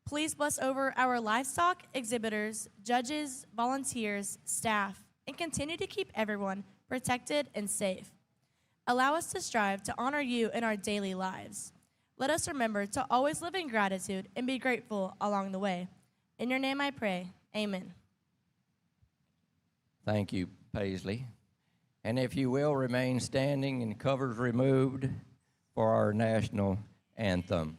Please bless over our livestock, exhibitors, judges, volunteers, staff, and continue to keep everyone protected and safe. Allow us to strive to honor you in our daily lives. Let us remember to always live in gratitude and be grateful along the way. In your name I pray, amen. Thank you, Paisley. And if you will, remain standing and covers removed for our national anthem.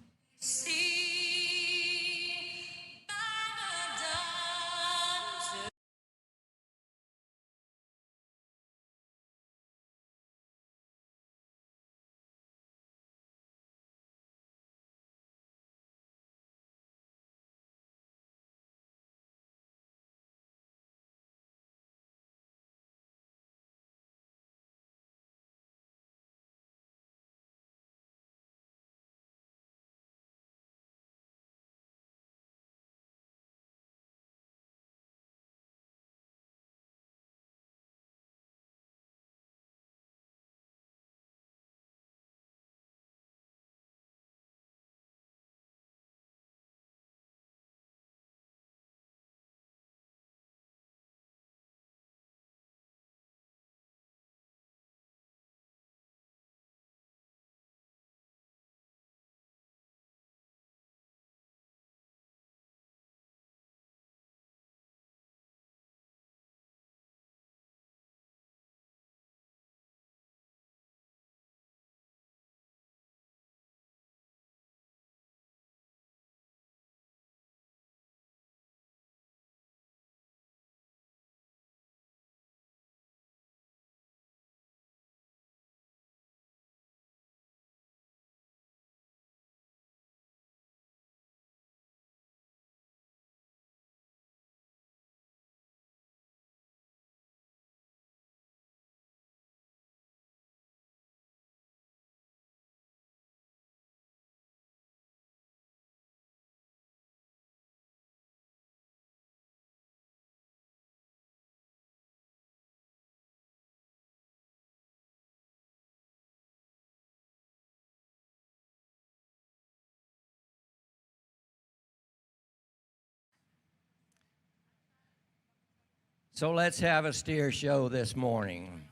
So let's have a steer show this morning.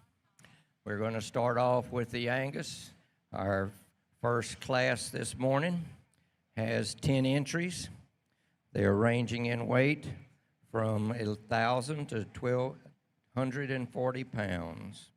We're going to start off with the Angus. Our first class this morning has 10 entries. They are ranging in weight from 1,000 to 1,240 pounds.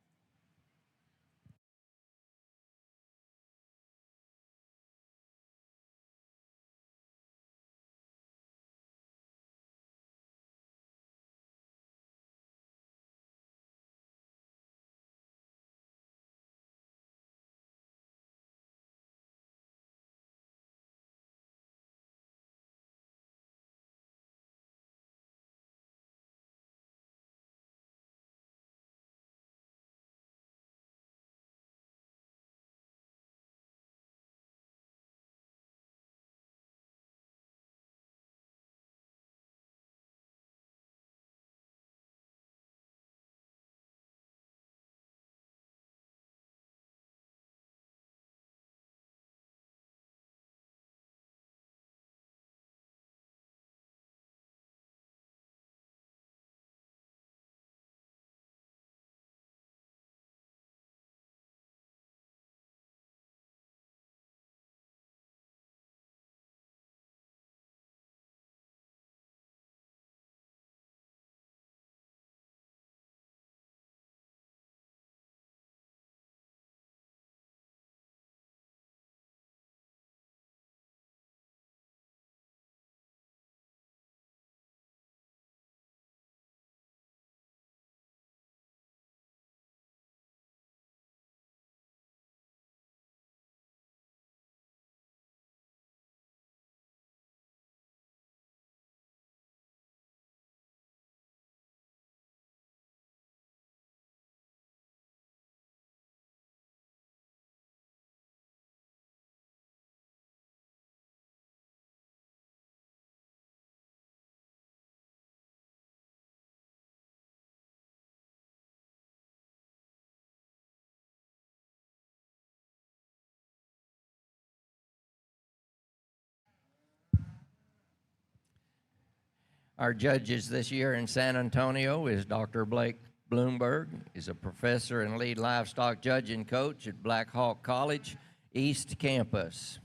Our judges this year in San Antonio is Dr. Blake Bloomberg. He's a professor and lead livestock judge and coach at Black Hawk College East Campus.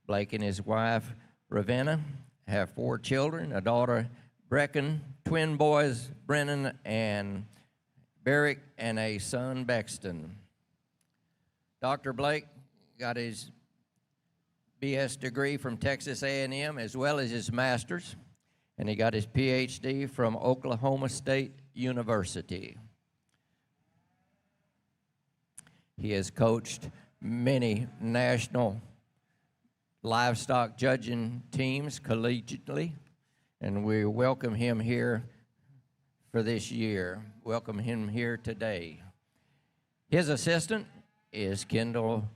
Blake and his wife, Ravenna, have 4 children, a daughter, Brecken, twin boys, Brennan and Barrick, and a son, Bexton. Dr. Blake got his BS degree from Texas A&M as well as his master's, and he got his PhD from Oklahoma State University. He has coached many national livestock judging teams collegiately, and we welcome him here for this year. Welcome him here today. His assistant is Kendall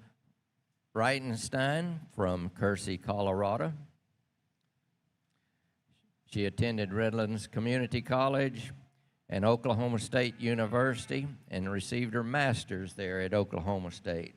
Breitenstein from Kersey, Colorado. She attended Redlands Community College and Oklahoma State University and received her master's there at Oklahoma State.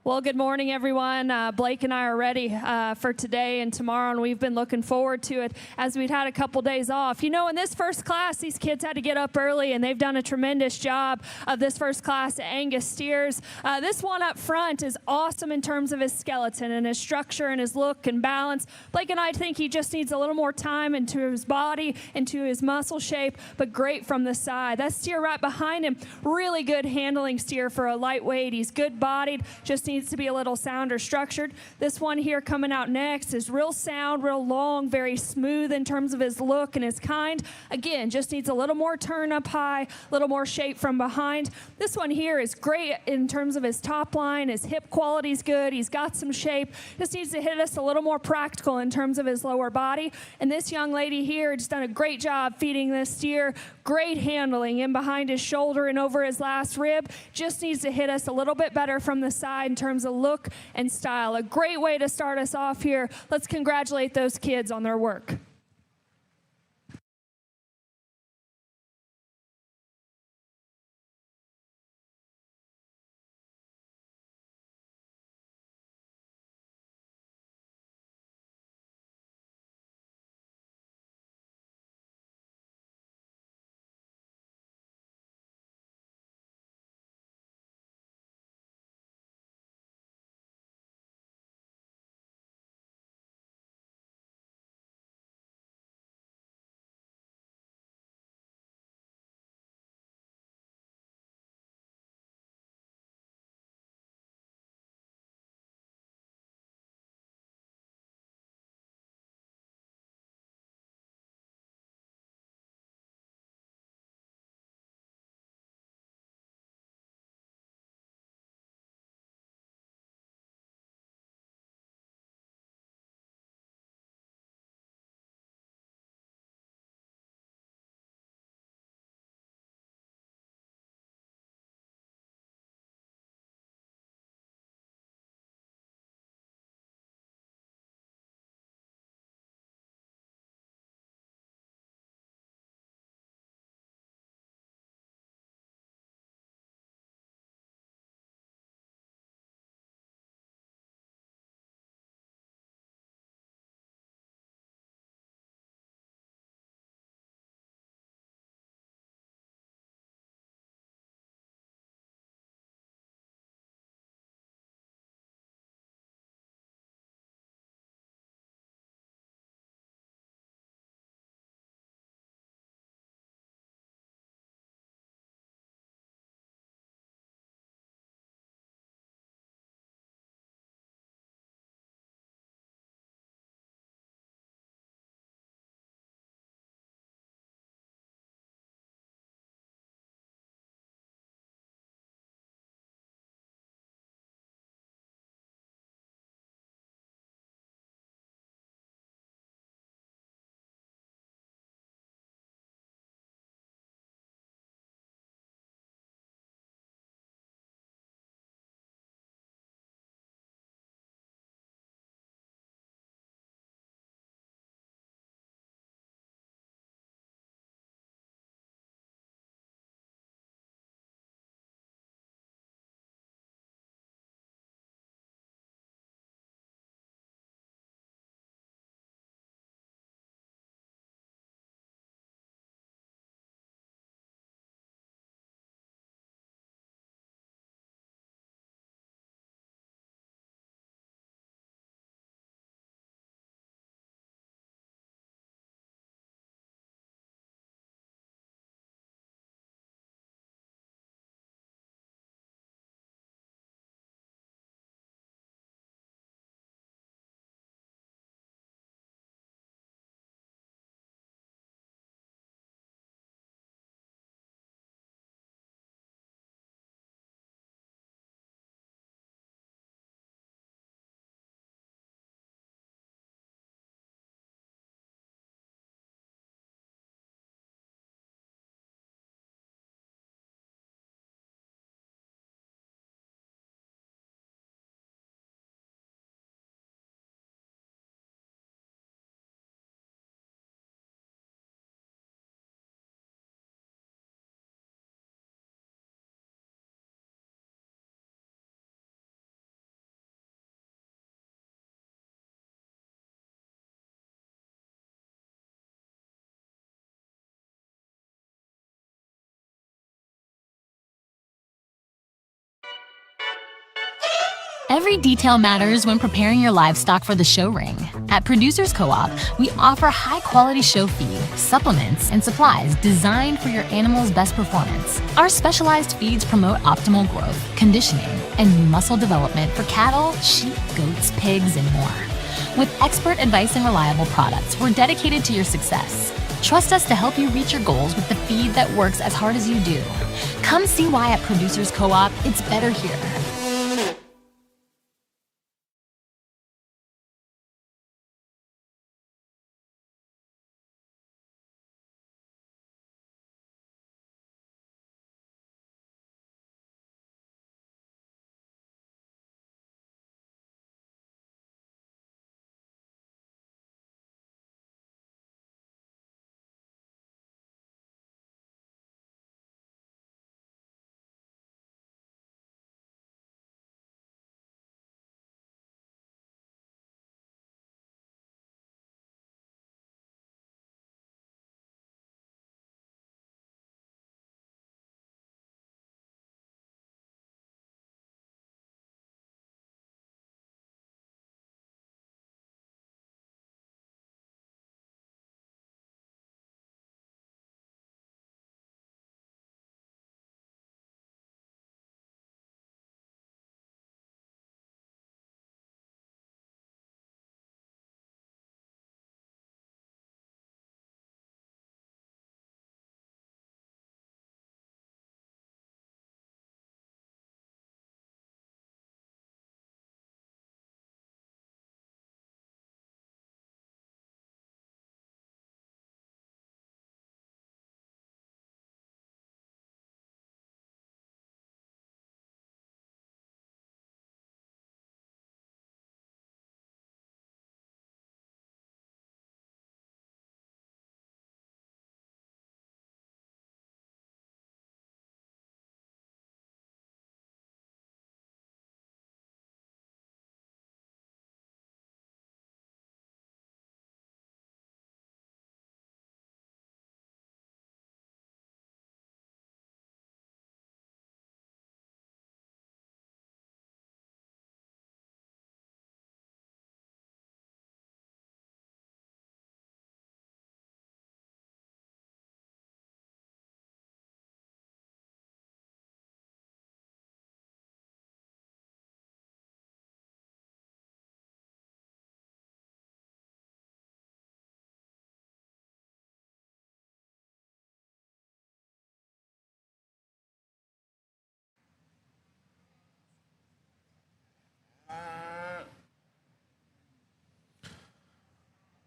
Well, good morning, everyone. Blake and I are ready for today and tomorrow, and we've been looking forward to it as we've had a couple days off. You know, in this first class, these kids had to get up early, and they've done a tremendous job of this first class, Angus steers. This one up front is awesome in terms of his skeleton and his structure and his look and balance. Blake and I think he just needs a little more time into his body, into his muscle shape, but great from the side. That steer right behind him, really good handling steer for a lightweight. He's good-bodied, just needs to be a little sounder structured. This one here coming out next is real sound, real long, very smooth in terms of his look and his kind. Again, just needs a little more turn up high, a little more shape from behind. This one here is great in terms of his top line. His hip quality's good. He's got some shape. Just needs to hit us a little more practical in terms of his lower body. And this young lady here just done a great job feeding this steer. Great handling in behind his shoulder and over his last rib. Just needs to hit us a little bit better from the side in terms of look and style. A great way to start us off here. Let's congratulate those kids on their work. Every detail matters when preparing your livestock for the show ring. At Producers Co-op, we offer high-quality show feed, supplements, and supplies designed for your animal's best performance. Our specialized feeds promote optimal growth, conditioning, and muscle development for cattle, sheep, goats, pigs, and more. With expert advice and reliable products, we're dedicated to your success. Trust us to help you reach your goals with the feed that works as hard as you do. Come see why at Producers Co-op, it's better here.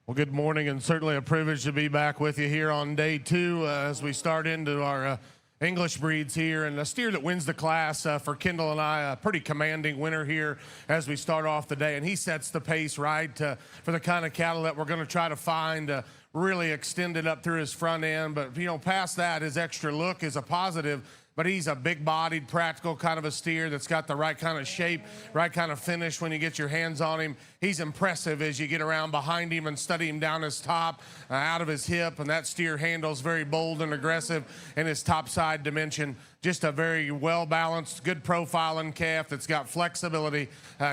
Well, good morning, and certainly a privilege to be back with you here on day two as we start into our English breeds here. And a steer that wins the class for Kendall and I, a pretty commanding winner here as we start off the day. And he sets the pace right for the kind of cattle that we're going to try to find really extended up through his front end. But, you know, past that, his extra look is a positive. But he's a big-bodied, practical kind of a steer that's got the right kind of shape, right kind of finish when you get your hands on him. He's impressive as you get around behind him and study him down his top, out of his hip, and that steer handles very bold and aggressive in his topside dimension. Just a very well-balanced, good profiling calf that's got flexibility,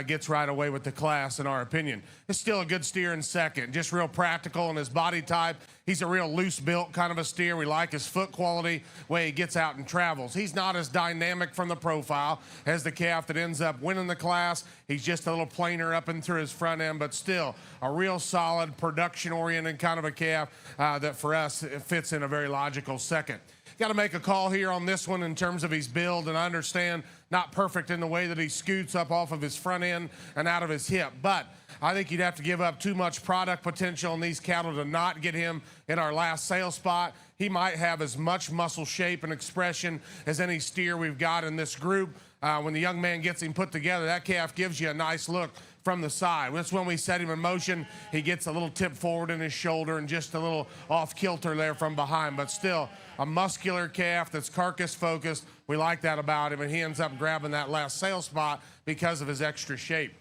gets right away with the class in our opinion. It's still a good steer in second, just real practical in his body type. He's a real loose-built kind of a steer. We like his foot quality, way he gets out and travels. He's not as dynamic from the profile as the calf that ends up winning the class. He's just a little plainer up and through his front end, but still a real solid, production-oriented kind of a calf that for us it fits in a very logical second. Got to make a call here on this one in terms of his build, and I understand not perfect in the way that he scoots up off of his front end and out of his hip, but I think you'd have to give up too much product potential in these cattle to not get him in our last sale spot. He might have as much muscle shape and expression as any steer we've got in this group. When the young man gets him put together, that calf gives you a nice look from the side. That's when we set him in motion. He gets a little tip forward in his shoulder and just a little off kilter there from behind, but still a muscular calf that's carcass focused. We like that about him, and he ends up grabbing that last sale spot because of his extra shape.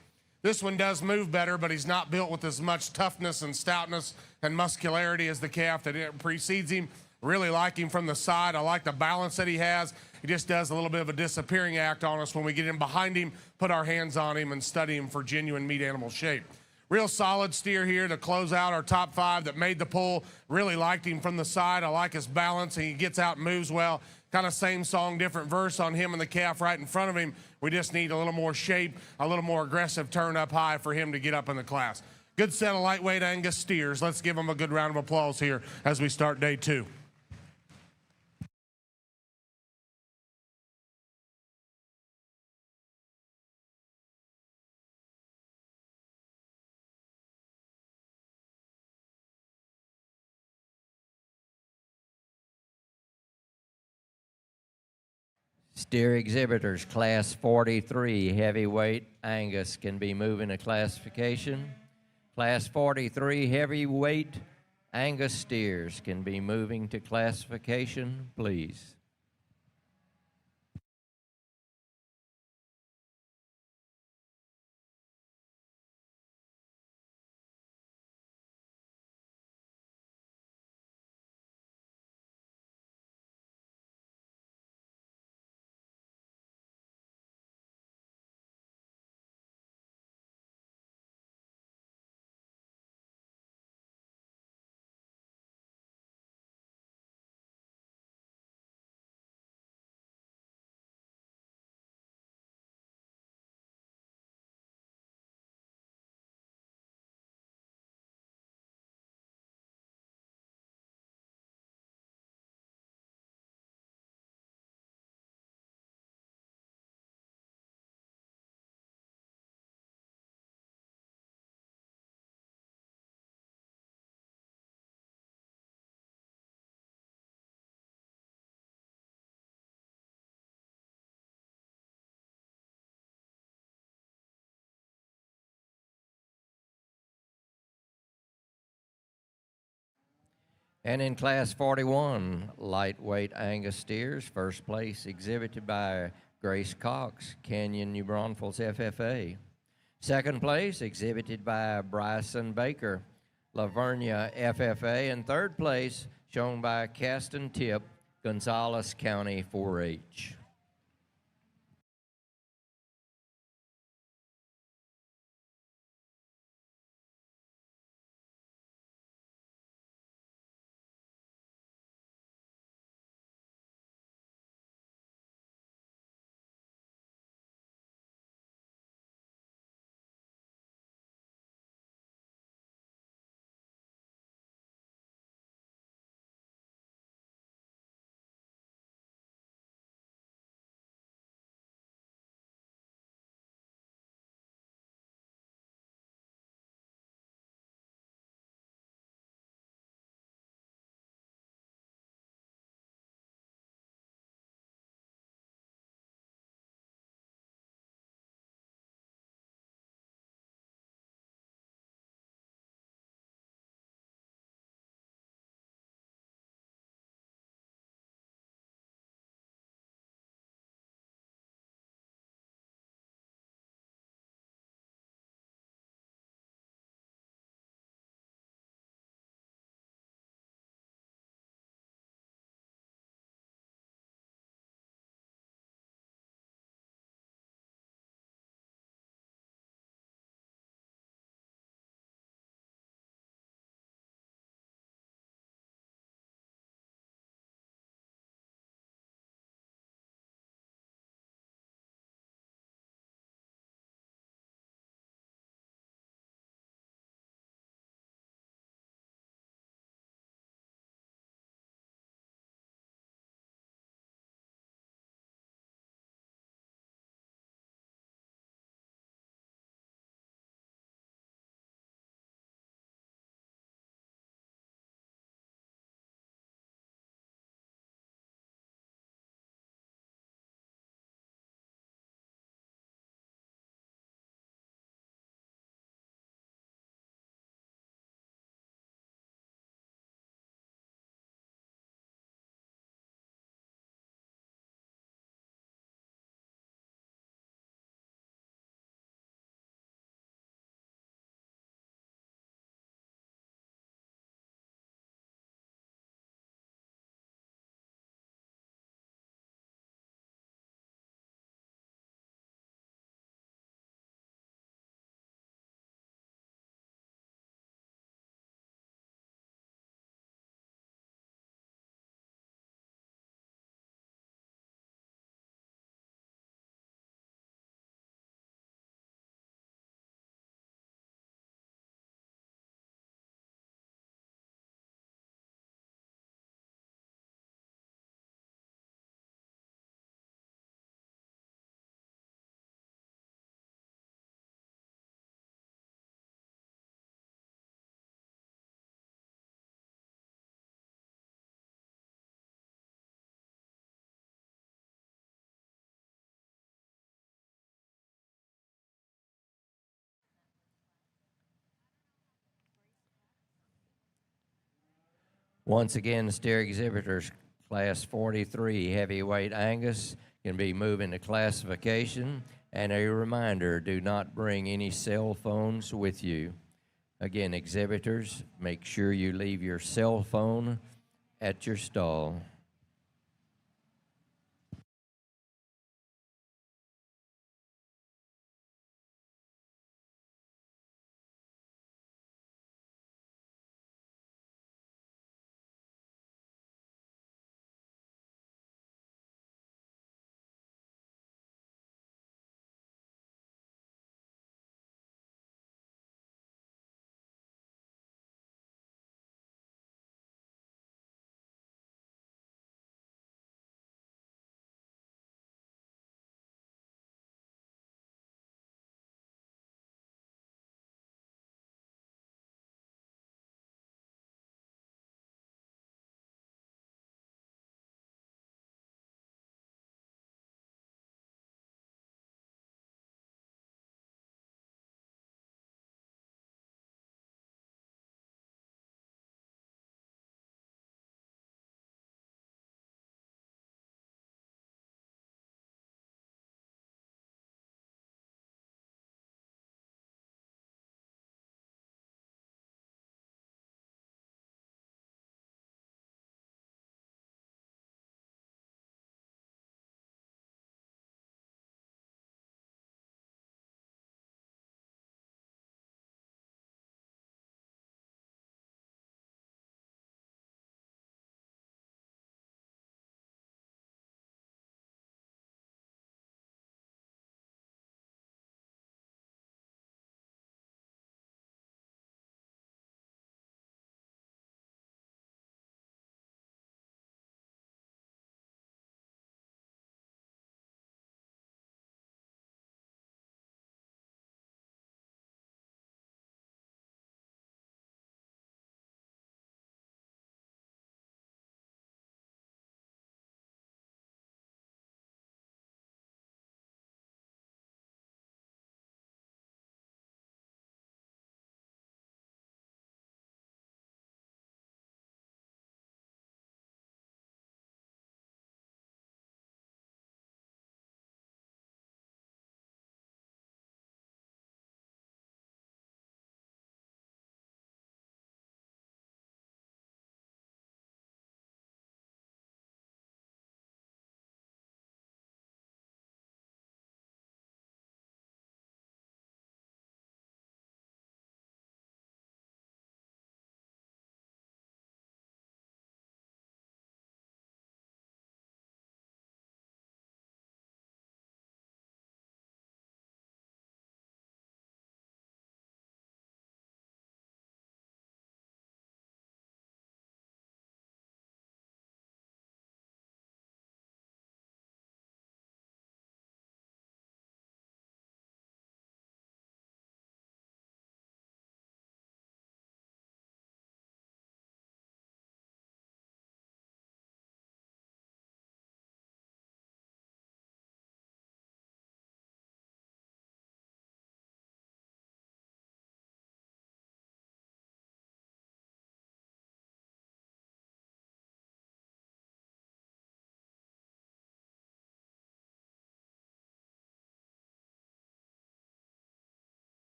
This one does move better, but he's not built with as much toughness and stoutness and muscularity as the calf that precedes him. Really like him from the side. I like the balance that he has He just does a little bit of a disappearing act on us when we get in behind him, put our hands on him, and study him for genuine meat animal shape. Real solid steer here to close out our top 5 that made the pull. Really liked him from the side. I like his balance. He gets out and moves well. Kind of same song, different verse on him and the calf right in front of him. We just need a little more shape, a little more aggressive turn up high for him to get up in the class. Good set of lightweight Angus steers. Let's give them a good round of applause here as we start day 2. Steer exhibitors, class 43, heavyweight Angus can be moving to classification. Class 43, heavyweight Angus steers can be moving to classification, please. And in class 41, lightweight Angus steers, first place exhibited by Grace Cox, Canyon New Braunfels FFA. Second place exhibited by Bryson Baker, Lavernia FFA. And third place shown by Caston Tip, Gonzales County 4-H. Once again, the steer exhibitors, Class 43 Heavyweight Angus, can be moving to classification. And a reminder, do not bring any cell phones with you. Again, exhibitors, make sure you leave your cell phone at your stall.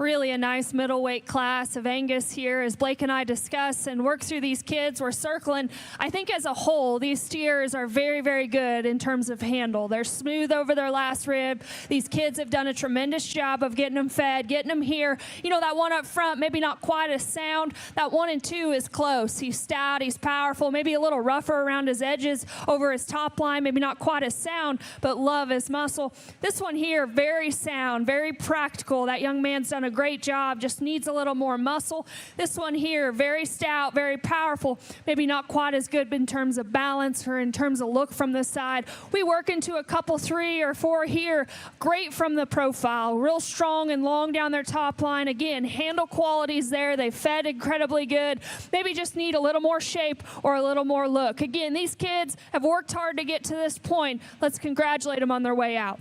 Really a nice middleweight class of Angus here as Blake and I discuss and work through these kids. We're circling. I think as a whole, these steers are very, very good in terms of handle. They're smooth over their last rib. These kids have done a tremendous job of getting them fed, getting them here. You know, that one up front, maybe not quite as sound. That 1 and 2 is close. He's stout, he's powerful, maybe a little rougher around his edges over his top line, maybe not quite as sound, but love his muscle. This one here, very sound, very practical. That young man's done a great job, just needs a little more muscle. This one here, very stout, very powerful, maybe not quite as good in terms of balance or in terms of look from the side. We work into a couple 3 or 4 here, great from the profile, real strong and long down their top line. Again, handle qualities there. They fed incredibly good. Maybe just need a little more shape or a little more look. Again, these kids have worked hard to get to this point. Let's congratulate them on their way out.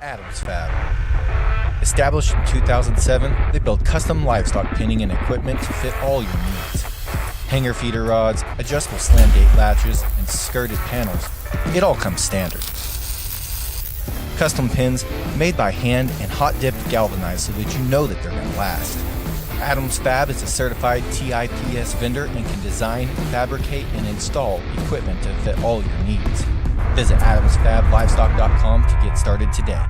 Adams Fab. Established in 2007, they build custom livestock pinning and equipment to fit all your needs. Hanger feeder rods, adjustable slam gate latches, and skirted panels. It all comes standard. Custom pins made by hand and hot dipped galvanized so that you know that they're going to last. Adams Fab is a certified TIPS vendor and can design, fabricate, and install equipment to fit all your needs. Visit adamsfablivestock.com to get started today.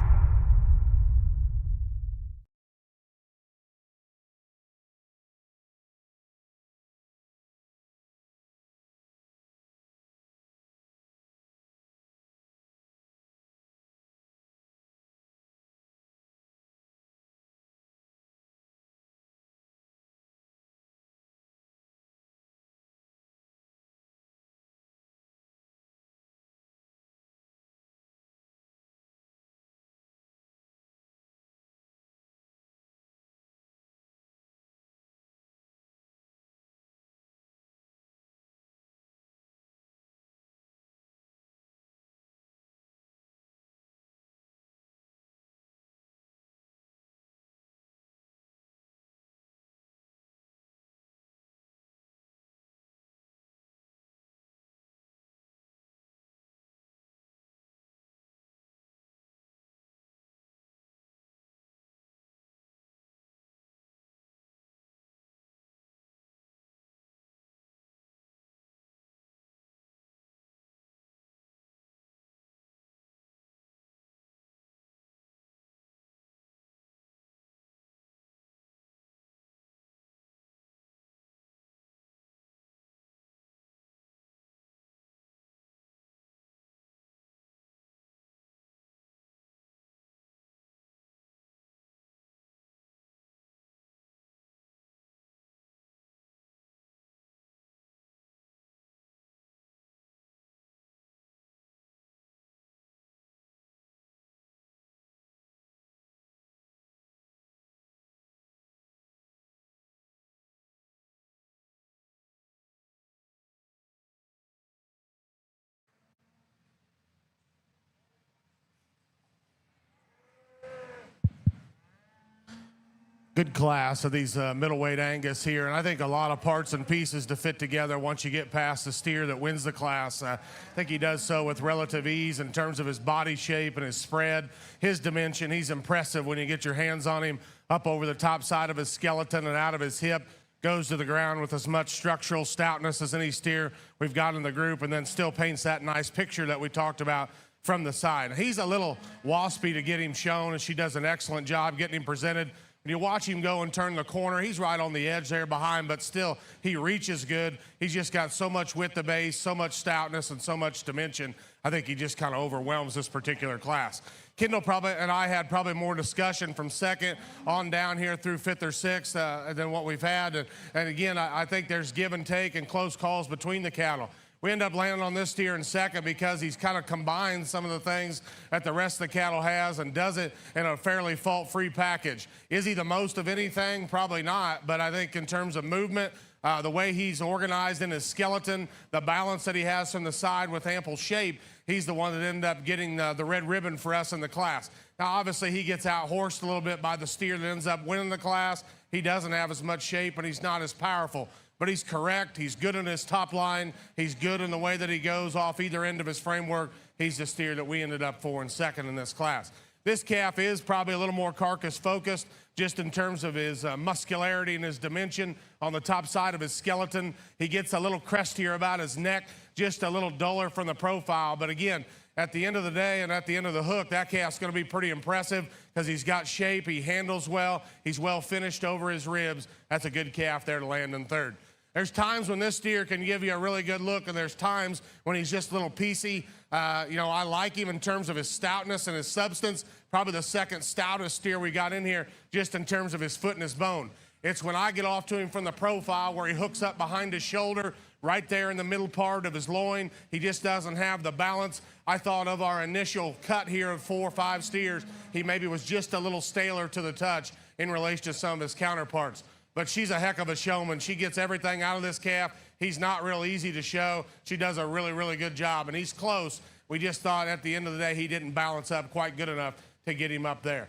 Good class of these middleweight Angus here, and I think a lot of parts and pieces to fit together once you get past the steer that wins the class. I think he does so with relative ease in terms of his body shape and his spread, his dimension. He's impressive when you get your hands on him up over the top side of his skeleton and out of his hip. Goes to the ground with as much structural stoutness as any steer we've got in the group, and then still paints that nice picture that we talked about from the side. He's a little waspy to get him shown, and she does an excellent job getting him presented. When you watch him go and turn the corner, he's right on the edge there behind, but still, he reaches good. He's just got so much width of base, so much stoutness, and so much dimension. I think he just kind of overwhelms this particular class. Kendall and I had probably more discussion from second on down here through fifth or sixth than what we've had. And again, I think there's give and take and close calls between the cattle. We end up landing on this steer in second because he's kind of combined some of the things that the rest of the cattle has and does it in a fairly fault-free package. Is he the most of anything? Probably not, but I think in terms of movement, the way he's organized in his skeleton, the balance that he has from the side with ample shape, he's the one that ended up getting the red ribbon for us in the class. Now, obviously, he gets out-horsed a little bit by the steer that ends up winning the class. He doesn't have as much shape, and he's not as powerful. But he's correct. He's good in his top line. He's good in the way that he goes off either end of his framework. He's the steer that we ended up for in second in this class. This calf is probably a little more carcass-focused just in terms of his muscularity and his dimension on the top side of his skeleton. He gets a little crestier about his neck, just a little duller from the profile. But again, at the end of the day and at the end of the hook, that calf's going to be pretty impressive because he's got shape, he handles well, he's well finished over his ribs. That's a good calf there to land in third. There's times when this steer can give you a really good look, and there's times when he's just a little piecey. I like him in terms of his stoutness and his substance. Probably the second stoutest steer we got in here just in terms of his foot and his bone. It's when I get off to him from the profile where he hooks up behind his shoulder, right there in the middle part of his loin. He just doesn't have the balance. I thought of our initial cut here of 4 or 5 steers, he maybe was just a little staler to the touch in relation to some of his counterparts. But she's a heck of a showman. She gets everything out of this calf. He's not real easy to show. She does a really, really good job, and he's close. We just thought at the end of the day he didn't balance up quite good enough to get him up there.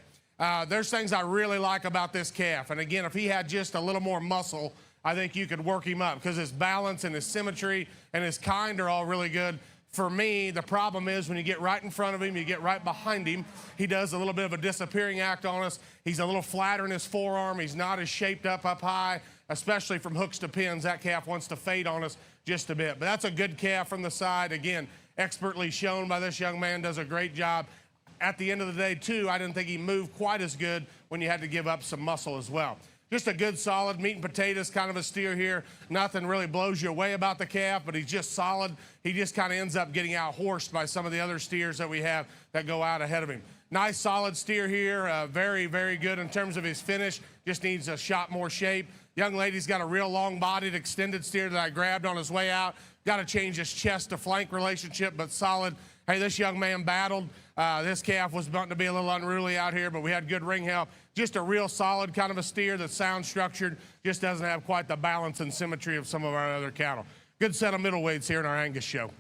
There's things I really like about this calf. And again, if he had just a little more muscle, I think you could work him up because his balance and his symmetry and his kind are all really good. For me, the problem is when you get right in front of him, you get right behind him, he does a little bit of a disappearing act on us. He's a little flatter in his forearm. He's not as shaped up high, especially from hooks to pins. That calf wants to fade on us just a bit. But that's a good calf from the side. Again, expertly shown by this young man, does a great job. At the end of the day, too, I didn't think he moved quite as good when you had to give up some muscle as well. Just a good, solid meat and potatoes kind of a steer here. Nothing really blows you away about the calf, but he's just solid. He just kind of ends up getting out-horsed by some of the other steers that we have that go out ahead of him. Nice, solid steer here. Very, very good in terms of his finish. Just needs a shot more shape. Young lady's got a real long-bodied, extended steer that I grabbed on his way out. Got to change his chest to flank relationship, but solid. Hey, this young man battled. This calf was wanting to be a little unruly out here, but we had good ring help. Just a real solid kind of a steer that's sound structured, just doesn't have quite the balance and symmetry of some of our other cattle. Good set of middleweights here in our Angus show.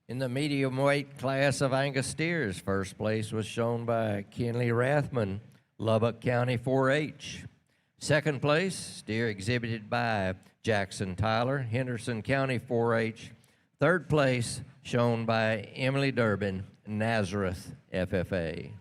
In the medium weight class of Angus steers, first place was shown by Kenley Rathman, Lubbock County 4-H. Second place, steer exhibited by Jackson Tyler, Henderson County 4-H. Third place, shown by Emily Durbin, Nazareth FFA.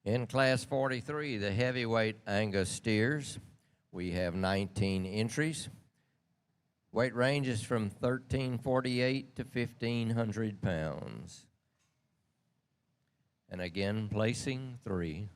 In Class 43, the heavyweight Angus steers, we have 19 entries. Weight ranges from 1,348 to 1,500 pounds. And again, placing 3.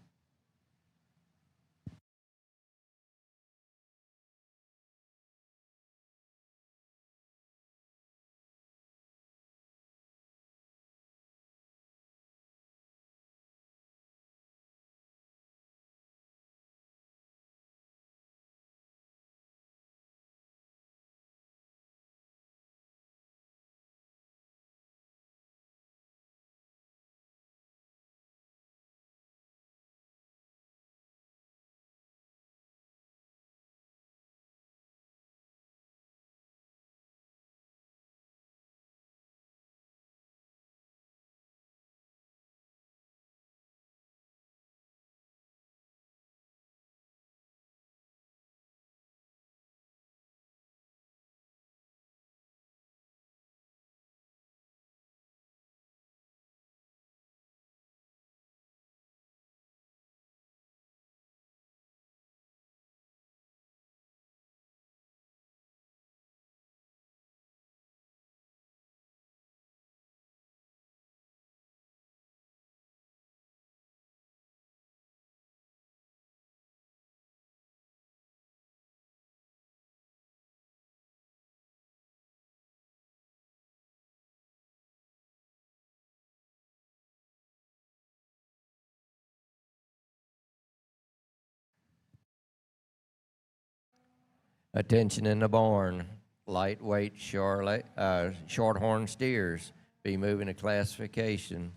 Attention in the barn, lightweight shorthorn steers be moving to classification.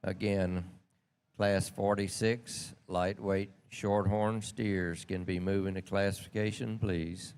Again, Class 46, lightweight shorthorn steers can be moving to classification, please.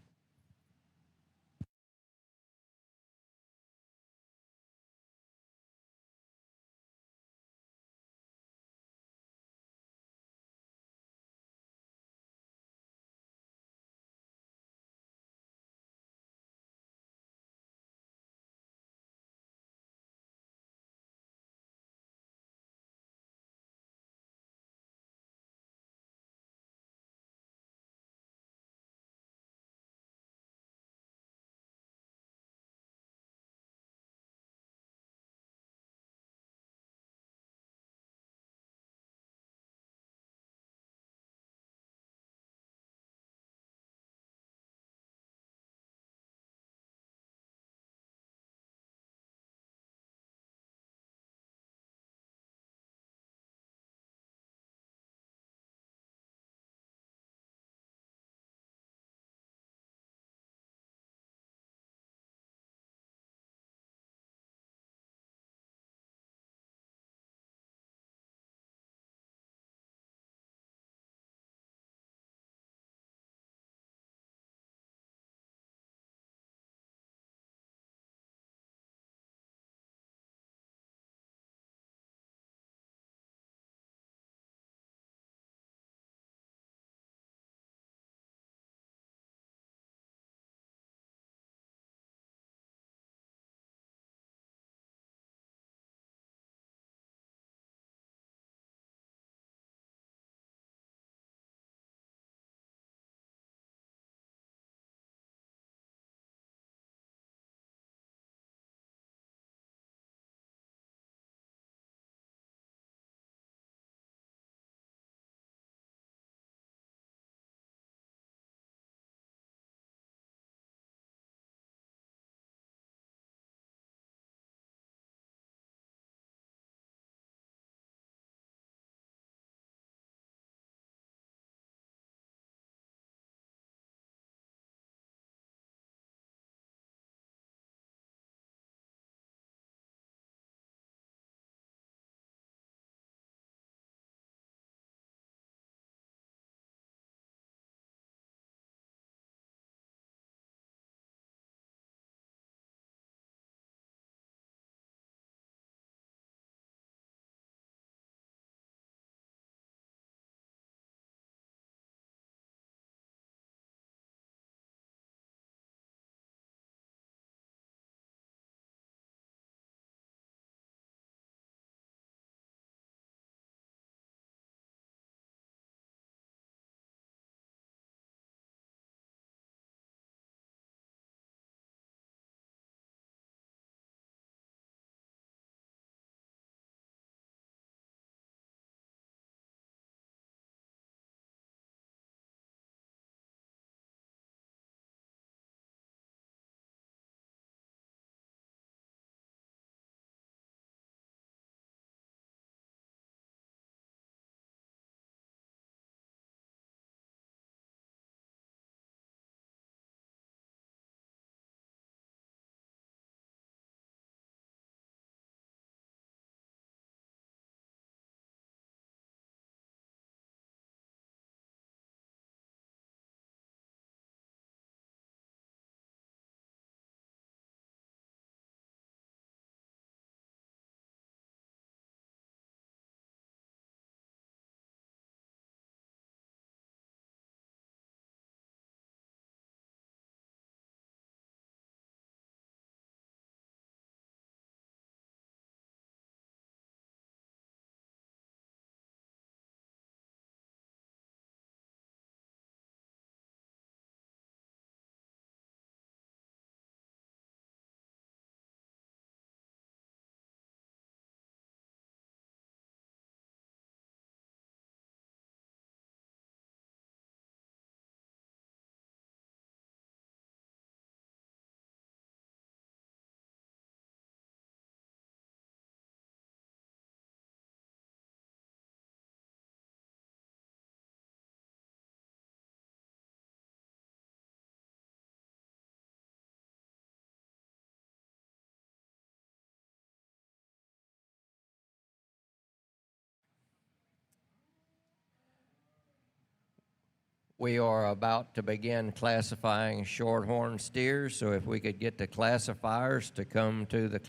We are about to begin classifying shorthorn steers, so if we could get the classifiers to come to the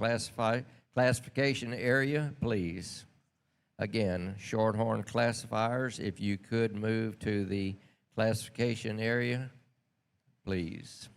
classification area, please. Again, shorthorn classifiers, if you could move to the classification area, please.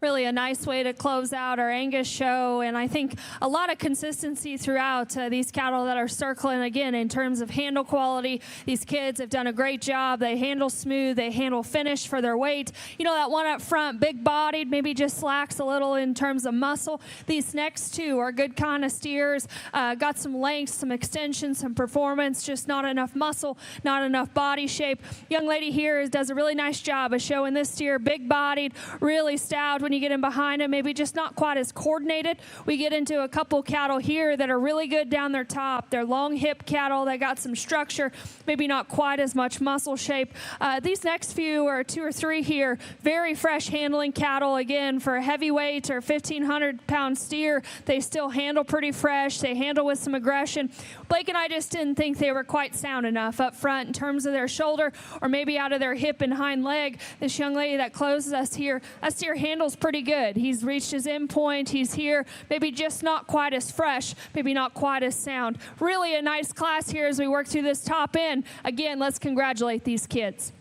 Really a nice way to close out our Angus show, and I think a lot of consistency throughout these cattle that are circling. Again, in terms of handle quality, these kids have done a great job. They handle smooth, they handle finish for their weight. You know, that one up front, big bodied, maybe just slacks a little in terms of muscle. These next two are good kind of steers, got some length, some extension, some performance, just not enough muscle, not enough body shape. Young lady here does a really nice job of showing this steer, big bodied, really stout. When you get in behind them, maybe just not quite as coordinated. We get into a couple cattle here that are really good down their top. They're long hip cattle. They got some structure, maybe not quite as much muscle shape. These next few are 2 or 3 here, very fresh handling cattle. Again, for a heavyweight or 1,500-pound steer, they still handle pretty fresh. They handle with some aggression. Blake and I just didn't think they were quite sound enough up front in terms of their shoulder or maybe out of their hip and hind leg. This young lady that closes us here, that steer handles pretty good. He's reached his end point. He's here, maybe just not quite as fresh, maybe not quite as sound. Really a nice class here as we work through this top end. Again, let's congratulate these kids.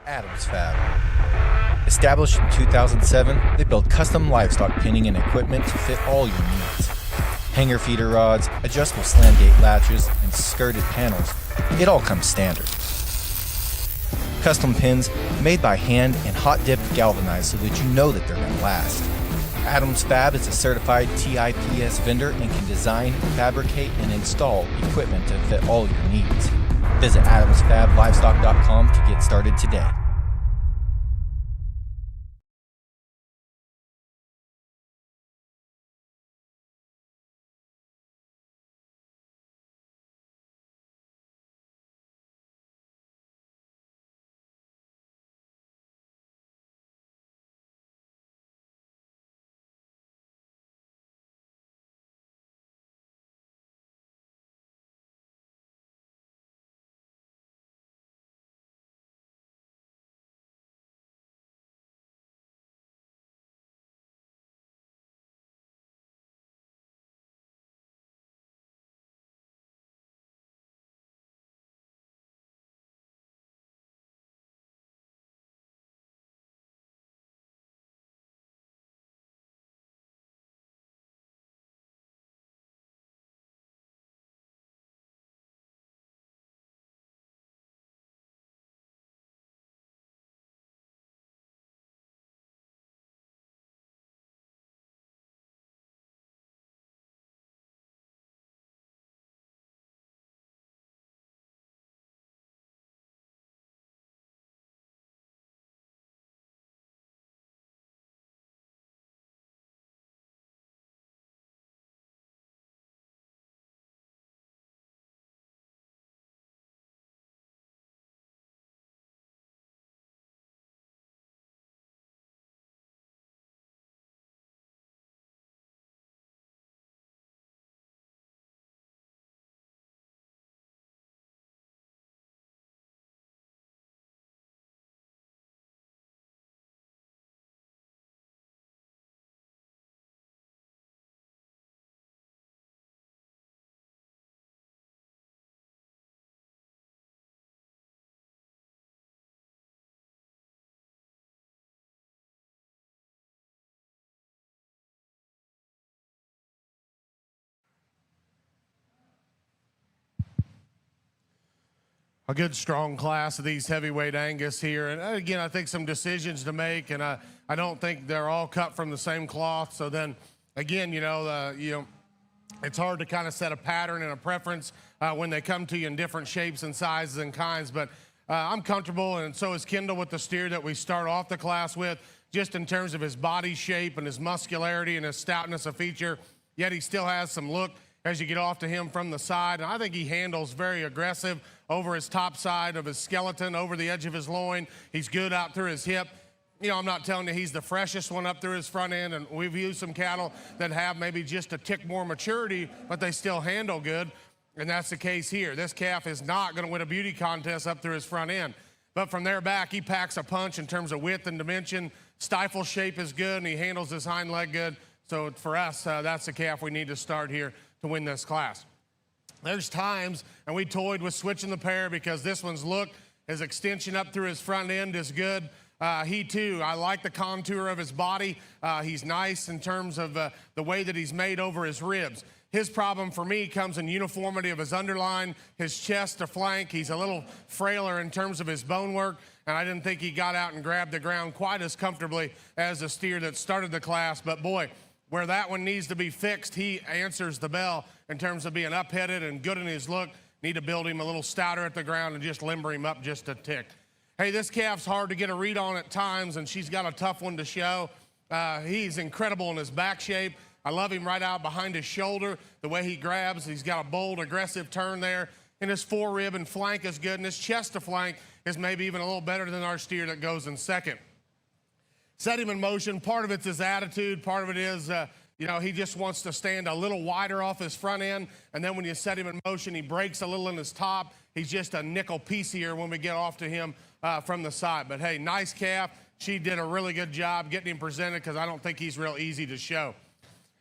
Adams Fab. Established in 2007, they build custom livestock pinning and equipment to fit all your needs. Hanger feeder rods, adjustable slam gate latches, and skirted panels. It all comes standard. Custom pins made by hand and hot dipped galvanized so that you know that they're going to last. Adams Fab is a certified TIPS vendor and can design, fabricate, and install equipment to fit all your needs. Visit AdamsFabLivestock.com to get started today. A good, strong class of these heavyweight Angus here. And again, I think some decisions to make, and I don't think they're all cut from the same cloth. So then, again, it's hard to kind of set a pattern and a preference when they come to you in different shapes and sizes and kinds. But I'm comfortable, and so is Kendall, with the steer that we start off the class with, just in terms of his body shape and his muscularity and his stoutness of feature. Yet he still has some look as you get off to him from the side. And I think he handles very aggressive over his top side of his skeleton, over the edge of his loin. He's good out through his hip. I'm not telling you he's the freshest one up through his front end, and we've used some cattle that have maybe just a tick more maturity, but they still handle good, and that's the case here. This calf is not going to win a beauty contest up through his front end, but from there back, he packs a punch in terms of width and dimension. Stifle shape is good, and he handles his hind leg good. So for us, that's the calf we need to start here to win this class. There's times, and we toyed with switching the pair because this one's look, his extension up through his front end is good. He too, I like the contour of his body. He's nice in terms of the way that he's made over his ribs. His problem for me comes in uniformity of his underline, his chest to flank. He's a little frailer in terms of his bone work, and I didn't think he got out and grabbed the ground quite as comfortably as the steer that started the class. But boy, where that one needs to be fixed, he answers the bell in terms of being up-headed and good in his look. Need to build him a little stouter at the ground and just limber him up just a tick. Hey, this calf's hard to get a read on at times, and she's got a tough one to show. He's incredible in his back shape. I love him right out behind his shoulder, the way he grabs. He's got a bold, aggressive turn there. And his forerib and flank is good, and his chest to flank is maybe even a little better than our steer that goes in second. Set him in motion. Part of it's his attitude. Part of it is, he just wants to stand a little wider off his front end. And then when you set him in motion, he breaks a little in his top. He's just a nickel piecier when we get off to him from the side. But, hey, nice calf. She did a really good job getting him presented because I don't think he's real easy to show.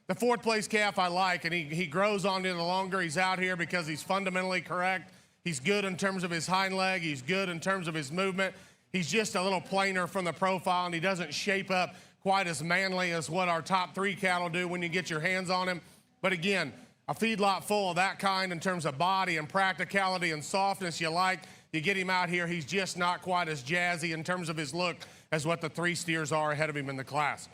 The fourth place calf I like, and he grows on you the longer he's out here because he's fundamentally correct. He's good in terms of his hind leg. He's good in terms of his movement. He's just a little plainer from the profile, and he doesn't shape up quite as manly as what our top 3 cattle do when you get your hands on him. But again, a feedlot full of that kind in terms of body and practicality and softness you like. You get him out here, he's just not quite as jazzy in terms of his look as what the 3 steers are ahead of him in the class.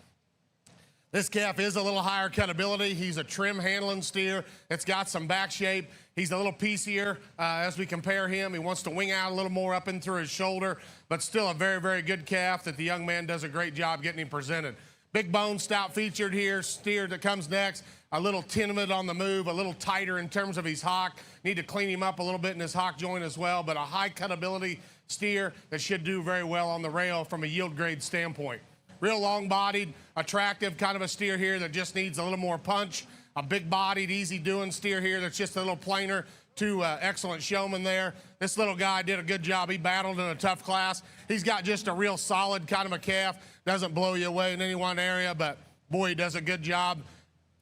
This calf is a little higher cutability. He's a trim handling steer. It's got some back shape. He's a little piecier as we compare him. He wants to wing out a little more up in through his shoulder, but still a very, very good calf that the young man does a great job getting him presented. Big bone, stout featured here. Steer that comes next, a little timid on the move, a little tighter in terms of his hock. Need to clean him up a little bit in his hock joint as well, but a high cutability steer that should do very well on the rail from a yield grade standpoint. Real long-bodied, attractive kind of a steer here that just needs a little more punch. A big-bodied, easy-doing steer here that's just a little plainer. 2 excellent showmen there. This little guy did a good job. He battled in a tough class. He's got just a real solid kind of a calf. Doesn't blow you away in any one area, but boy, he does a good job.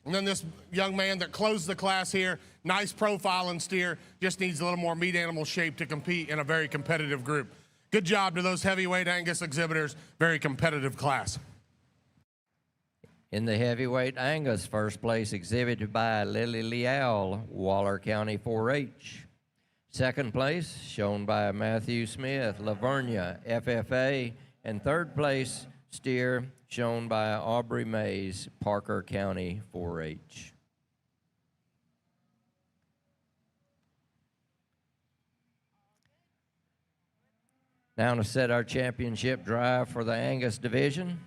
And then this young man that closed the class here, nice profile and steer, just needs a little more meat animal shape to compete in a very competitive group. Good job to those heavyweight Angus exhibitors. Very competitive class. In the heavyweight Angus, first place exhibited by Lily Leal, Waller County 4-H. Second place shown by Matthew Smith, Lavernia, FFA. And third place steer shown by Aubrey Mays, Parker County 4-H. Now to set our championship drive for the Angus division.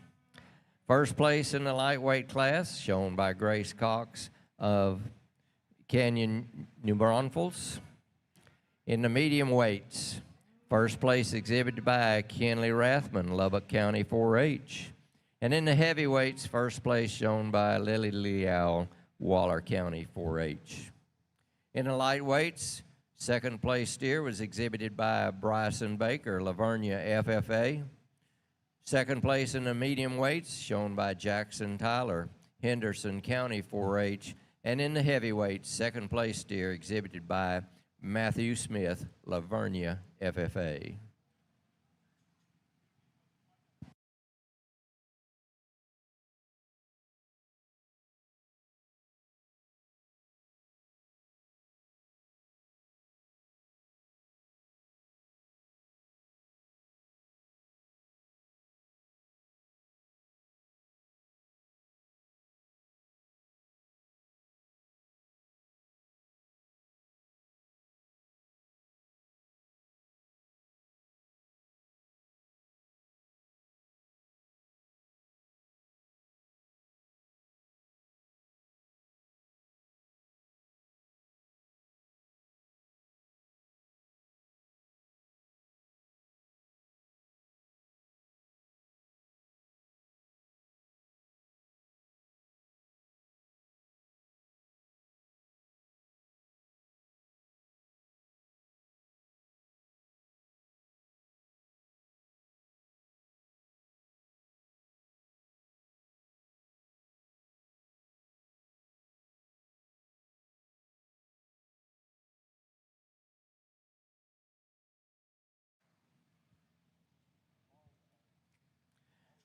First place in the lightweight class, shown by Grace Cox of Canyon, New Braunfels. In the medium weights, first place exhibited by Kenley Rathman, Lubbock County 4-H. And in the heavyweights, first place shown by Lily Leal, Waller County 4-H. In the lightweights, second place steer was exhibited by Bryson Baker, Lavernia FFA. Second place in the medium weights shown by Jackson Tyler, Henderson County 4-H. And in the heavyweights, second place steer exhibited by Matthew Smith, Lavernia FFA.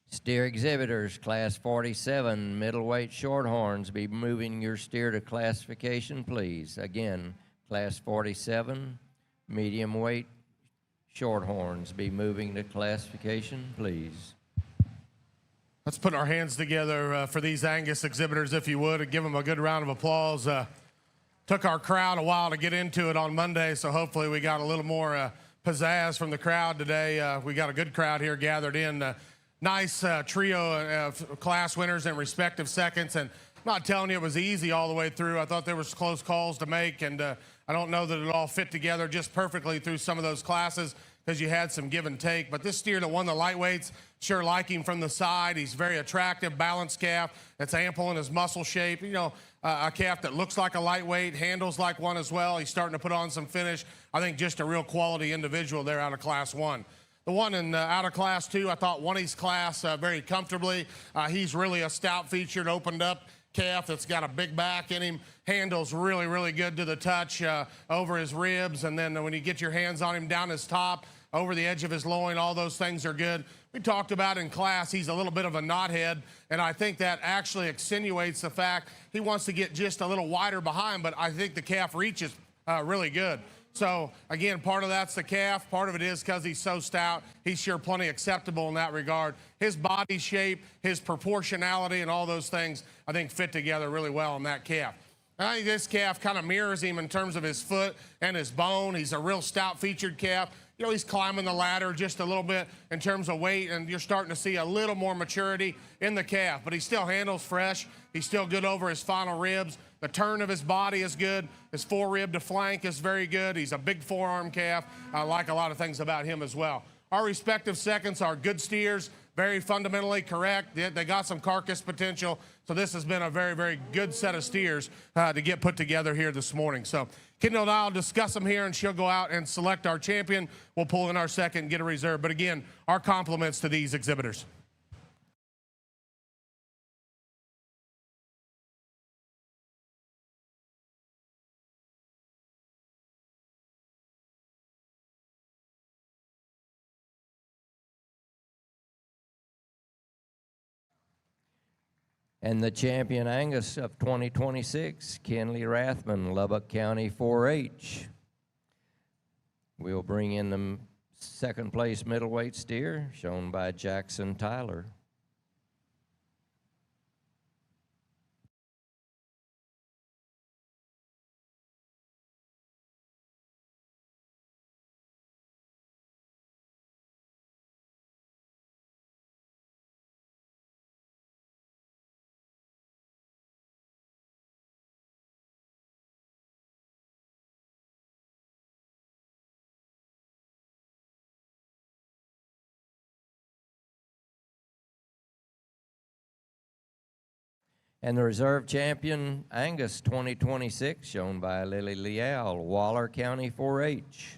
Steer exhibitors, class 47, middleweight shorthorns, be moving your steer to classification, please. Again, class 47, medium weight shorthorns, be moving to classification, please. Let's put our hands together for these Angus exhibitors, if you would, and give them a good round of applause. Took our crowd a while to get into it on Monday, so hopefully we got a little more pizzazz from the crowd today. We got a good crowd here gathered in. Nice trio of class winners and respective seconds, and I'm not telling you it was easy all the way through. I thought there was close calls to make, and I don't know that it all fit together just perfectly through some of those classes because you had some give and take. But this steer that won the lightweights, sure like him from the side. He's very attractive, balanced calf that's ample in his muscle shape. You know, a calf that looks like a lightweight, handles like one as well. He's starting to put on some finish. I think just a real quality individual there out of class 1. The one in out of class 2, I thought won his class very comfortably. He's really a stout featured, opened up, calf that's got a big back in him, handles really, really good to the touch over his ribs, and then when you get your hands on him down his top, over the edge of his loin, all those things are good. We talked about in class, he's a little bit of a knothead, and I think that actually extenuates the fact he wants to get just a little wider behind, but I think the calf reaches really good. So, again, part of that's the calf. Part of it is because he's so stout. He's sure plenty acceptable in that regard. His body shape, his proportionality, and all those things, I think, fit together really well in that calf. I think this calf kind of mirrors him in terms of his foot and his bone. He's a real stout-featured calf. You know, he's climbing the ladder just a little bit in terms of weight, and you're starting to see a little more maturity in the calf, but he still handles fresh. He's still good over his final ribs. The turn of his body is good. His forerib to flank is very good. He's a big forearm calf. I like a lot of things about him as well. Our respective seconds are good steers, very fundamentally correct. They got some carcass potential, so this has been a very, very good set of steers to get put together here this morning. So Kendall and I will discuss them here, and she'll go out and select our champion. We'll pull in our second and get a reserve. But again, our compliments to these exhibitors. And the champion Angus of 2026, Kenley Rathman, Lubbock County 4-H. We'll bring in the second place middleweight steer, shown by Jackson Tyler. And the reserve champion, Angus 2026, shown by Lily Leal, Waller County 4-H.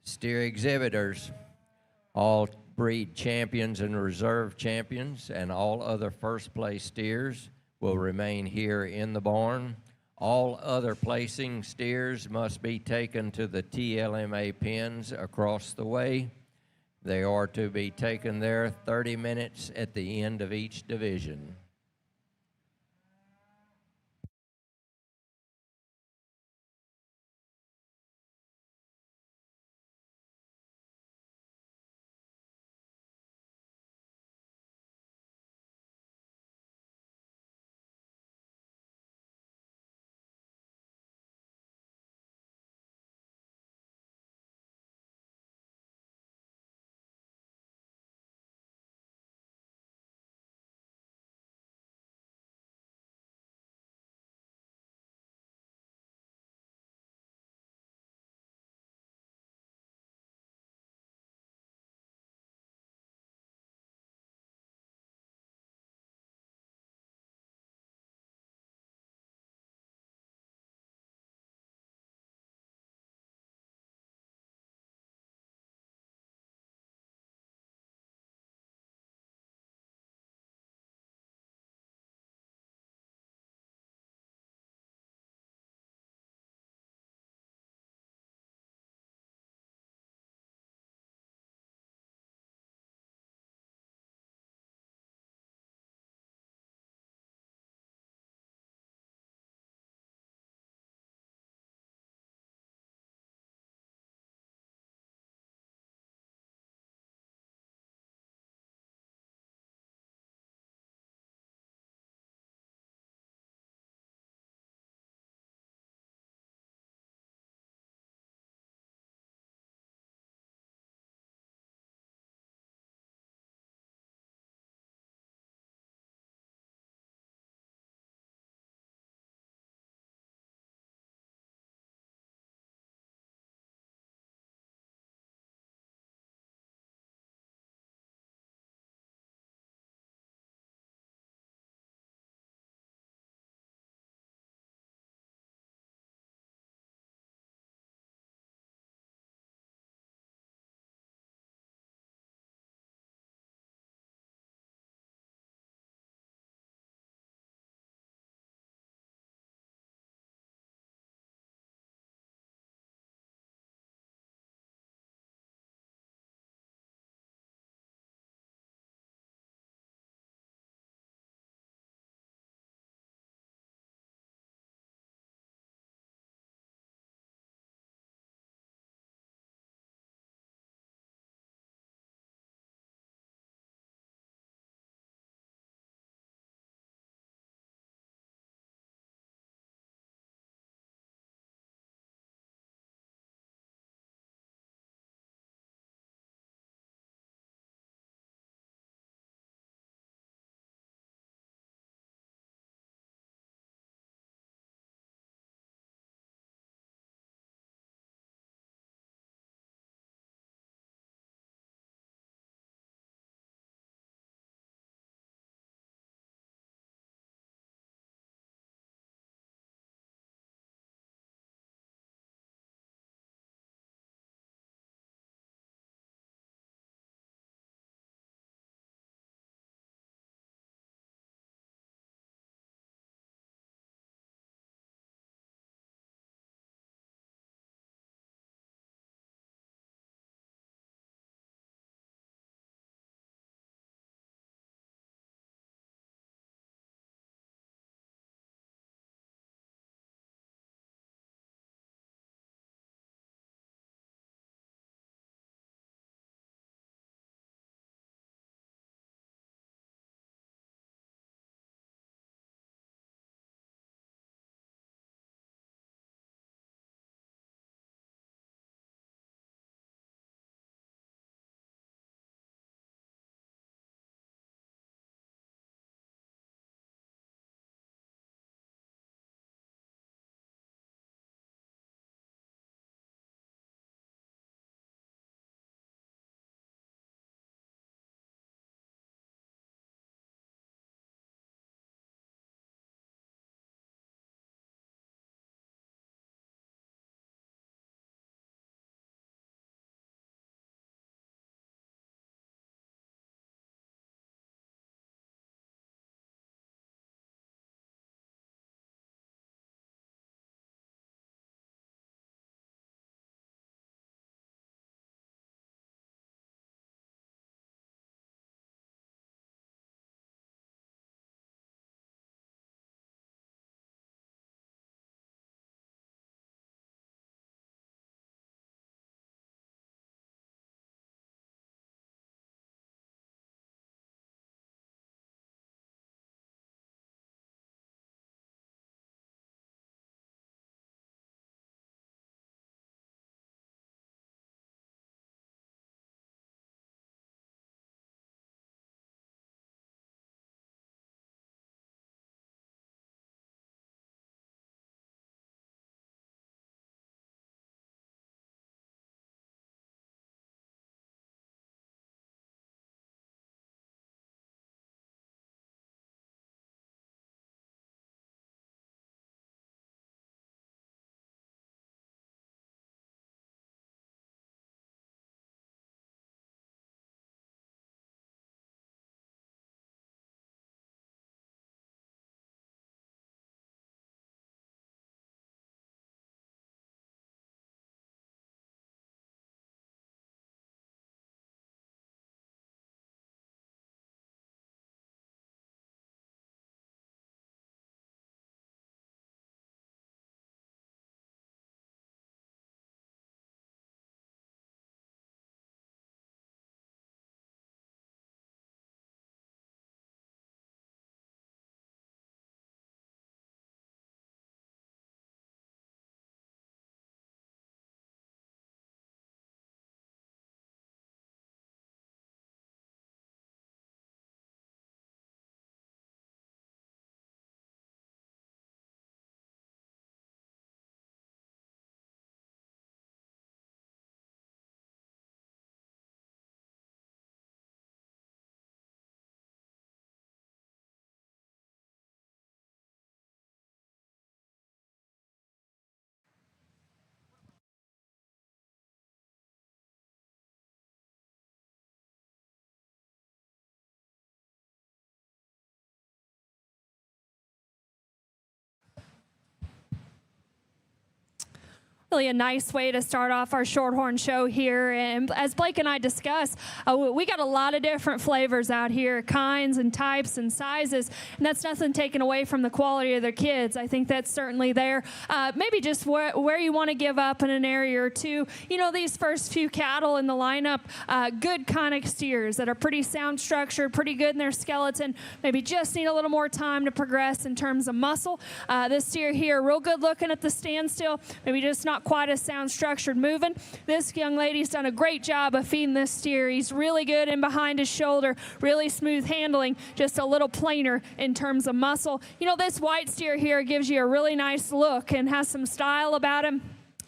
Steer exhibitors, all breed champions and reserve champions, and all other first place steers will remain here in the barn. All other placing steers must be taken to the TLMA pens across the way. They are to be taken there 30 minutes at the end of each division. Really a nice way to start off our Shorthorn show here. And as Blake and I discussed, we got a lot of different flavors out here, kinds and types and sizes, and that's nothing taken away from the quality of their kids. I think that's certainly there. Maybe just where you want to give up in an area or two. You know, these first few cattle in the lineup, good kind of steers that are pretty sound structured, pretty good in their skeleton, maybe just need a little more time to progress in terms of muscle. This steer here, real good looking at the standstill, maybe just not quite as sound structured moving. This young lady's done a great job of feeding this steer. He's really good in behind his shoulder, really smooth handling, just a little plainer in terms of muscle. You know, this white steer here gives you a really nice look and has some style about him.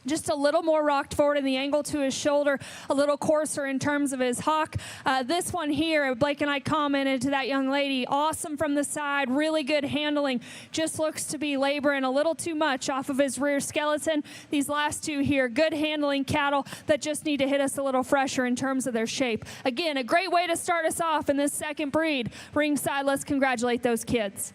Just a little more rocked forward in the angle to his shoulder, a little coarser in terms of his hock. This one here, Blake and I commented to that young lady, awesome from the side, really good handling, just looks to be laboring a little too much off of his rear skeleton. These last two here, good handling cattle that just need to hit us a little fresher in terms of their shape. Again, a great way to start us off in this second breed. Ringside, let's congratulate those kids.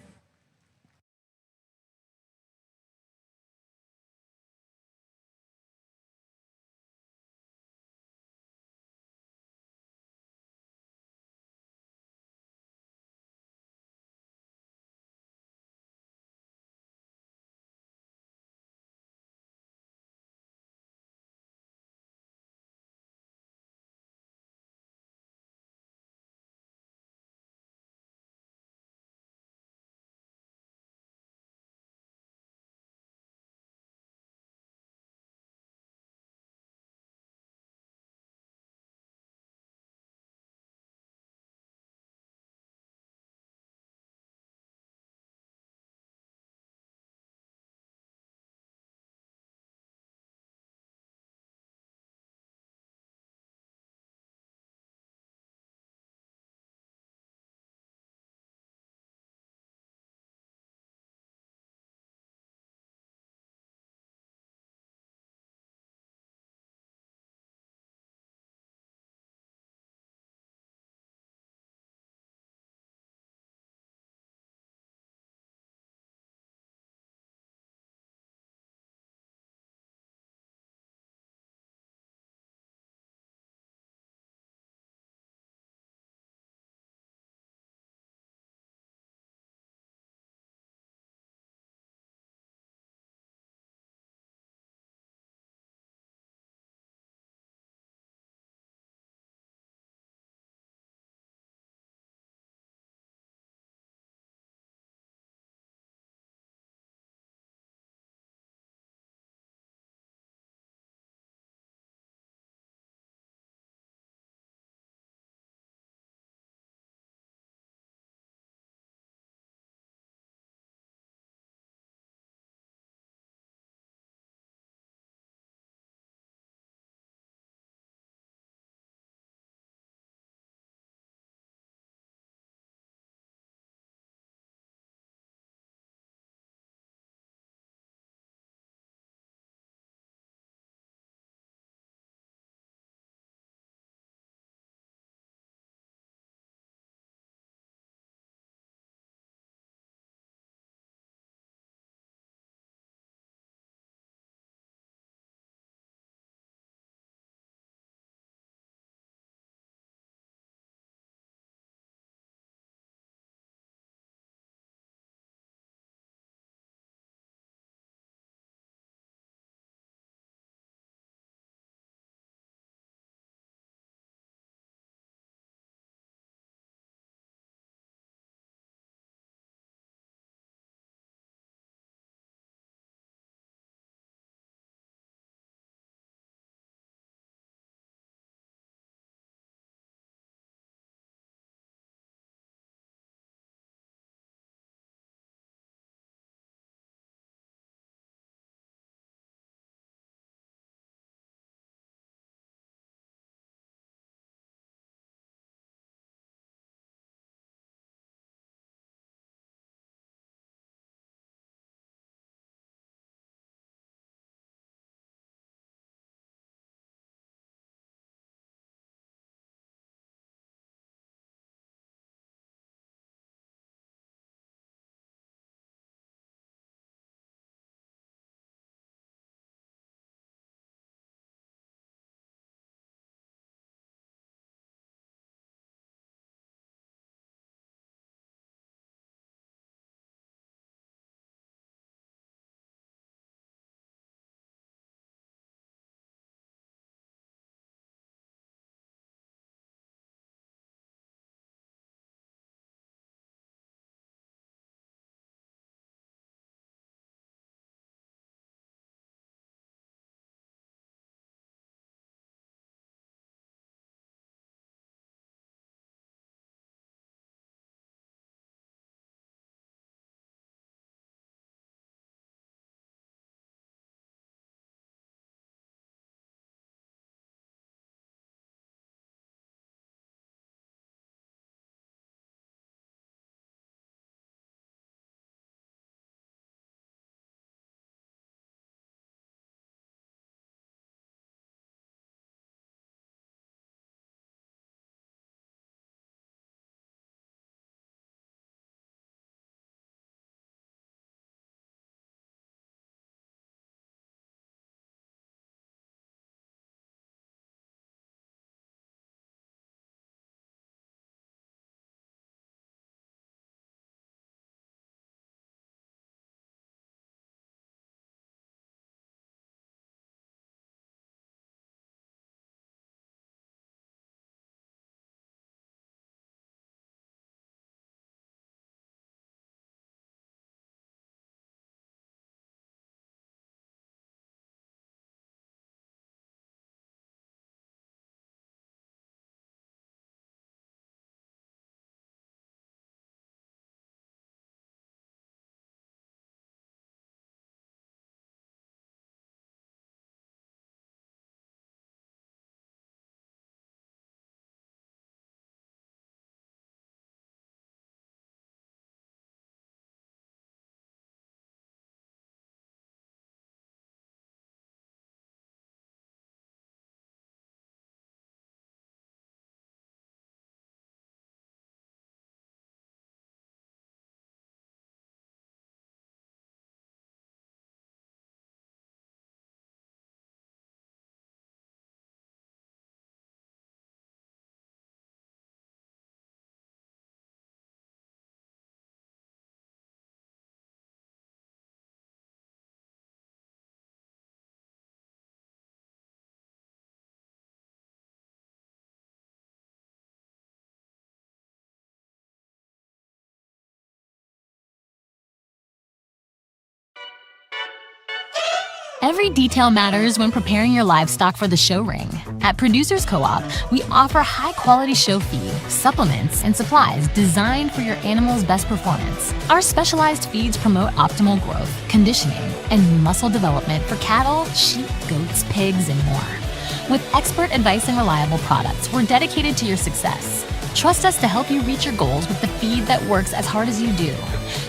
Every detail matters when preparing your livestock for the show ring. At Producers Co-op, we offer high-quality show feed, supplements, and supplies designed for your animal's best performance. Our specialized feeds promote optimal growth, conditioning, and muscle development for cattle, sheep, goats, pigs, and more. With expert advice and reliable products, we're dedicated to your success. Trust us to help you reach your goals with the feed that works as hard as you do.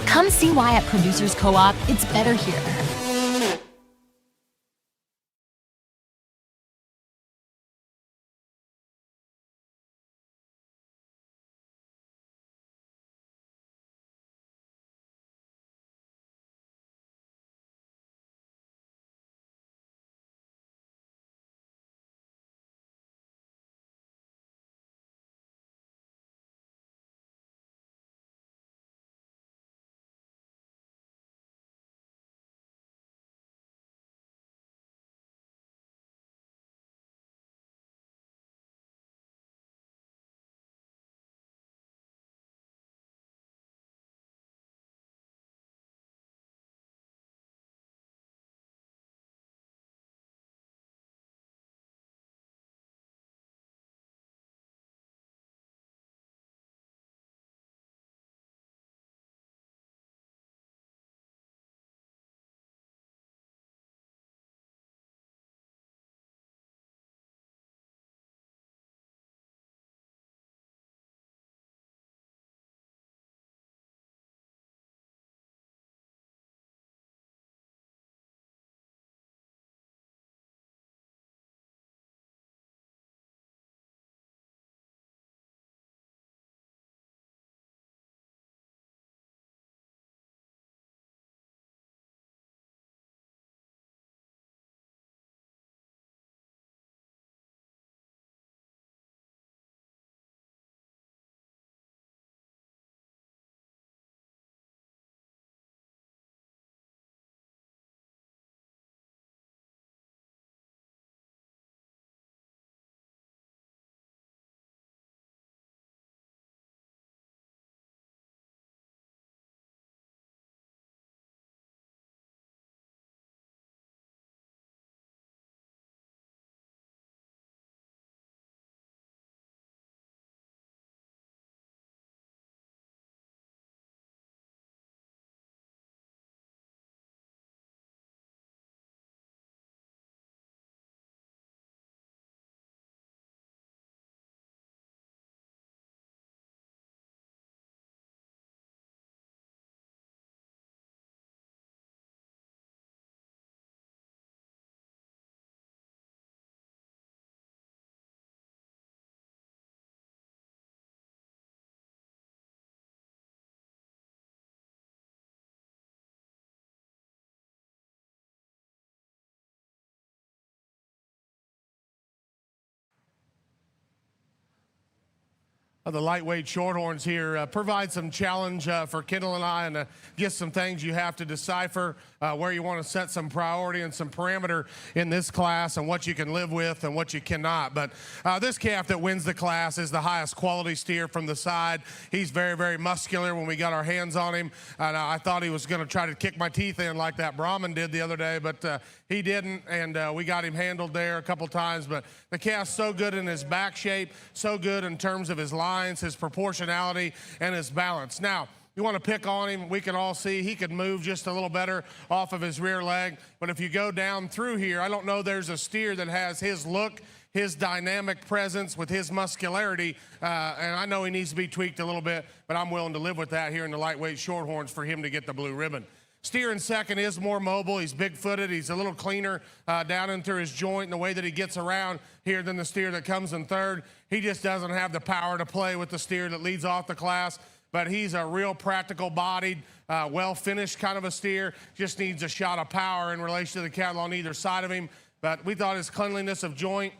Come see why at Producers Co-op, it's better here. The lightweight shorthorns here provide some challenge for Kendall and I, and get some things you have to decipher where you want to set some priority and some parameter in this class and what you can live with and what you cannot. But this calf that wins the class is the highest quality steer from the side. He's very, very muscular when we got our hands on him. And I thought he was going to try to kick my teeth in like that Brahman did the other day, but he didn't, and we got him handled there a couple times. But the calf's so good in his back shape, so good in terms of his lines, his proportionality, and his balance. Now, you want to pick on him, we can all see he could move just a little better off of his rear leg. But if you go down through here, I don't know there's a steer that has his look, his dynamic presence with his muscularity, and I know he needs to be tweaked a little bit, but I'm willing to live with that here in the lightweight shorthorns for him to get the blue ribbon. Steer in second is more mobile. He's big-footed. He's a little cleaner down into his joint in the way that he gets around here than the steer that comes in third. He just doesn't have the power to play with the steer that leads off the class, but he's a real practical-bodied, well-finished kind of a steer. Just needs a shot of power in relation to the cattle on either side of him. But we thought his cleanliness of joint,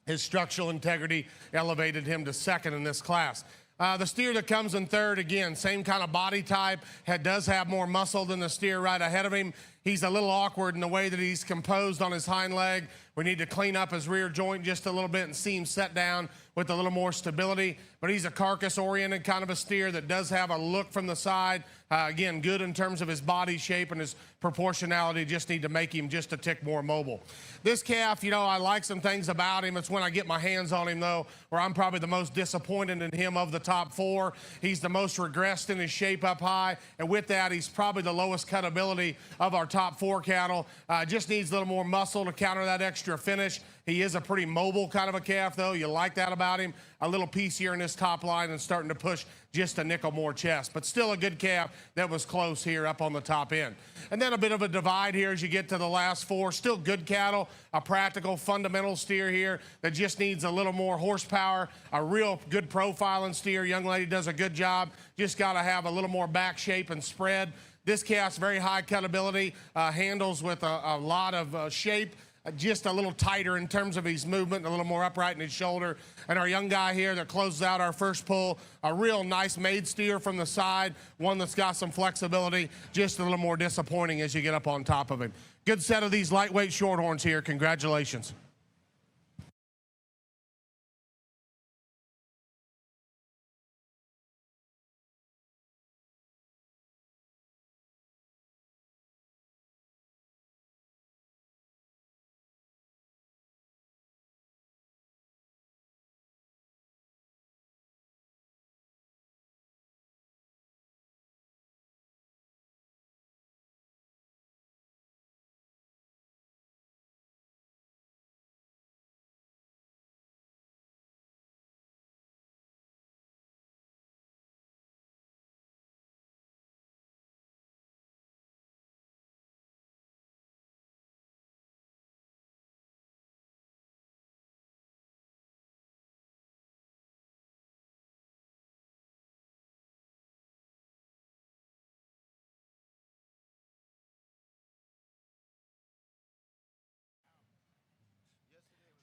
his structural integrity elevated him to second in this class. The steer that comes in third, again, same kind of body type, does have more muscle than the steer right ahead of him. He's a little awkward in the way that he's composed on his hind leg. We need to clean up his rear joint just a little bit and see him set down with a little more stability. But he's a carcass-oriented kind of a steer that does have a look from the side. Again, good in terms of his body shape and his proportionality. Just need to make him just a tick more mobile. This calf, you know, I like some things about him. It's when I get my hands on him, though, where I'm probably the most disappointed in him of the top four. He's the most regressed in his shape up high. And with that, he's probably the lowest cutability of our top four cattle. Just needs a little more muscle to counter that extra finish. He is a pretty mobile kind of a calf, though. You like that about him. A little piecier in his top line and starting to push just a nickel more chest. But still a good calf that was close here up on the top end. And then a bit of a divide here as you get to the last four. Still good cattle, a practical, fundamental steer here that just needs a little more horsepower, a real good profiling steer. Young lady does a good job. Just got to have a little more back shape and spread. This calf's very high cutability, handles with a lot of shape. Just a little tighter in terms of his movement, a little more upright in his shoulder. And our young guy here that closes out our first pull, a real nice made steer from the side, one that's got some flexibility, just a little more disappointing as you get up on top of him. Good set of these lightweight shorthorns here. Congratulations.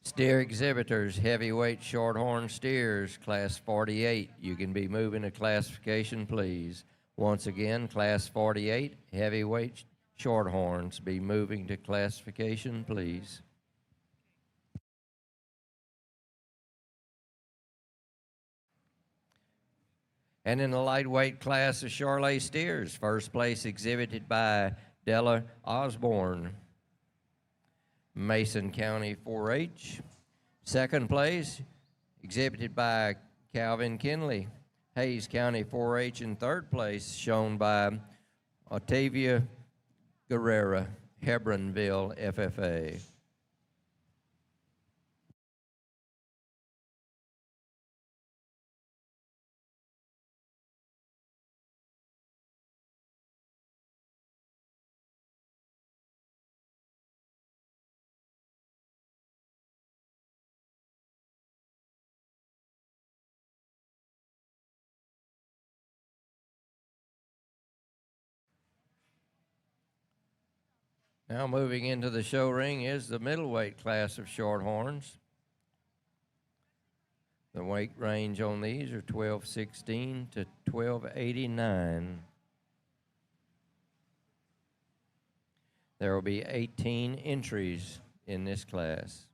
Steer exhibitors, heavyweight shorthorn steers, class 48. You can be moving to classification, please. Once again, class 48, heavyweight shorthorns, be moving to classification, please. And in the lightweight class of Charolais steers, first place exhibited by Della Osborne, Mason County 4-H. Second place, exhibited by Calvin Kinley, Hayes County 4-H. And third place, shown by Otavia Guerrera, Hebronville FFA. Now moving into the show ring is the middleweight class of shorthorns. The weight range on these are 1216 to 1289. There will be 18 entries in this class.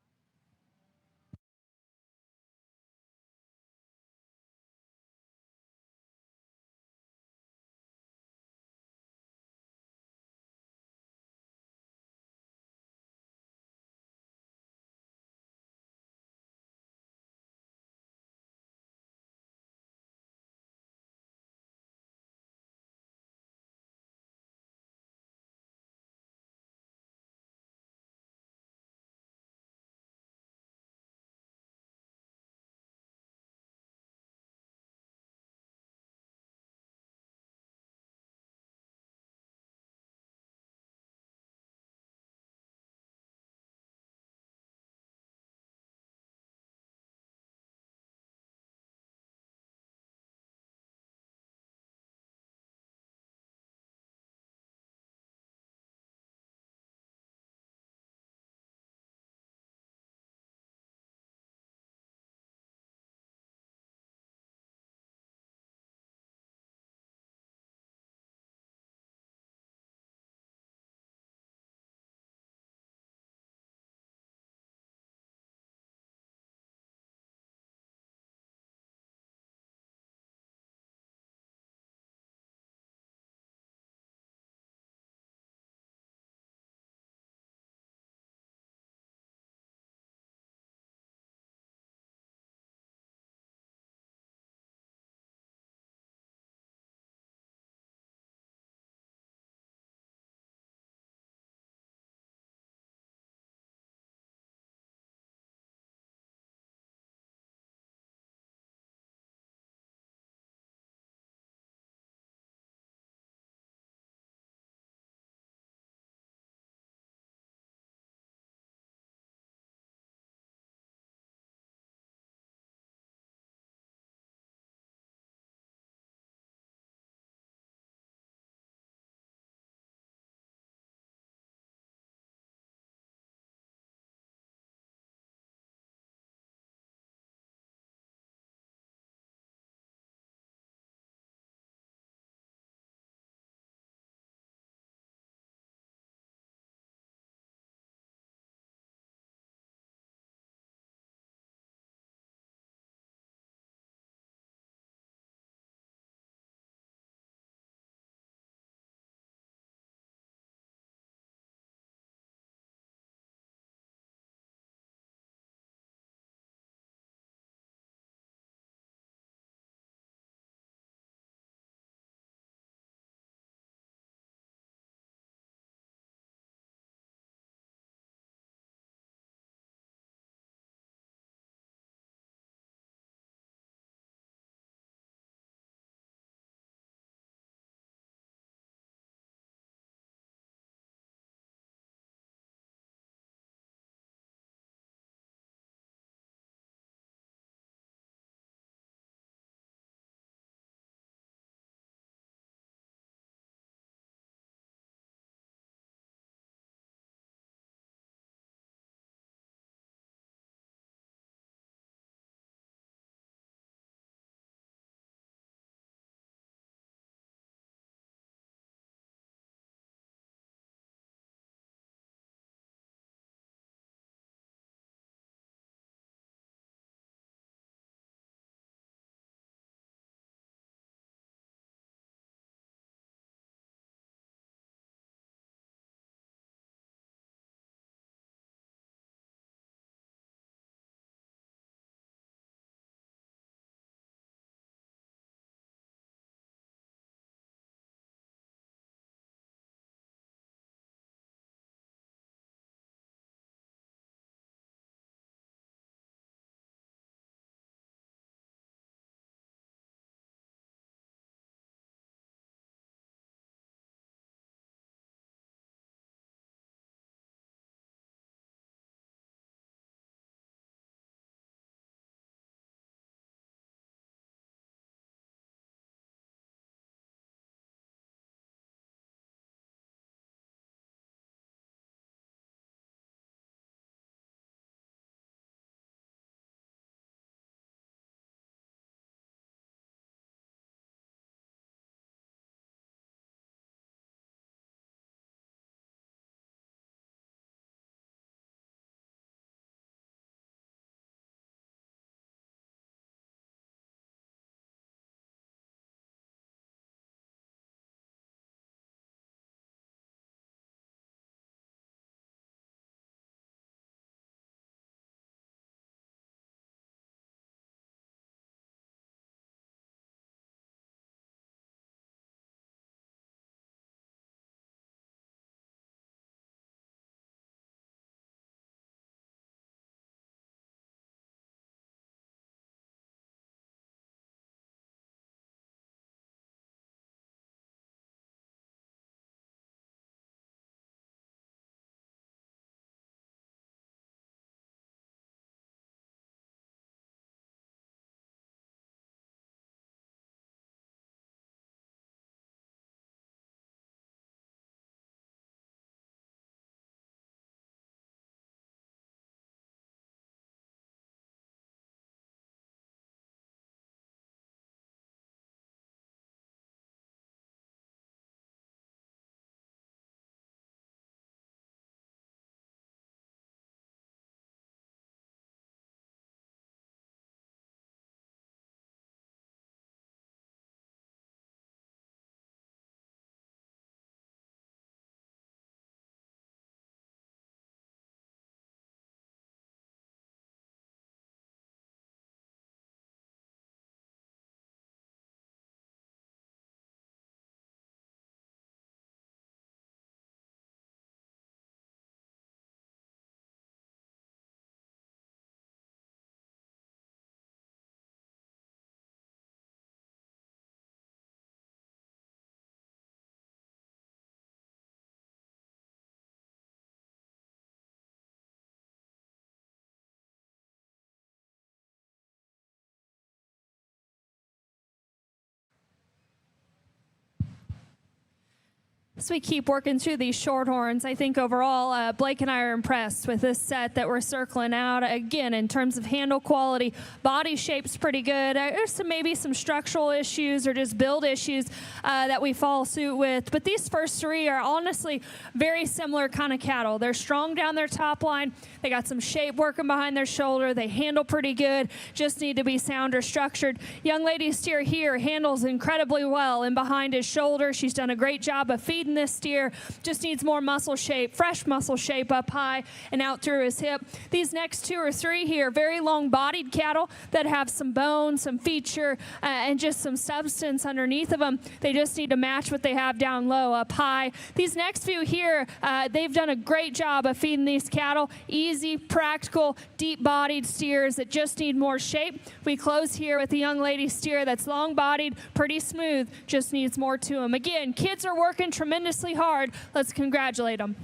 As we keep working through these Shorthorns, I think overall, Blake and I are impressed with this set that we're circling out. Again, in terms of handle quality, body shape's pretty good. There's maybe some structural issues or just build issues that we follow suit with. But these first three are honestly very similar kind of cattle. They're strong down their top line. They got some shape working behind their shoulder. They handle pretty good, just need to be sounder structured. Young lady steer here handles incredibly well in behind his shoulder. She's done a great job of feeding this steer, just needs more muscle shape, fresh muscle shape up high and out through his hip. These next two or three here, very long-bodied cattle that have some bone, some feature, and just some substance underneath of them. They just need to match what they have down low up high. These next few here, they've done a great job of feeding these cattle. Easy, practical, deep-bodied steers that just need more shape. We close here with a young lady steer that's long-bodied, pretty smooth, just needs more to them. Again, kids are working tremendously hard. Let's congratulate them.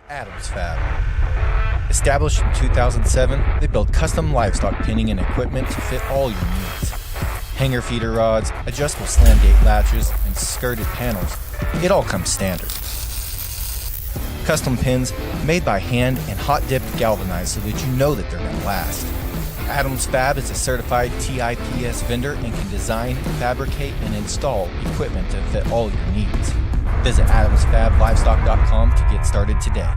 Adams Fab. Established in 2007, they build custom livestock pinning and equipment to fit all your needs. Hanger feeder rods, adjustable slam gate latches, and skirted panels. It all comes standard. Custom pins made by hand and hot dipped galvanized so that you know that they're going to last. Adams Fab is a certified TIPS vendor and can design, fabricate, and install equipment to fit all your needs. Visit adamsfablivestock.com to get started today.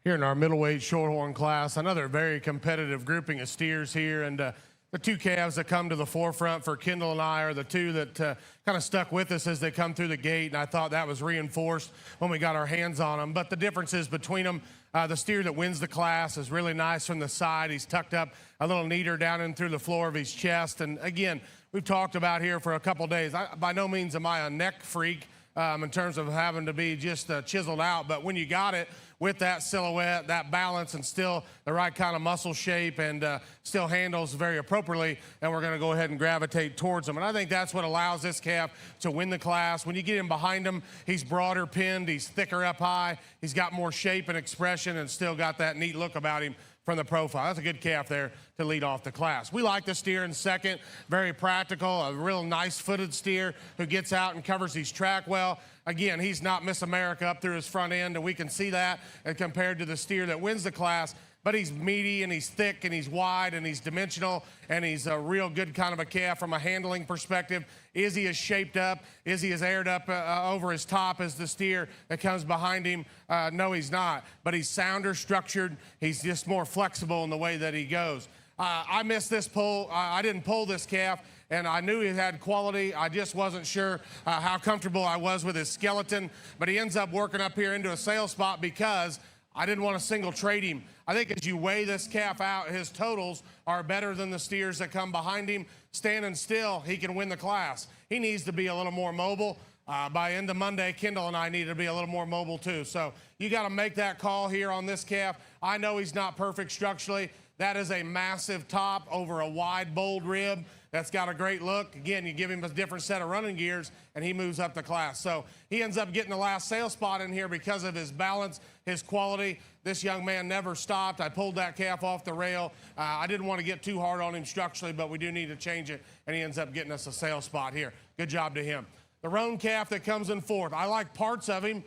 Here in our middleweight shorthorn class, another very competitive grouping of steers here, and the two calves that come to the forefront for Kendall and I are the two that kind of stuck with us as they come through the gate, and I thought that was reinforced when we got our hands on them. But the differences between them, the steer that wins the class is really nice from the side. He's tucked up a little neater down in through the floor of his chest, and again, we've talked about here for a couple days. By no means am I a neck freak in terms of having to be just chiseled out, but when you got it with that silhouette, that balance, and still the right kind of muscle shape, and still handles very appropriately, and we're going to go ahead and gravitate towards him. And I think that's what allows this calf to win the class. When you get him behind him, he's broader pinned, he's thicker up high, he's got more shape and expression, and still got that neat look about him from the profile. That's a good calf there to lead off the class. We like the steer in second, very practical, a real nice footed steer who gets out and covers his track well. Again, he's not Miss America up through his front end, and we can see that compared to the steer that wins the class, but he's meaty and he's thick and he's wide and he's dimensional, and he's a real good kind of a calf from a handling perspective. Is he as shaped up? Is he as aired up over his top as the steer that comes behind him? No, he's not, but he's sounder structured. He's just more flexible in the way that he goes. I missed this pull. I didn't pull this calf, and I knew he had quality. I just wasn't sure how comfortable I was with his skeleton, but he ends up working up here into a sale spot because I didn't want to single trade him. I think as you weigh this calf out, his totals are better than the steers that come behind him. Standing still, he can win the class. He needs to be a little more mobile. By end of Monday, Kendall and I need to be a little more mobile too. So you got to make that call here on this calf. I know he's not perfect structurally. That is a massive top over a wide, bold rib. That's got a great look. Again, you give him a different set of running gears, and he moves up the class. So he ends up getting the last sale spot in here because of his balance, his quality. This young man never stopped. I pulled that calf off the rail. I didn't want to get too hard on him structurally, but we do need to change it, and he ends up getting us a sale spot here. Good job to him. The roan calf that comes in fourth. I like parts of him.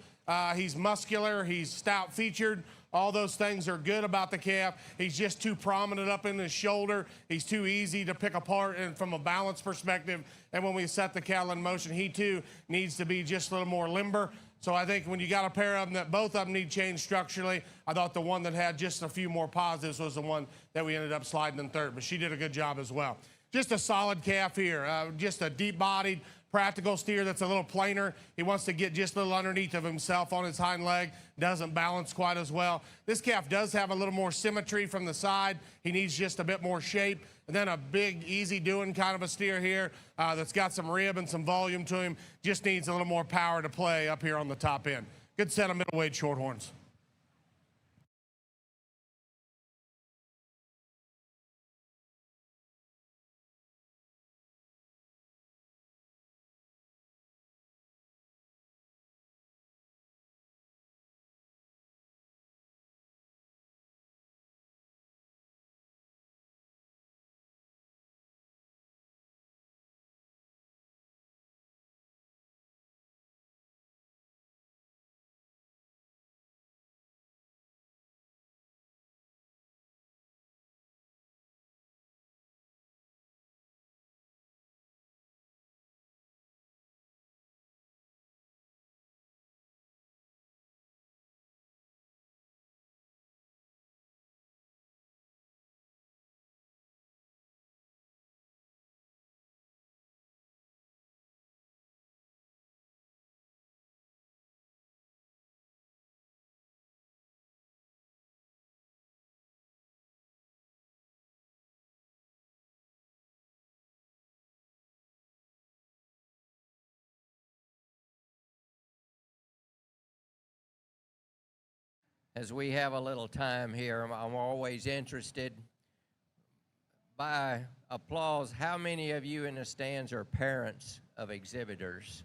He's muscular. He's stout-featured. All those things are good about the calf. He's just too prominent up in his shoulder. He's too easy to pick apart and from a balance perspective. And when we set the cattle in motion, he too needs to be just a little more limber. So I think when you got a pair of them that both of them need change structurally, I thought the one that had just a few more positives was the one that we ended up sliding in third. But she did a good job as well. Just a solid calf here. Just a deep-bodied, practical steer that's a little plainer. He wants to get just a little underneath of himself on his hind leg. Doesn't balance quite as well. This calf does have a little more symmetry from the side. He needs just a bit more shape. And then a big, easy doing kind of a steer here that's got some rib and some volume to him. Just needs a little more power to play up here on the top end. Good set of middleweight shorthorns. As we have a little time here, I'm always interested by applause. How many of you in the stands are parents of exhibitors?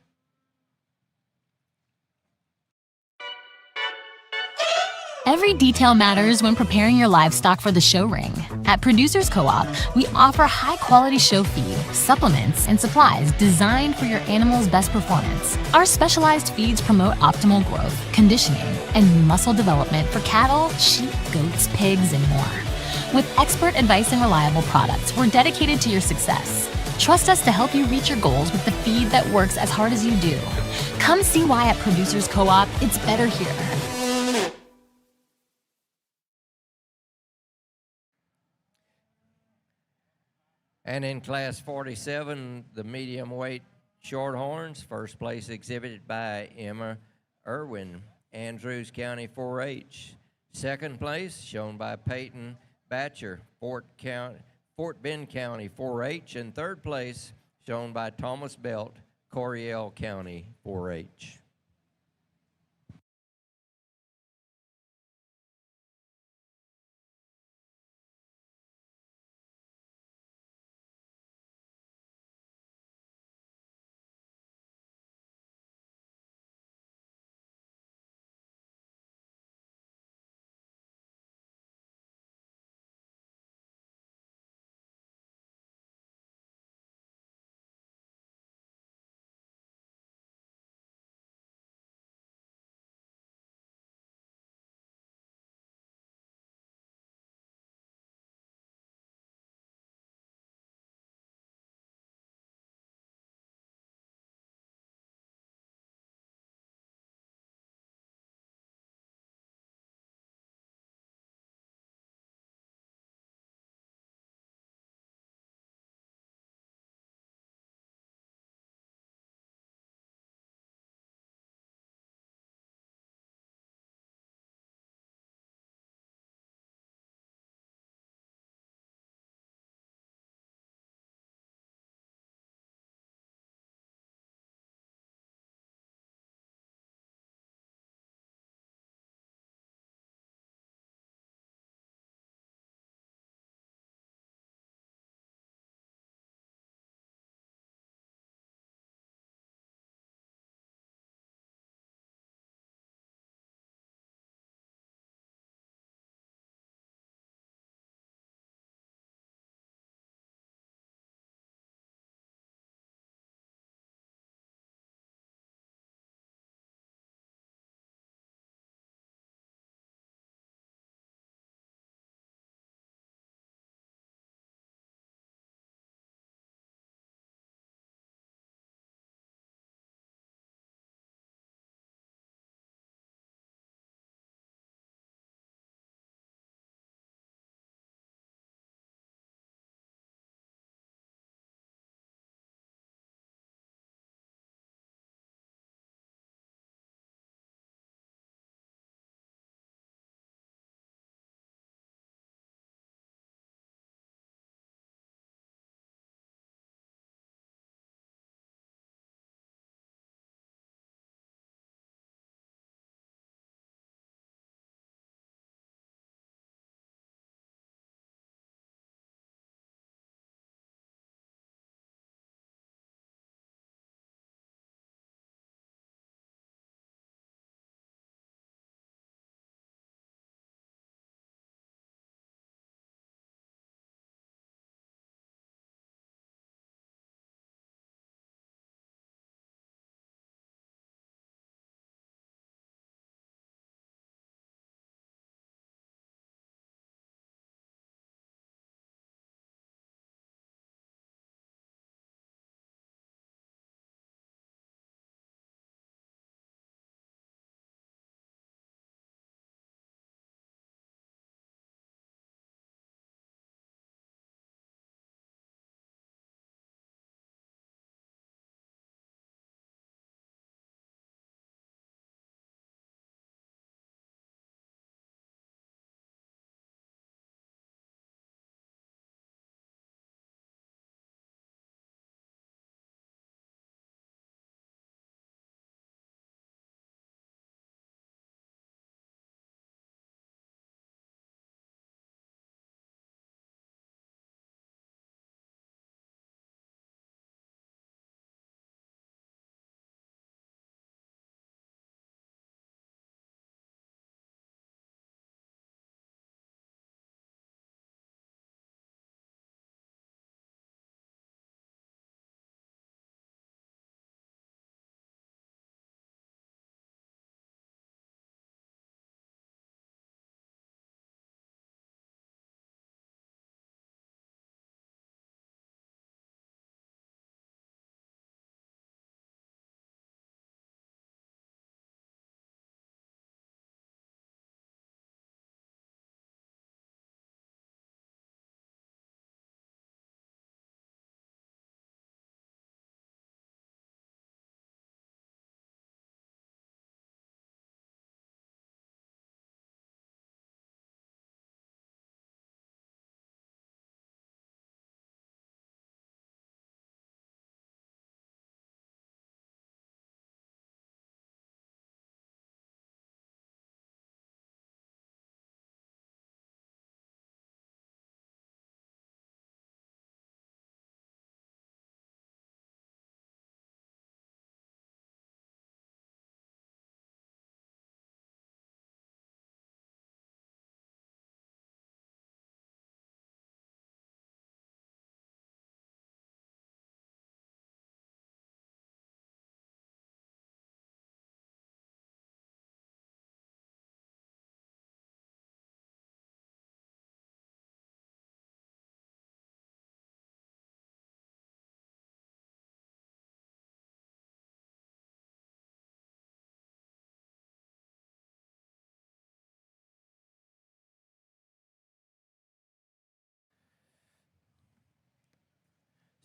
Every detail matters when preparing your livestock for the show ring. At Producers Co-op, we offer high-quality show feed, supplements, and supplies designed for your animal's best performance. Our specialized feeds promote optimal growth, conditioning, and muscle development for cattle, sheep, goats, pigs, and more. With expert advice and reliable products, we're dedicated to your success. Trust us to help you reach your goals with the feed that works as hard as you do. Come see why at Producers Co-op, it's better here. And in Class 47, the medium weight shorthorns, first place exhibited by Emma Irwin, Andrews County 4-H. Second place shown by Peyton Batcher, Fort Bend County 4-H. And third place shown by Thomas Belt, Coryell County 4-H.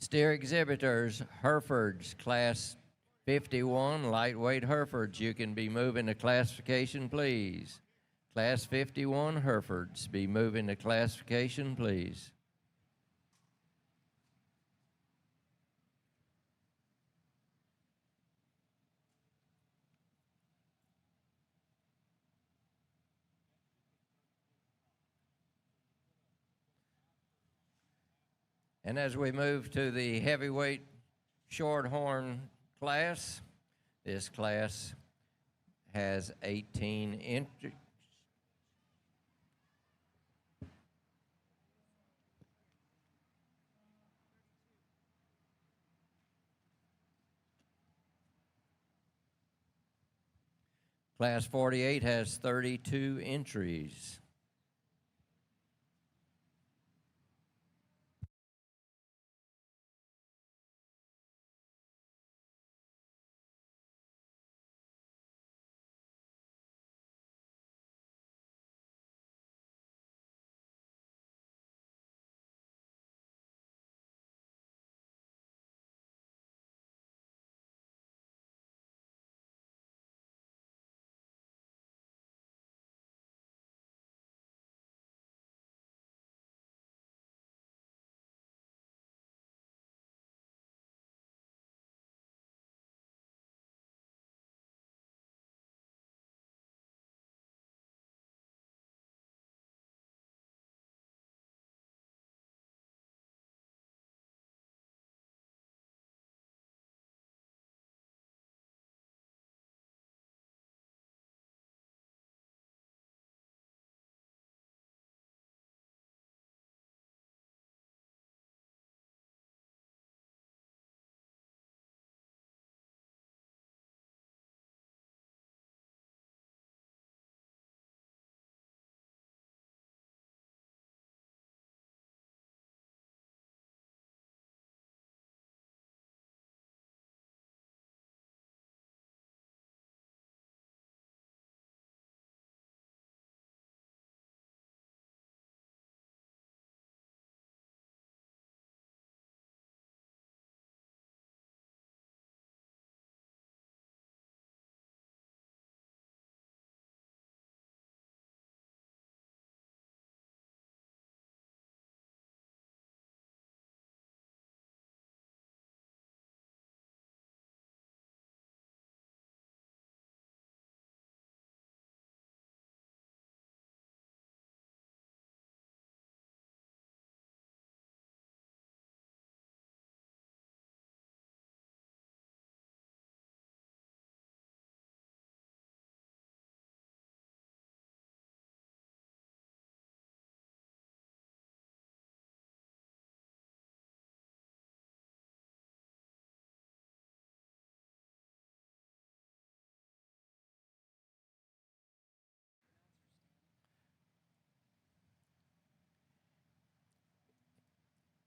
Steer exhibitors, Herefords, Class 51, lightweight Herefords. You can be moving to classification, please. Class 51 Herefords, be moving to classification, please. And as we move to the heavyweight shorthorn class, this class has 18 entries. Class 48 has 32 entries.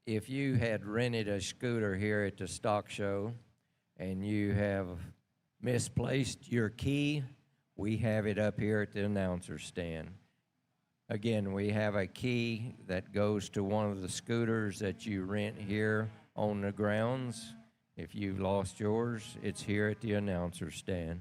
If you had rented a scooter here at the stock show and you have misplaced your key, we have it up here at the announcer stand. Again, we have a key that goes to one of the scooters that you rent here on the grounds. If you've lost yours, it's here at the announcer stand.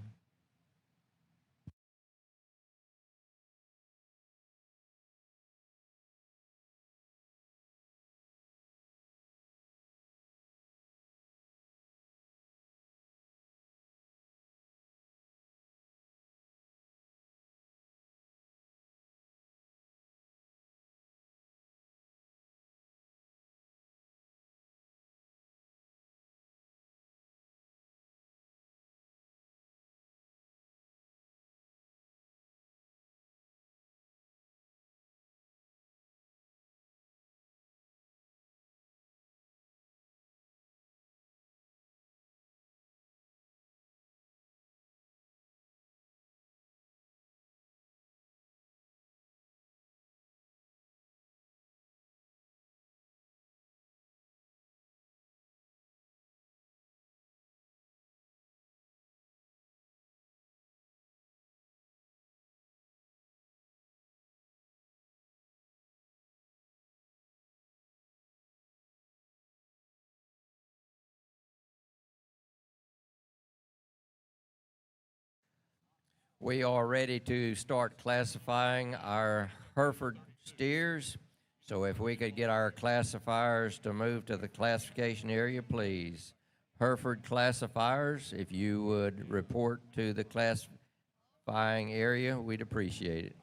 We are ready to start classifying our Hereford steers. So if we could get our classifiers to move to the classification area, please. Hereford classifiers, if you would report to the classifying area, we'd appreciate it.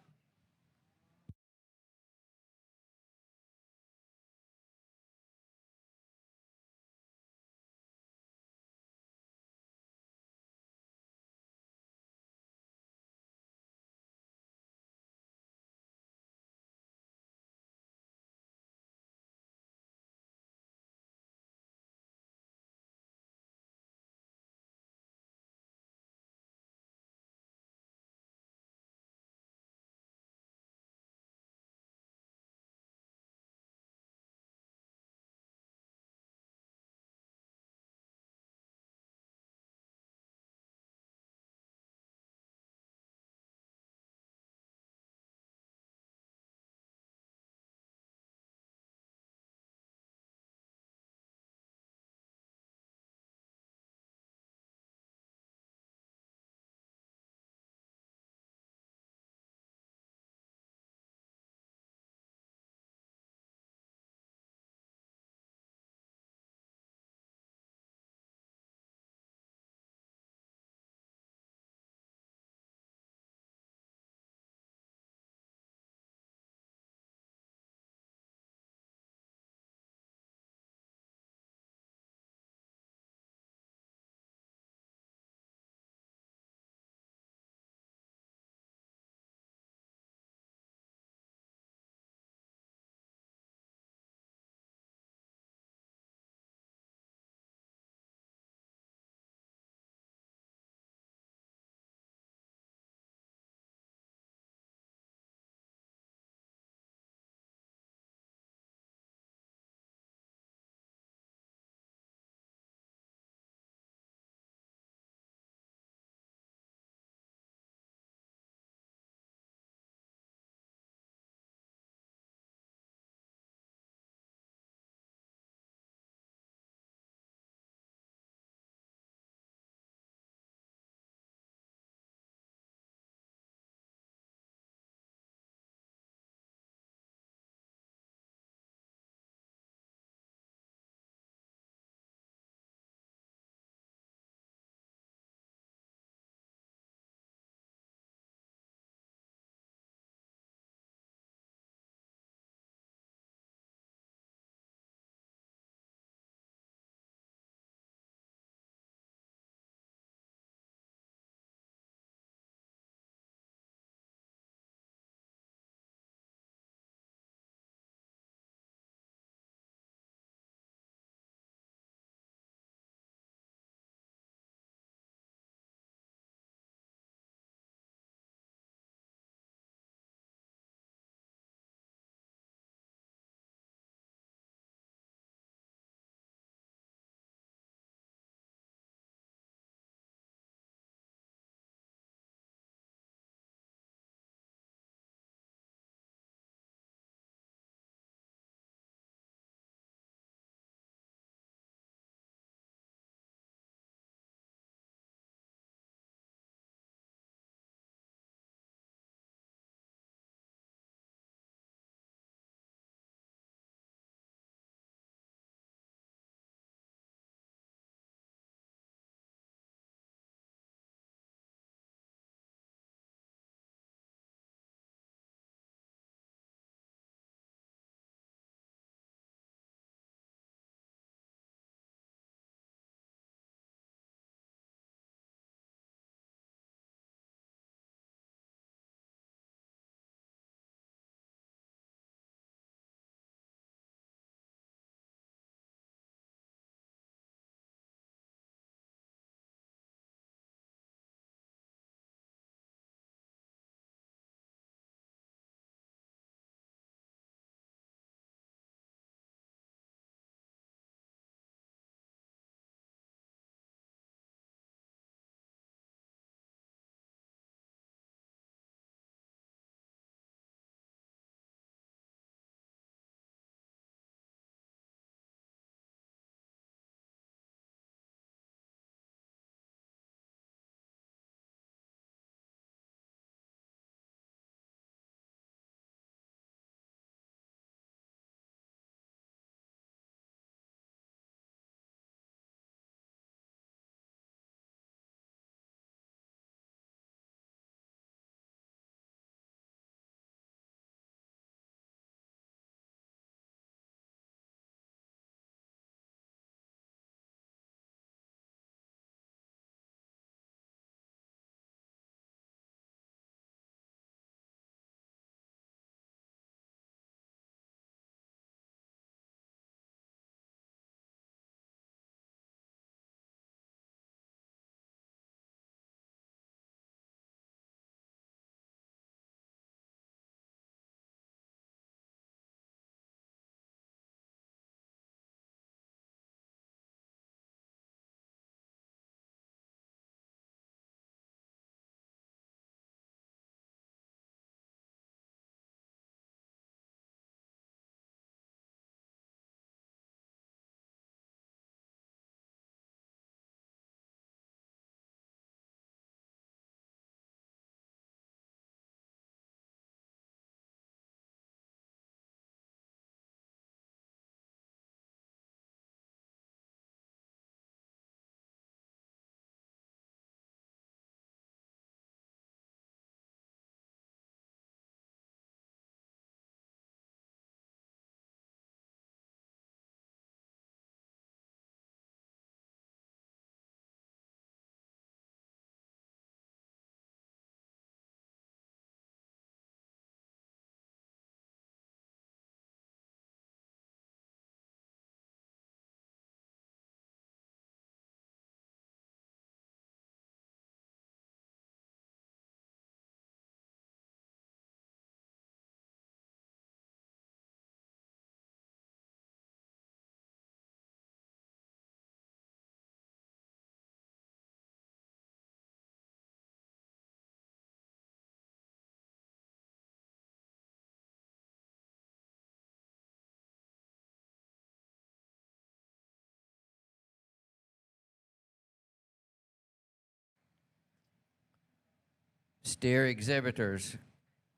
Steer exhibitors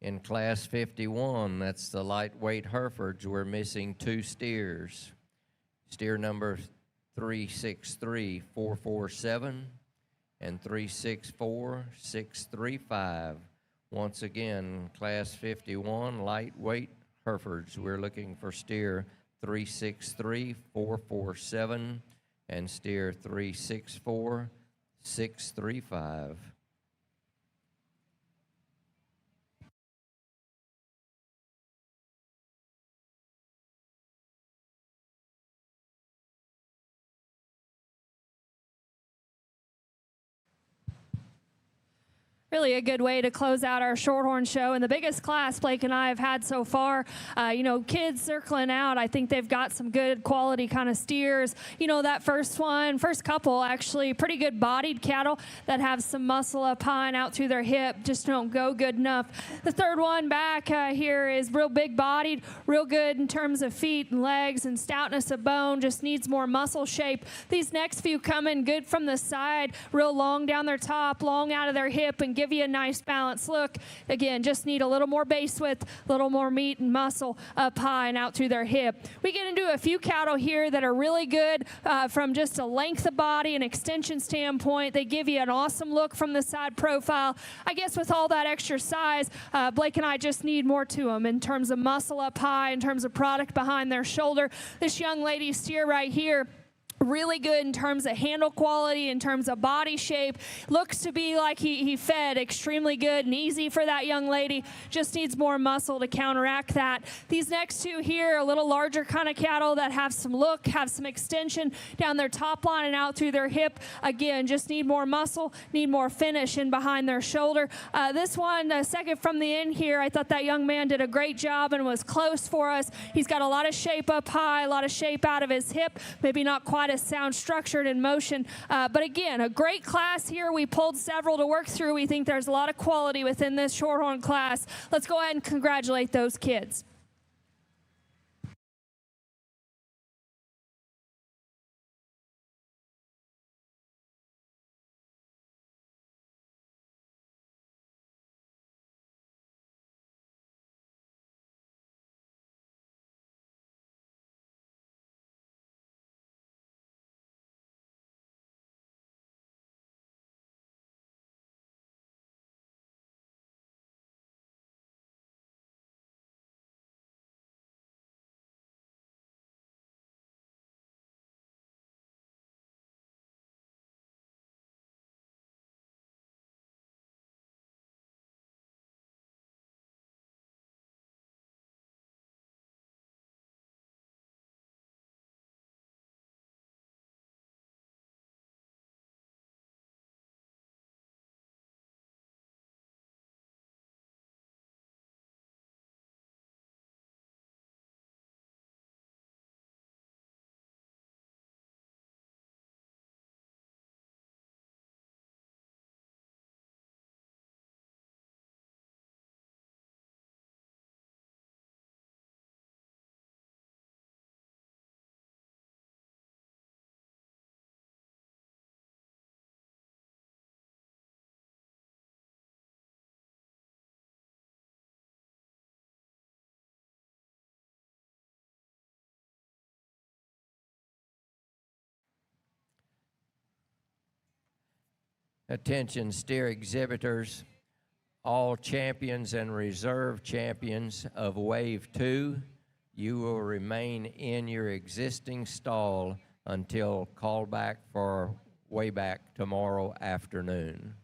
in Class 51, that's the lightweight Herefords, we're missing 2 steers. Steer number 363447 and 364635. Once again, Class 51, lightweight Herefords, we're looking for steer 363447 and steer 364635. Really a good way to close out our Shorthorn show. And the biggest class Blake and I have had so far, kids circling out. I think they've got some good quality kind of steers. That first couple, actually pretty good bodied cattle that have some muscle up high and out through their hip, just don't go good enough. The third one back here is real big bodied, real good in terms of feet and legs and stoutness of bone, just needs more muscle shape. These next few coming good from the side, real long down their top, long out of their hip, and give you a nice balanced look. Again, just need a little more base width, a little more meat and muscle up high and out through their hip. We get into a few cattle here that are really good from just a length of body and extension standpoint. They give you an awesome look from the side profile. I guess with all that extra size, Blake and I just need more to them in terms of muscle up high, in terms of product behind their shoulder. This young lady's steer right here, really good in terms of handle quality, in terms of body shape. Looks to be like he fed extremely good and easy for that young lady. Just needs more muscle to counteract that. These next two here, a little larger kind of cattle that have some look, have some extension down their top line and out through their hip. Again, just need more muscle, need more finish in behind their shoulder. This one, second from the end here, I thought that young man did a great job and was close for us. He's got a lot of shape up high, a lot of shape out of his hip, maybe not quite as sound structured in motion. But again, a great class here. We pulled several to work through. We think there's a lot of quality within this Shorthorn class. Let's go ahead and congratulate those kids. Attention steer exhibitors, all champions and reserve champions of Wave 2, you will remain in your existing stall until callback for weighback tomorrow afternoon.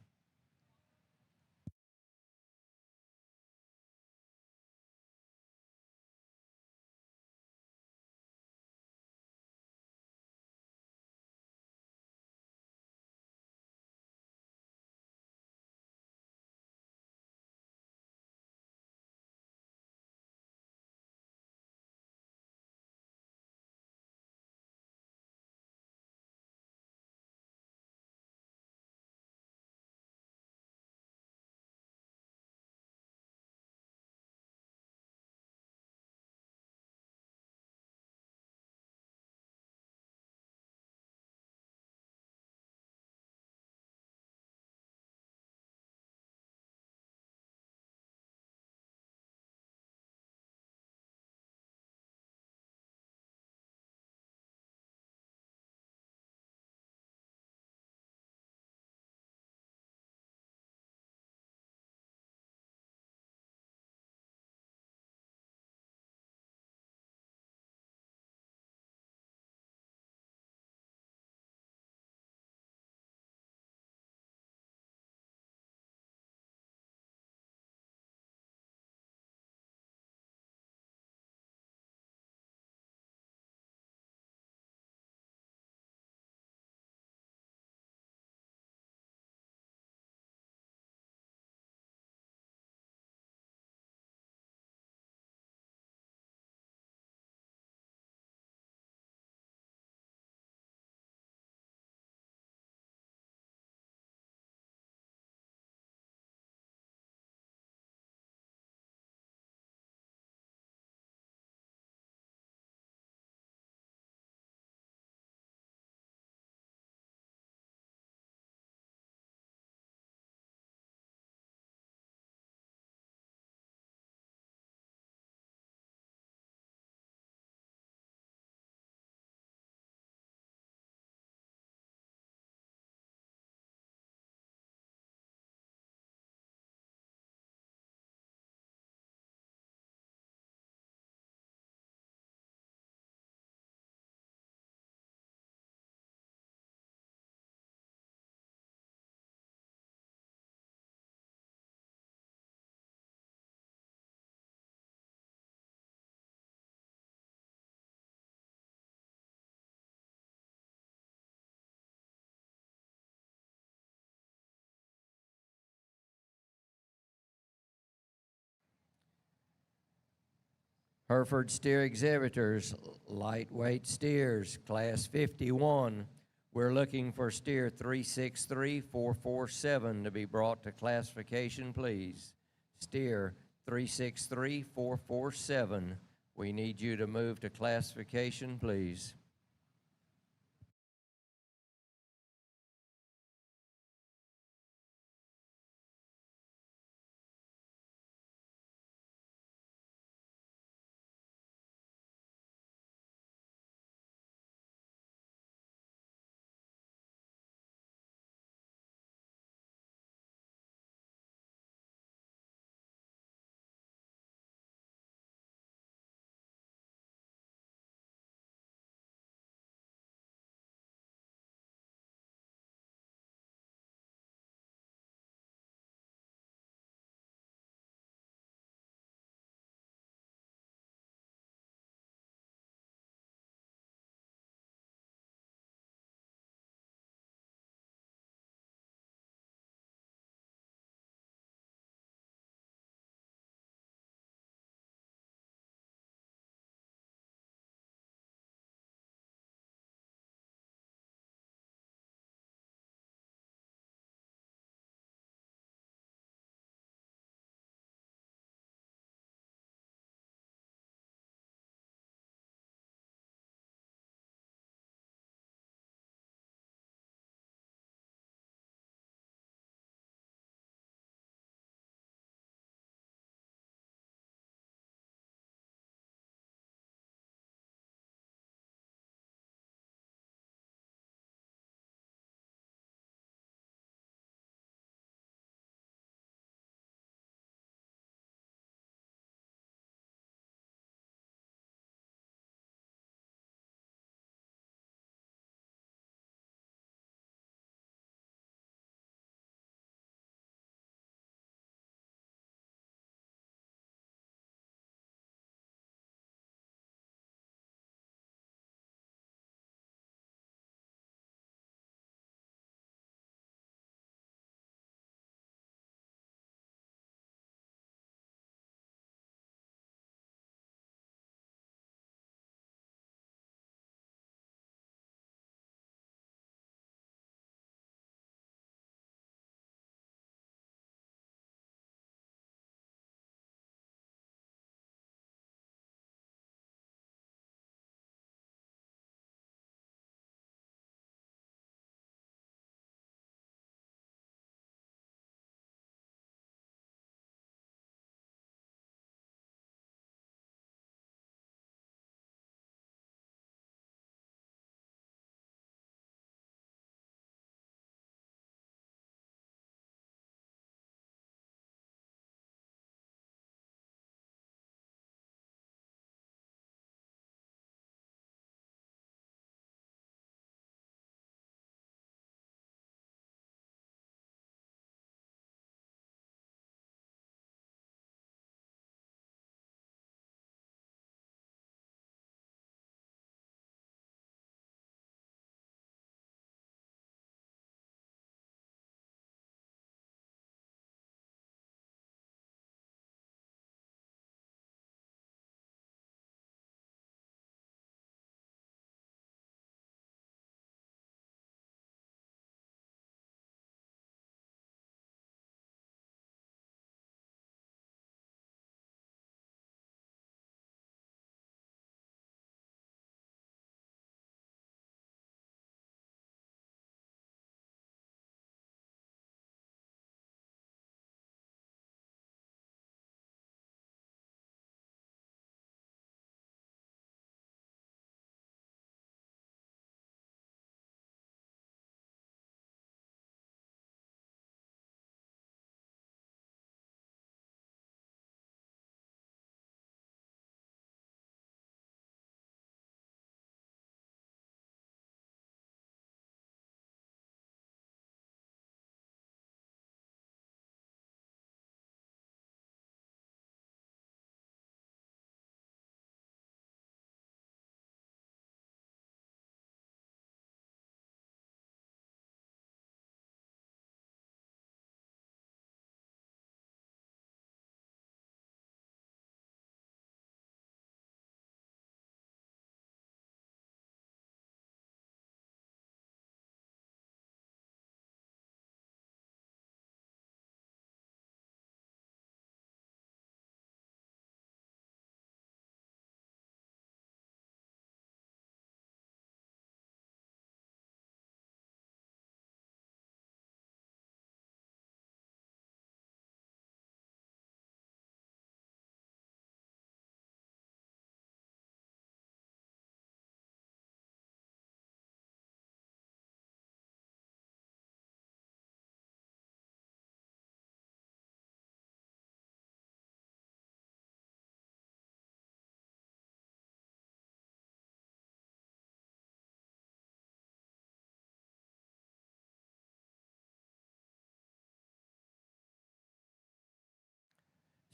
Hereford Steer Exhibitors, lightweight steers, class 51. We're looking for steer 363447 to be brought to classification, please. Steer 363447. We need you to move to classification, please.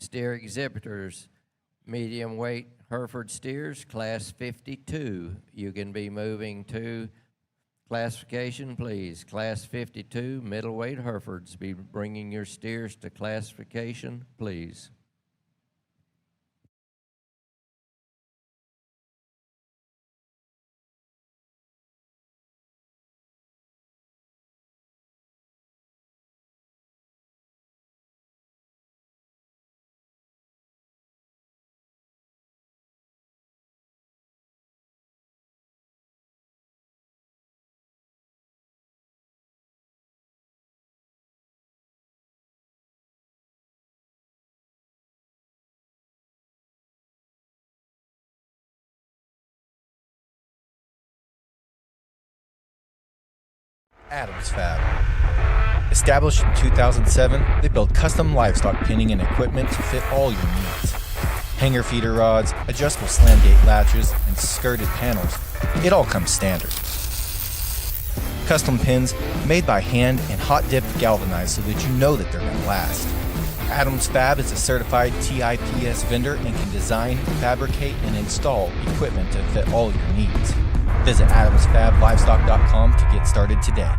steer exhibitors, medium weight Hereford steers, class 52. You can be moving to classification, please. Class 52, middleweight Herefords. Be bringing your steers to classification, please. Adams Fab. Established in 2007, they build custom livestock pinning and equipment to fit all your needs. Hanger feeder rods, adjustable slam gate latches, and skirted panels. It all comes standard. Custom pins made by hand and hot dipped galvanized so that you know that they're going to last. Adams Fab is a certified TIPS vendor and can design, fabricate, and install equipment to fit all your needs. Visit AdamsFabLivestock.com to get started today.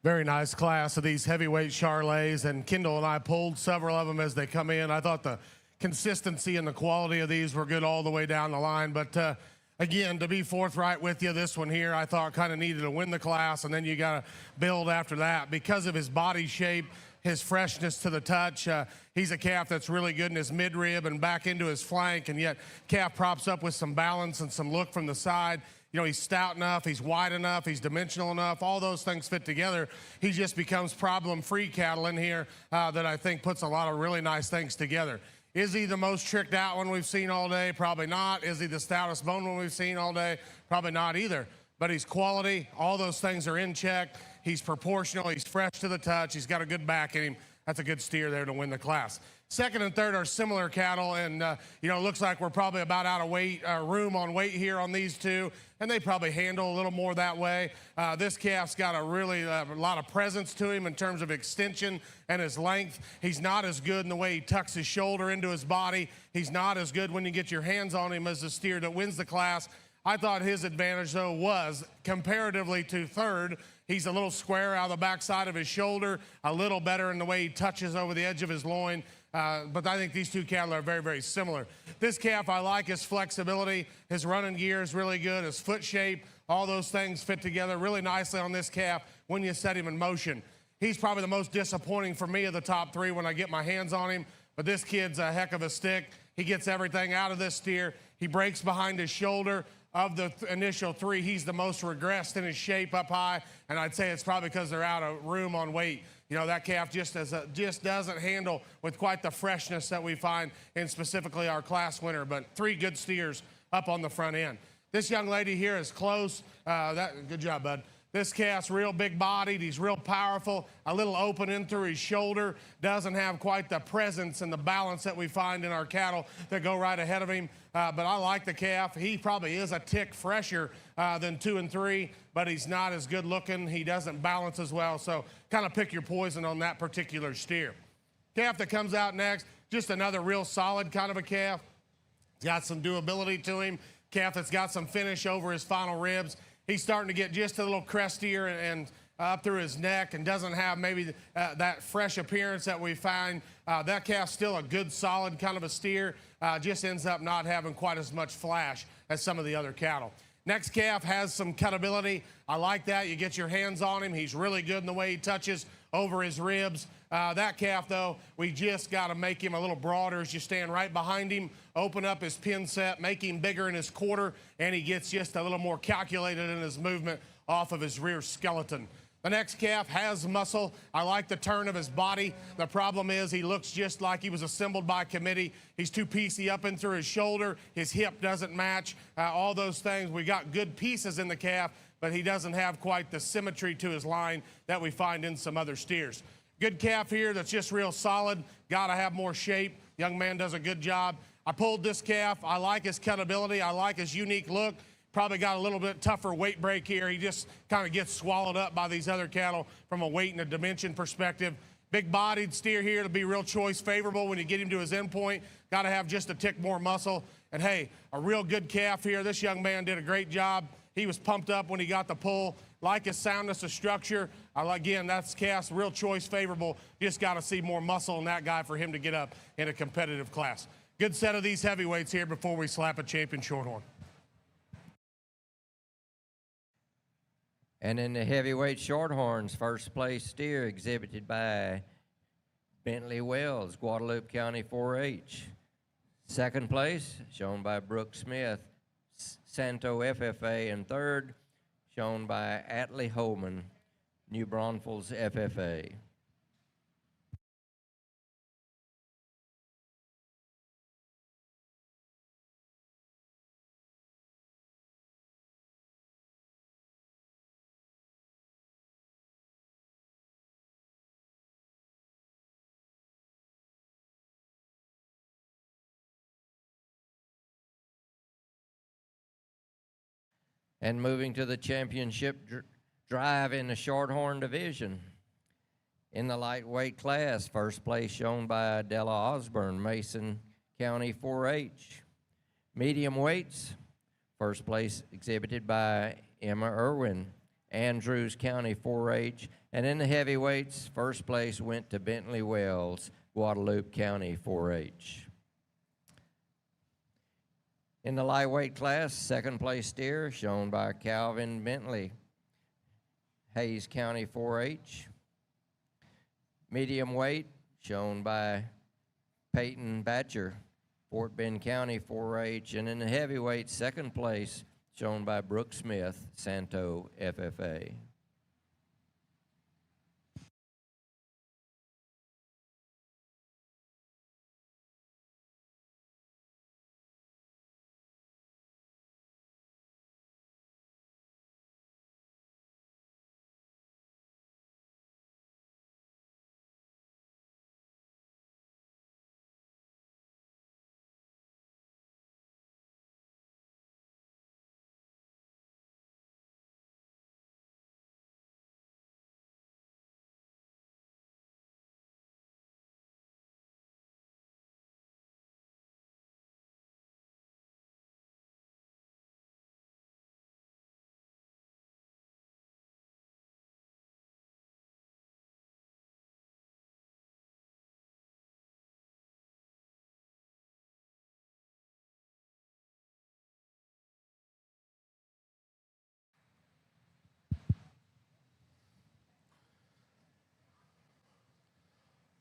Very nice class of these heavyweight Charolais, and Kendall and I pulled several of them as they come in. I thought the consistency and the quality of these were good all the way down the line, but again, to be forthright with you, this one here I thought kind of needed to win the class, and then you got to build after that. Because of his body shape, his freshness to the touch, he's a calf that's really good in his midrib and back into his flank, and yet calf props up with some balance and some look from the side. he's stout enough, he's wide enough, he's dimensional enough, all those things fit together. He just becomes problem-free cattle in here that I think puts a lot of really nice things together. Is he the most tricked out one we've seen all day? Probably not. Is he the stoutest bone one we've seen all day? Probably not either. But he's quality. All those things are in check. He's proportional. He's fresh to the touch. He's got a good back in him. That's a good steer there to win the class. Second and third are similar cattle, and it looks like we're probably about out of room on weight here on these two, and they probably handle a little more that way. This calf's got a really lot of presence to him in terms of extension and his length. He's not as good in the way he tucks his shoulder into his body. He's not as good when you get your hands on him as the steer that wins the class. I thought his advantage, though, was comparatively to third. He's a little square out of the backside of his shoulder, a little better in the way he touches over the edge of his loin. But I think these two cattle are very, very similar. This calf, I like his flexibility. His running gear is really good. His foot shape, all those things fit together really nicely on this calf when you set him in motion. He's probably the most disappointing for me of the top three when I get my hands on him. But this kid's a heck of a stick. He gets everything out of this steer. He breaks behind his shoulder. Of the initial three, he's the most regressed in his shape up high, and I'd say it's probably because they're out of room on weight. That calf just doesn't handle with quite the freshness that we find in specifically our class winner, but three good steers up on the front end. This young lady here is close. Good job, bud. This calf's real big-bodied. He's real powerful, a little open in through his shoulder, doesn't have quite the presence and the balance that we find in our cattle that go right ahead of him. But I like the calf. He probably is a tick fresher than 2 and 3, but he's not as good looking. He doesn't balance as well, so kind of pick your poison on that particular steer. Calf that comes out next, just another real solid kind of a calf. He's got some durability to him. Calf that's got some finish over his final ribs. He's starting to get just a little crestier and up through his neck and doesn't have maybe that fresh appearance that we find. That calf's still a good, solid kind of a steer, just ends up not having quite as much flash as some of the other cattle. Next calf has some cutability. I like that. You get your hands on him. He's really good in the way he touches over his ribs. That calf, though, we just got to make him a little broader as you stand right behind him, open up his pin set, make him bigger in his quarter, and he gets just a little more calculated in his movement off of his rear skeleton. The next calf has muscle. I like the turn of his body. The problem is he looks just like he was assembled by committee. He's too piecey up and through his shoulder. His hip doesn't match. All those things. We got good pieces in the calf, but he doesn't have quite the symmetry to his line that we find in some other steers. Good calf here that's just real solid. Got to have more shape. Young man does a good job. I pulled this calf. I like his cutability. I like his unique look. Probably got a little bit tougher weight break here. He just kind of gets swallowed up by these other cattle from a weight and a dimension perspective. Big-bodied steer here to be real choice favorable when you get him to his end point. Got to have just a tick more muscle. And, hey, a real good calf here. This young man did a great job. He was pumped up when he got the pull. Like his soundness of structure. Again, that's calf's real choice favorable. Just got to see more muscle in that guy for him to get up in a competitive class. Good set of these heavyweights here before we slap a champion shorthorn. And in the heavyweight shorthorns, first place steer exhibited by Bentley Wells, Guadalupe County 4-H. Second place, shown by Brooke Smith, Santo FFA. And third, shown by Atlee Holman, New Braunfels FFA. And moving to the championship drive in the shorthorn division. In the lightweight class, first place shown by Della Osborne, Mason County 4-H. Medium weights, first place exhibited by Emma Irwin, Andrews County 4-H. And in the heavyweights, first place went to Bentley Wells, Guadalupe County 4-H. In the lightweight class, second place steer shown by Calvin Bentley, Hayes County 4-H. Medium weight shown by Peyton Batcher, Fort Bend County 4-H. And in the heavyweight, second place shown by Brooke Smith, Santo FFA.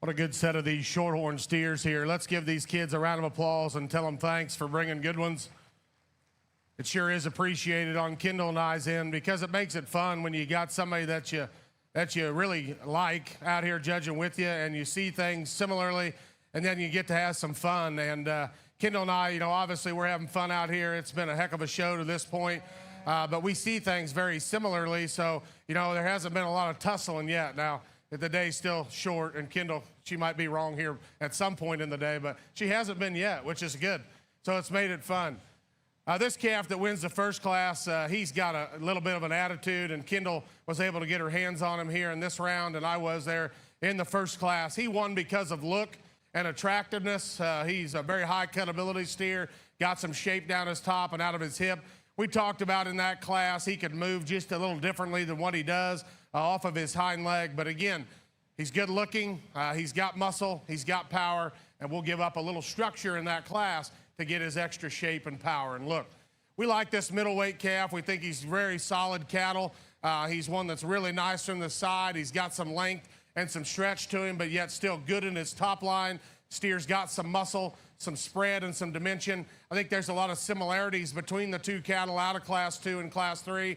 What a good set of these Shorthorn steers here. Let's give these kids a round of applause and tell them thanks for bringing good ones. It sure is appreciated on Kendall and I's end because it makes it fun when you got somebody that you really like out here judging with you and you see things similarly and then you get to have some fun. And Kendall and I, obviously we're having fun out here. It's been a heck of a show to this point, but we see things very similarly. So, there hasn't been a lot of tussling yet. Now, the day's still short, and Kendall, she might be wrong here at some point in the day, but she hasn't been yet, which is good. So it's made it fun. This calf that wins the first class, he's got a little bit of an attitude, and Kendall was able to get her hands on him here in this round, and I was there in the first class. He won because of look and attractiveness. He's a very high cutability steer, got some shape down his top and out of his hip. We talked about in that class he could move just a little differently than what he does off of his hind leg. But again, he's good looking, he's got muscle, he's got power, and we'll give up a little structure in that class to get his extra shape and power and look. We like this middleweight calf. We think he's very solid cattle. He's one that's really nice from the side. He's got some length and some stretch to him, but yet still good in his top line. Steer's got some muscle, some spread, and some dimension. I think there's a lot of similarities between the two cattle out of Class 2 and Class 3.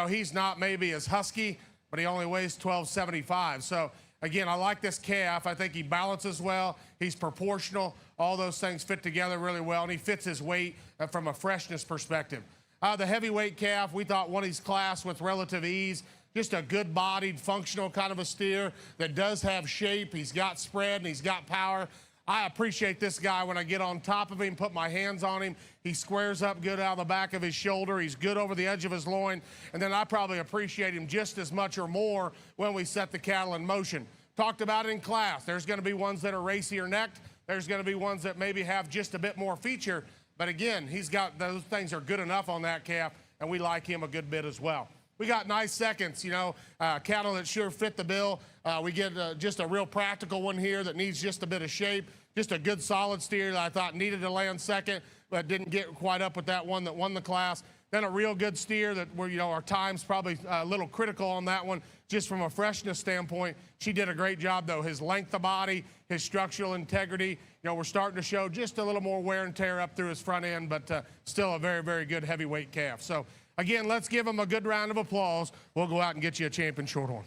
He's not maybe as husky, but he only weighs 1275. So, again, I like this calf. I think he balances well. He's proportional. All those things fit together really well, and he fits his weight from a freshness perspective. The heavyweight calf, we thought won his class with relative ease. Just a good-bodied, functional kind of a steer that does have shape. He's got spread, and he's got power. I appreciate this guy when I get on top of him, put my hands on him. He squares up good out of the back of his shoulder. He's good over the edge of his loin. And then I probably appreciate him just as much or more when we set the cattle in motion. Talked about it in class. There's going to be ones that are racier necked. There's going to be ones that maybe have just a bit more feature. But again, he's got those things are good enough on that calf, and we like him a good bit as well. We got nice seconds, cattle that sure fit the bill. We get just a real practical one here that needs just a bit of shape. Just a good solid steer that I thought needed to land second, but didn't get quite up with that one that won the class. Then a real good steer that where, our time's probably a little critical on that one, just from a freshness standpoint. She did a great job, though. His length of body, his structural integrity, we're starting to show just a little more wear and tear up through his front end, but still a very, very good heavyweight calf. So, again, let's give him a good round of applause. We'll go out and get you a champion Shorthorn.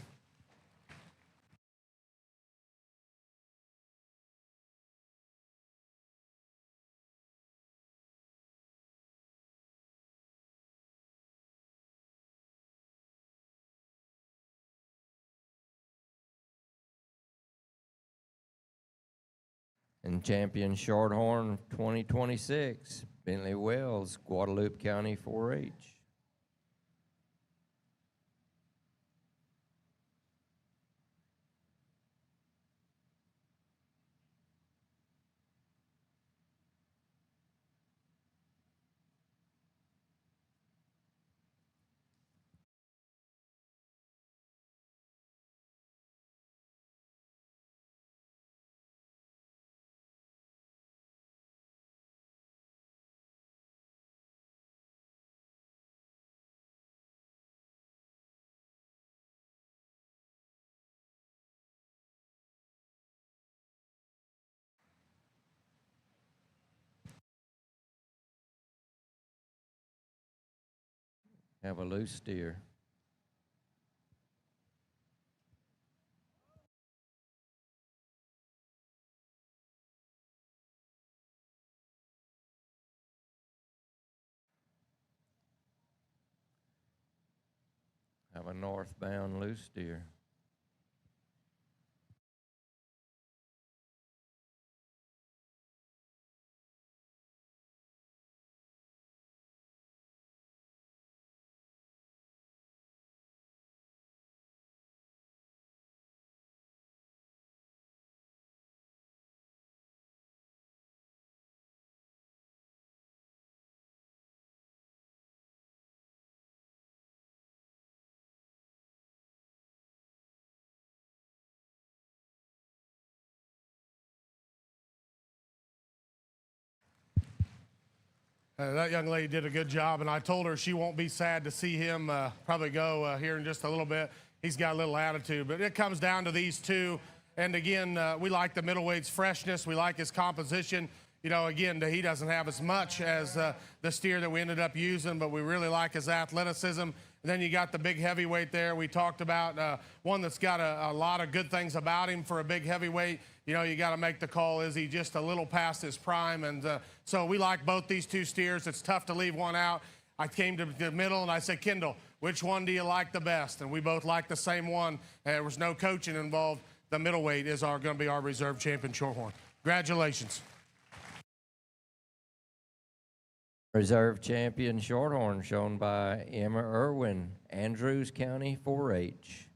And champion Shorthorn 2026, Bentley Wells, Guadalupe County 4-H. Have a loose steer. Have a northbound loose steer. That young lady did a good job, and I told her she won't be sad to see him probably go here in just a little bit. He's got a little attitude, but it comes down to these two. And again, we like the middleweight's freshness. We like his composition. You know, again, he doesn't have as much as the steer that we ended up using, but we really like his athleticism. And then you got the big heavyweight there. We talked about one that's got a lot of good things about him for a big heavyweight. You know, you got to make the call, is he just a little past his prime? And so we like both these two steers. It's tough to leave one out. I came to the middle and I said, Kendall, which one do you like the best? And we both like the same one. There was no coaching involved. The middleweight is going to be our reserve champion Shorthorn. Congratulations. Reserve champion Shorthorn, shown by Emma Irwin, Andrews County 4-H.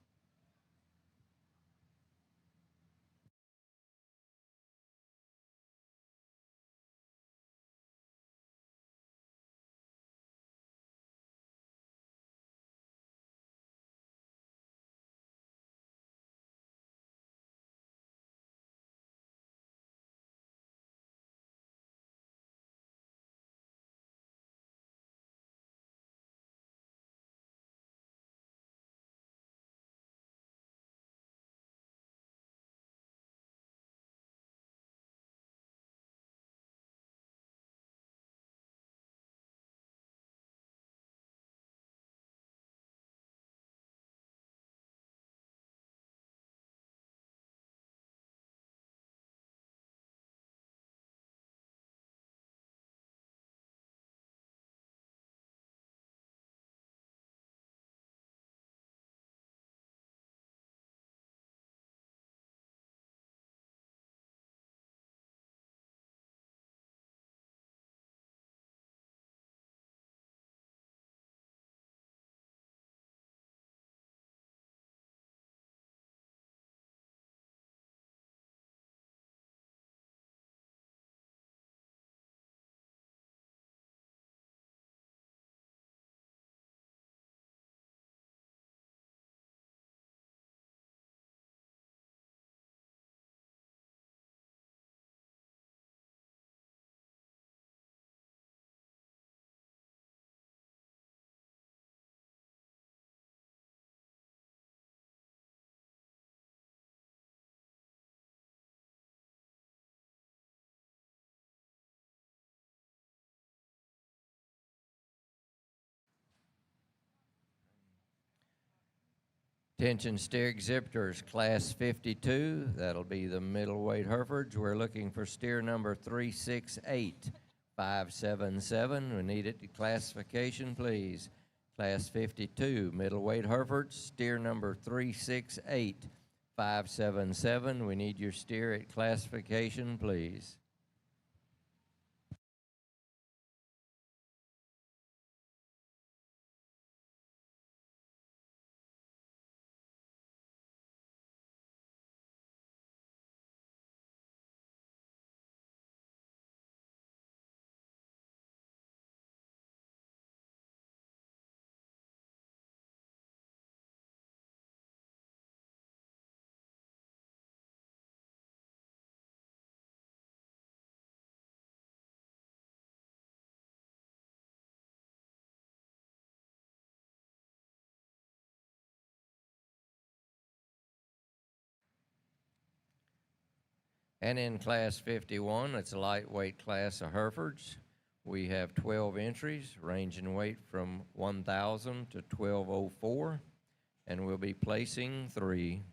Attention steer exhibitors, class 52, that'll be the middleweight Herefords. We're looking for steer number 368577. We need it to classification, please. Class 52, middleweight Herefords, steer number 368577. We need your steer at classification, please. And in class 51, it's a lightweight class of Herefords. We have 12 entries, ranging weight from 1,000 to 1,204, and we'll be placing 3.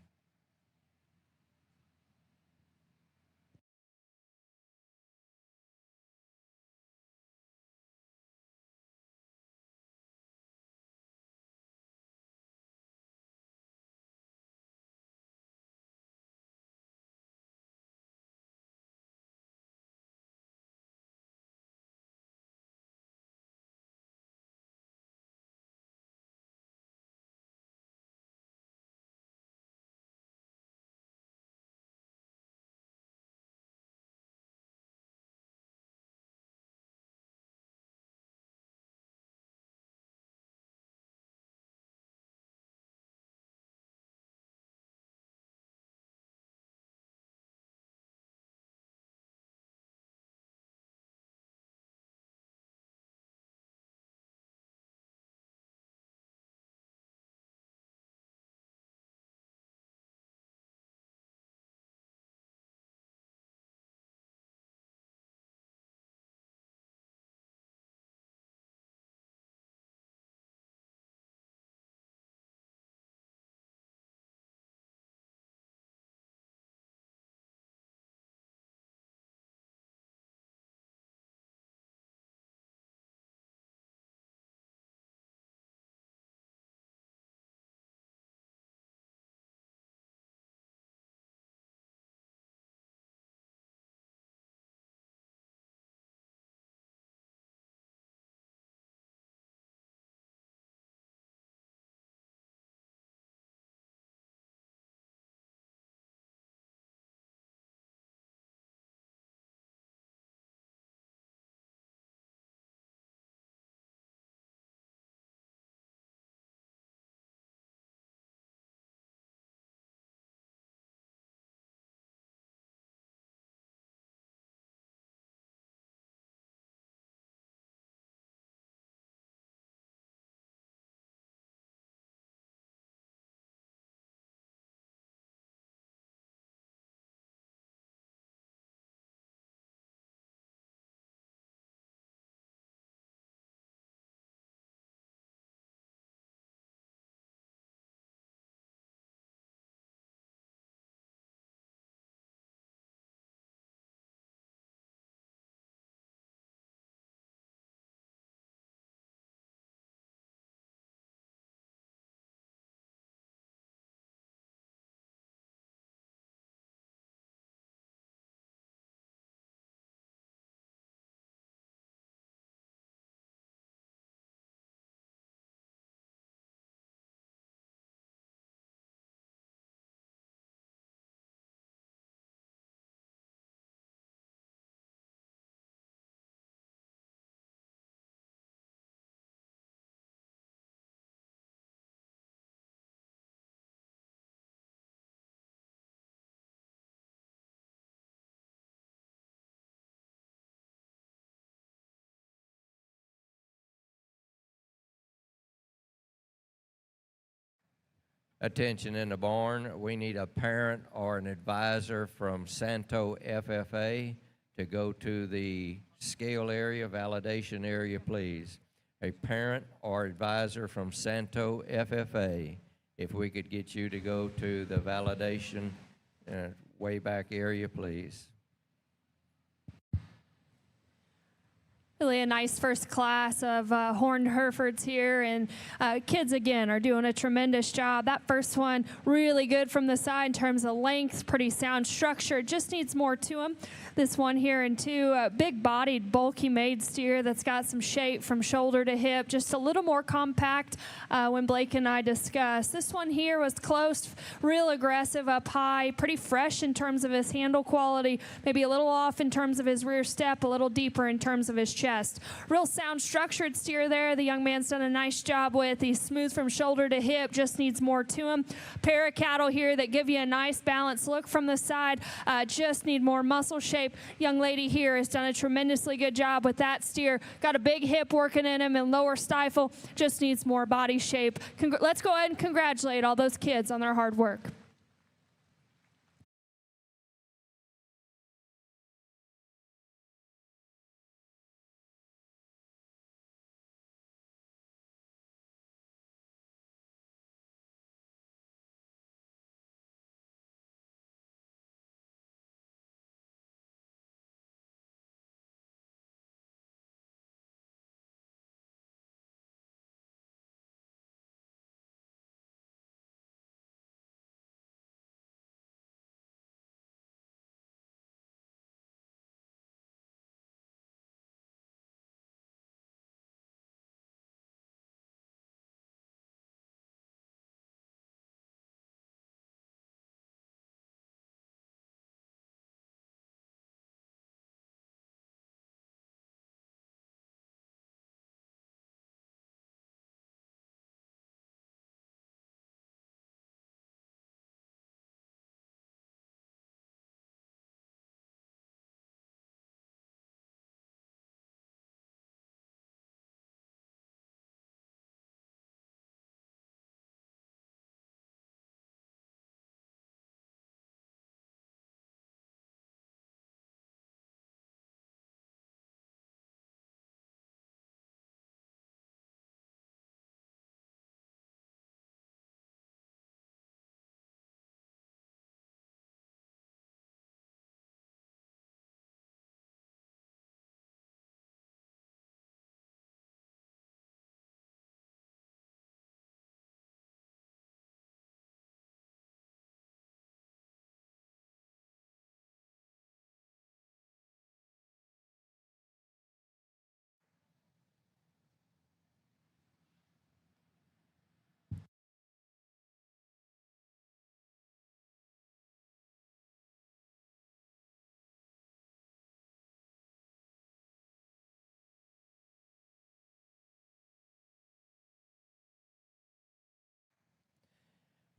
Attention in the barn, we need a parent or an advisor from Santo FFA to go to the scale area, validation area, please. A parent or advisor from Santo FFA, if we could get you to go to the validation way back area, please. Really a nice first class of horned Herefords here, and kids again are doing a tremendous job. That first one really good from the side in terms of length, pretty sound structure, just needs more to them. This one here in 2, big-bodied, bulky made steer that's got some shape from shoulder to hip, just a little more compact when Blake and I discussed. This one here was close, real aggressive up high, pretty fresh in terms of his handle quality, maybe a little off in terms of his rear step, a little deeper in terms of his chest. Real sound structured steer there. The young man's done a nice job with. He's smooth from shoulder to hip, just needs more to him. Pair of cattle here that give you a nice balanced look from the side, just need more muscle shape. Young lady here has done a tremendously good job with that steer. Got a big hip working in him and lower stifle, just needs more body shape. Let's go ahead and congratulate all those kids on their hard work.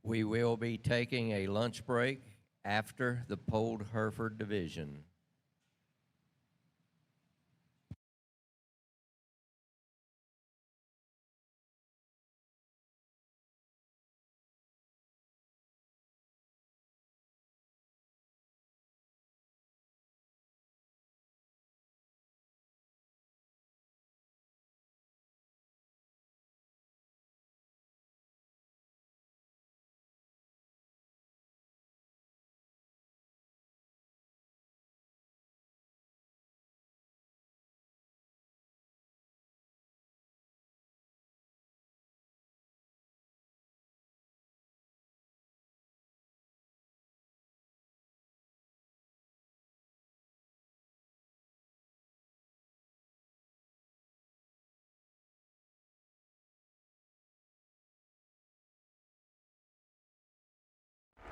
We will be taking a lunch break after the polled Hereford division.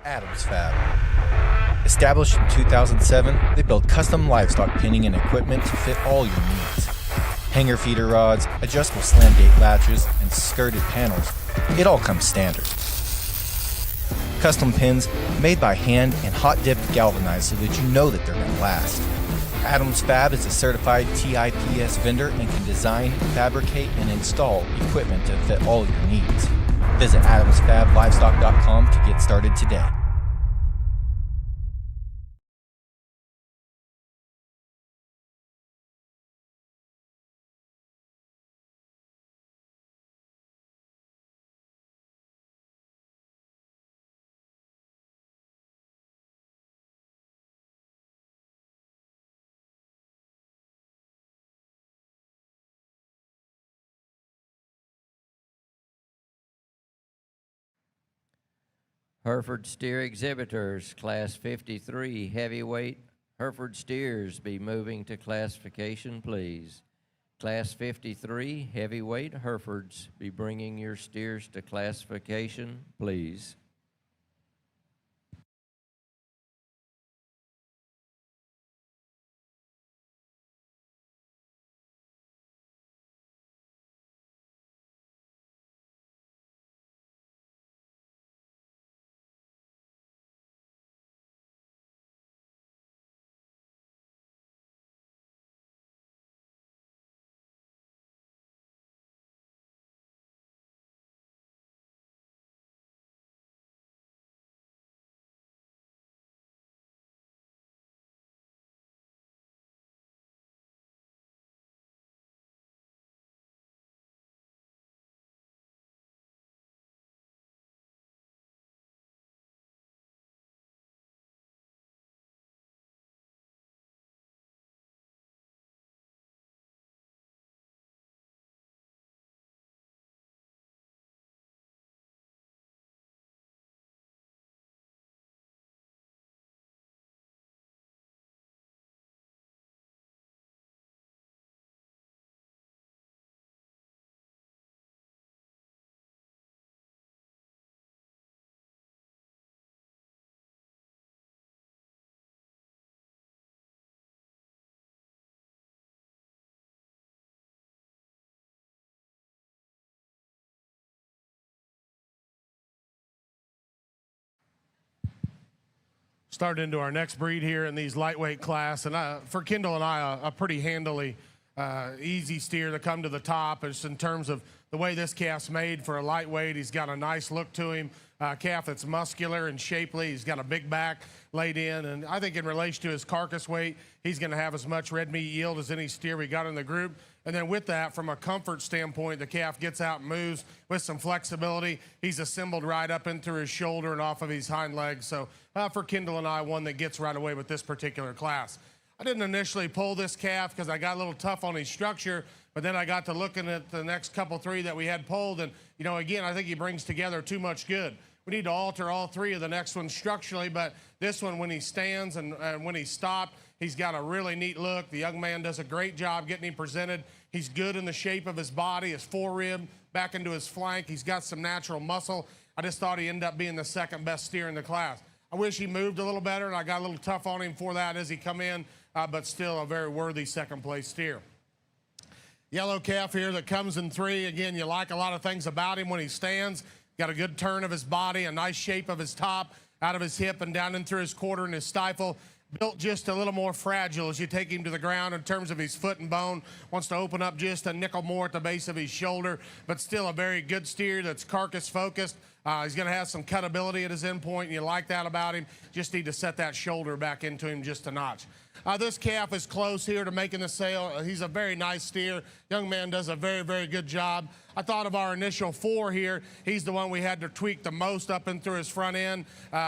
Adams Fab. Established in 2007, they build custom livestock pinning and equipment to fit all your needs. Hanger feeder rods, adjustable slam gate latches, and skirted panels, it all comes standard. Custom pins made by hand and hot dipped galvanized so that you know that they're going to last. Adams Fab is a certified TIPS vendor and can design, fabricate, and install equipment to fit all your needs. Visit AdamsFabLivestock.com to get started today. Hereford Steer Exhibitors, Class 53, heavyweight Hereford steers be moving to classification, please. Class 53, heavyweight Herefords be bringing your steers to classification, please. Start into our next breed here in these lightweight class, and for Kendall and I, a pretty handily easy steer to come to the top. Just in terms of the way this calf's made for a lightweight, he's got a nice look to him. Calf that's muscular and shapely. He's got a big back laid in, and I think in relation to his carcass weight, he's going to have as much red meat yield as any steer we got in the group. And then with that, from a comfort standpoint, the calf gets out and moves with some flexibility. He's assembled right up into his shoulder and off of his hind legs. So for Kendall and I, one that gets right away with this particular class. I didn't initially pull this calf because I got a little tough on his structure, but then I got to looking at the next couple three that we had pulled, and, you know, again, I think he brings together too much good. We need to alter all three of the next ones structurally, but this one, when he stands and when he's stopped, he's got a really neat look. The young man does a great job getting him presented. He's good in the shape of his body, his forerib, back into his flank. He's got some natural muscle. I just thought he ended up being the second best steer in the class. I wish he moved a little better, and I got a little tough on him for that as he come in, but still a very worthy second place steer. Yellow calf here that comes in three. Again, you like a lot of things about him when he stands. Got a good turn of his body, a nice shape of his top, out of his hip and down in through his quarter and his stifle. Built just a little more fragile as you take him to the ground in terms of his foot and bone. Wants to open up just a nickel more at the base of his shoulder, but still a very good steer that's carcass focused. He's going to have some cutability at his end point, and you like that about him. Just need to set that shoulder back into him just a notch. This calf is close here to making the sale. He's a very nice steer. Young man does a very, very good job. I thought of our initial 4 here. He's the one we had to tweak the most up and through his front end.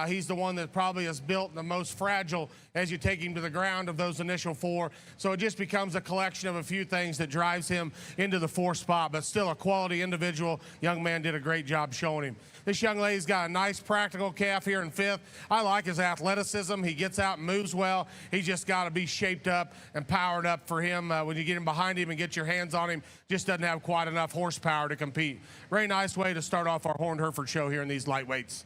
He's the one that probably is built the most fragile as you take him to the ground of those initial 4. So it just becomes a collection of a few things that drives him into the 4th spot, but still a quality individual. Young man did a great job showing him. This young lady's got a nice practical calf here in 5th. I like his athleticism. He gets out and moves well. He's just got to be shaped up and powered up for him. When you get him behind him and get your hands on him, just doesn't have quite enough horsepower to compete. Very nice way to start off our Horned Hereford show here in these lightweights.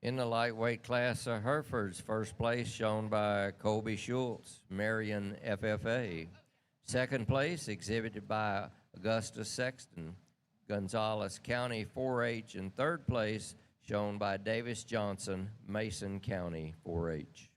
In the lightweight class of Herefords, first place shown by Colby Schultz, Marion FFA. Second place exhibited by Augustus Sexton, Gonzales County 4-H. And third place shown by Davis Johnson, Mason County 4-H.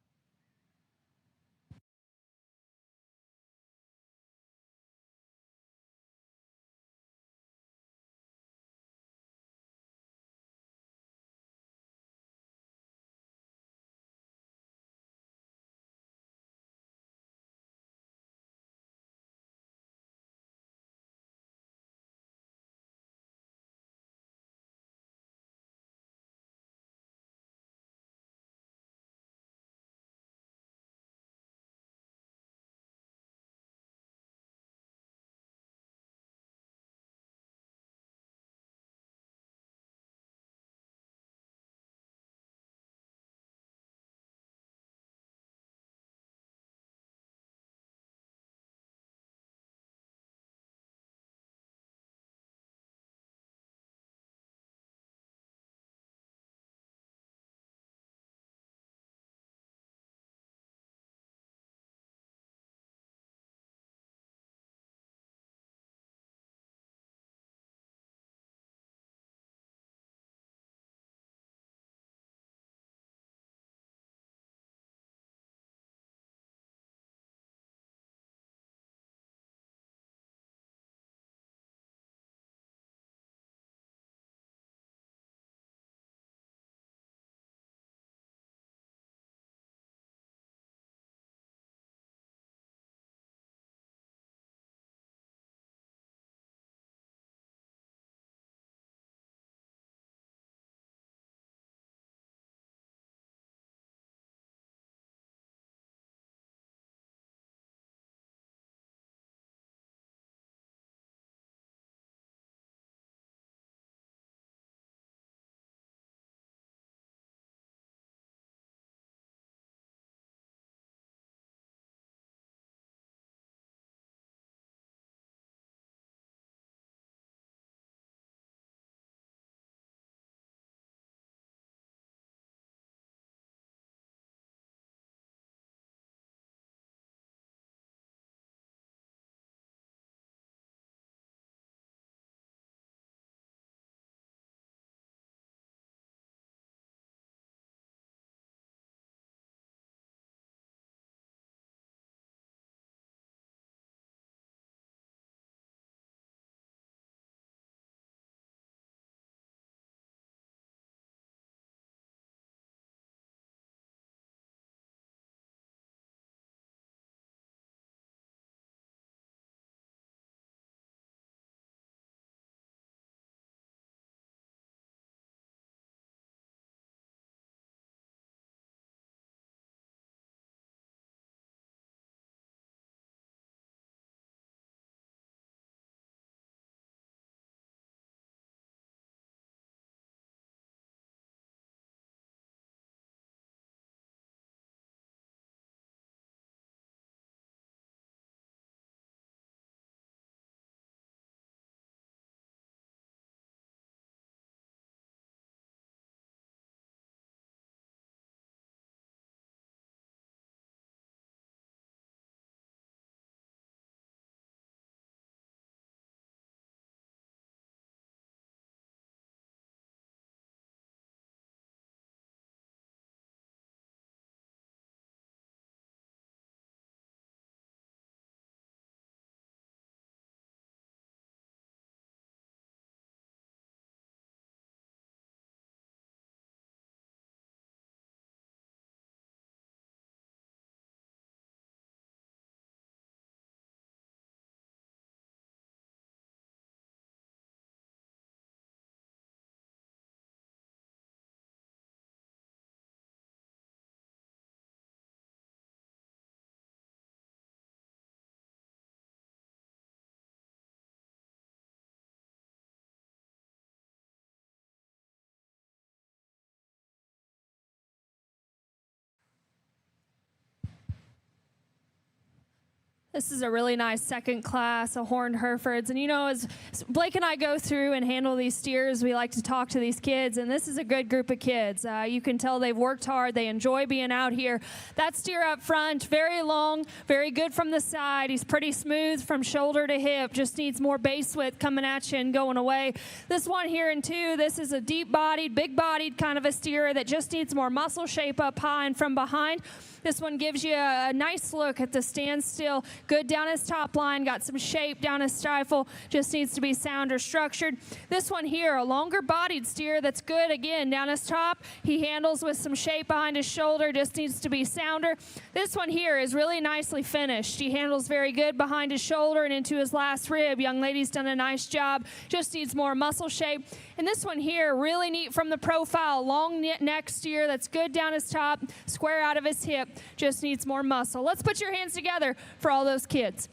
This is a really nice second class of horned Herefords. And you know, as Blake and I go through and handle these steers, we like to talk to these kids, and this is a good group of kids. You can tell they've worked hard. They enjoy being out here. That steer up front, very long, very good from the side. He's pretty smooth from shoulder to hip, just needs more base width coming at you and going away. This one here in 2, this is a deep-bodied, big-bodied kind of a steer that just needs more muscle shape up high and from behind. This one gives you a nice look at the standstill. Good down his top line, got some shape down his stifle, just needs to be sound or structured. This one here, a longer bodied steer that's good, again, down his top. He handles with some shape behind his shoulder, just needs to be sounder. This one here is really nicely finished. He handles very good behind his shoulder and into his last rib. Young lady's done a nice job, just needs more muscle shape. And this one here, really neat from the profile, long neck steer that's good down his top, square out of his hip, just needs more muscle. Let's put your hands together for all those kids.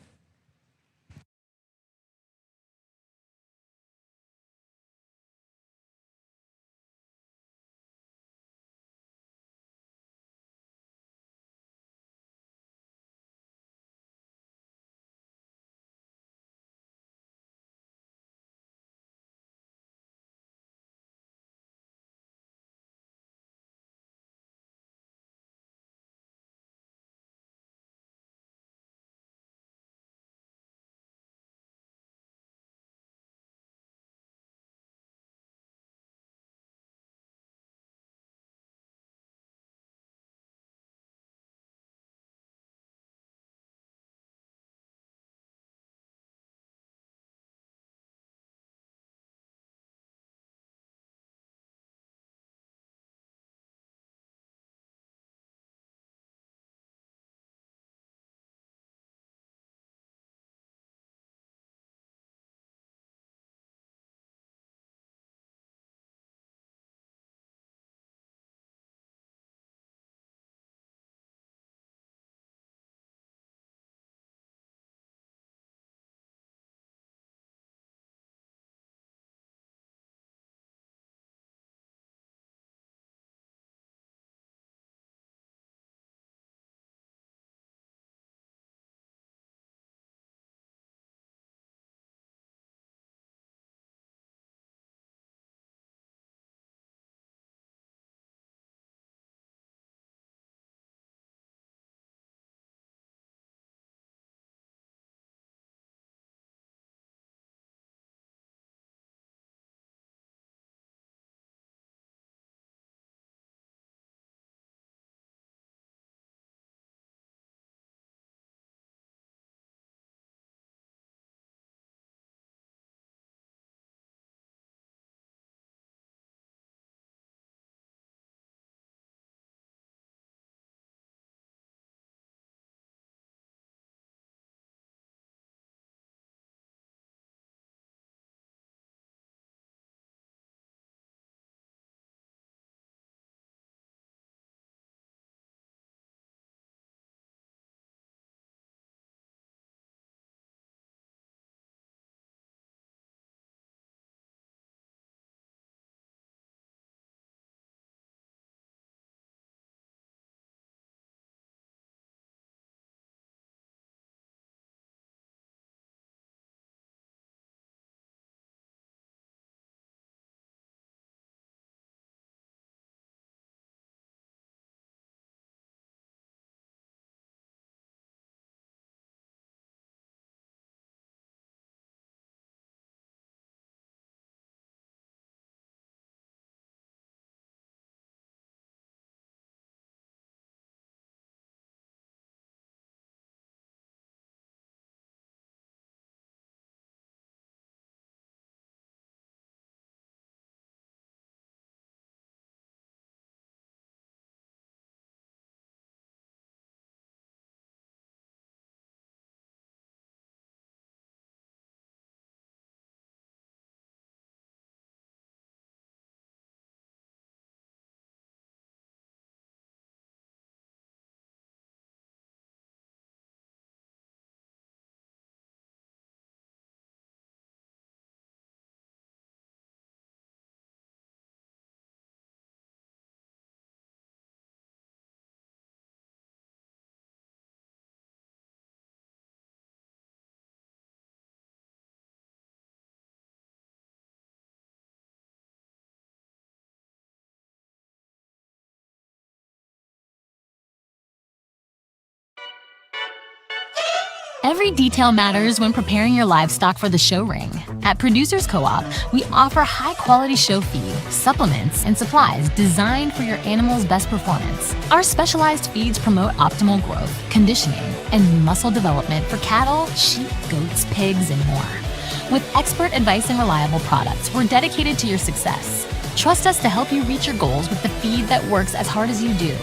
Every detail matters when preparing your livestock for the show ring. At Producers Co-op, we offer high-quality show feed, supplements, and supplies designed for your animal's best performance. Our specialized feeds promote optimal growth, conditioning, and muscle development for cattle, sheep, goats, pigs, and more. With expert advice and reliable products, we're dedicated to your success. Trust us to help you reach your goals with the feed that works as hard as you do.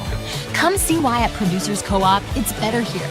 Come see why at Producers Co-op, it's better here.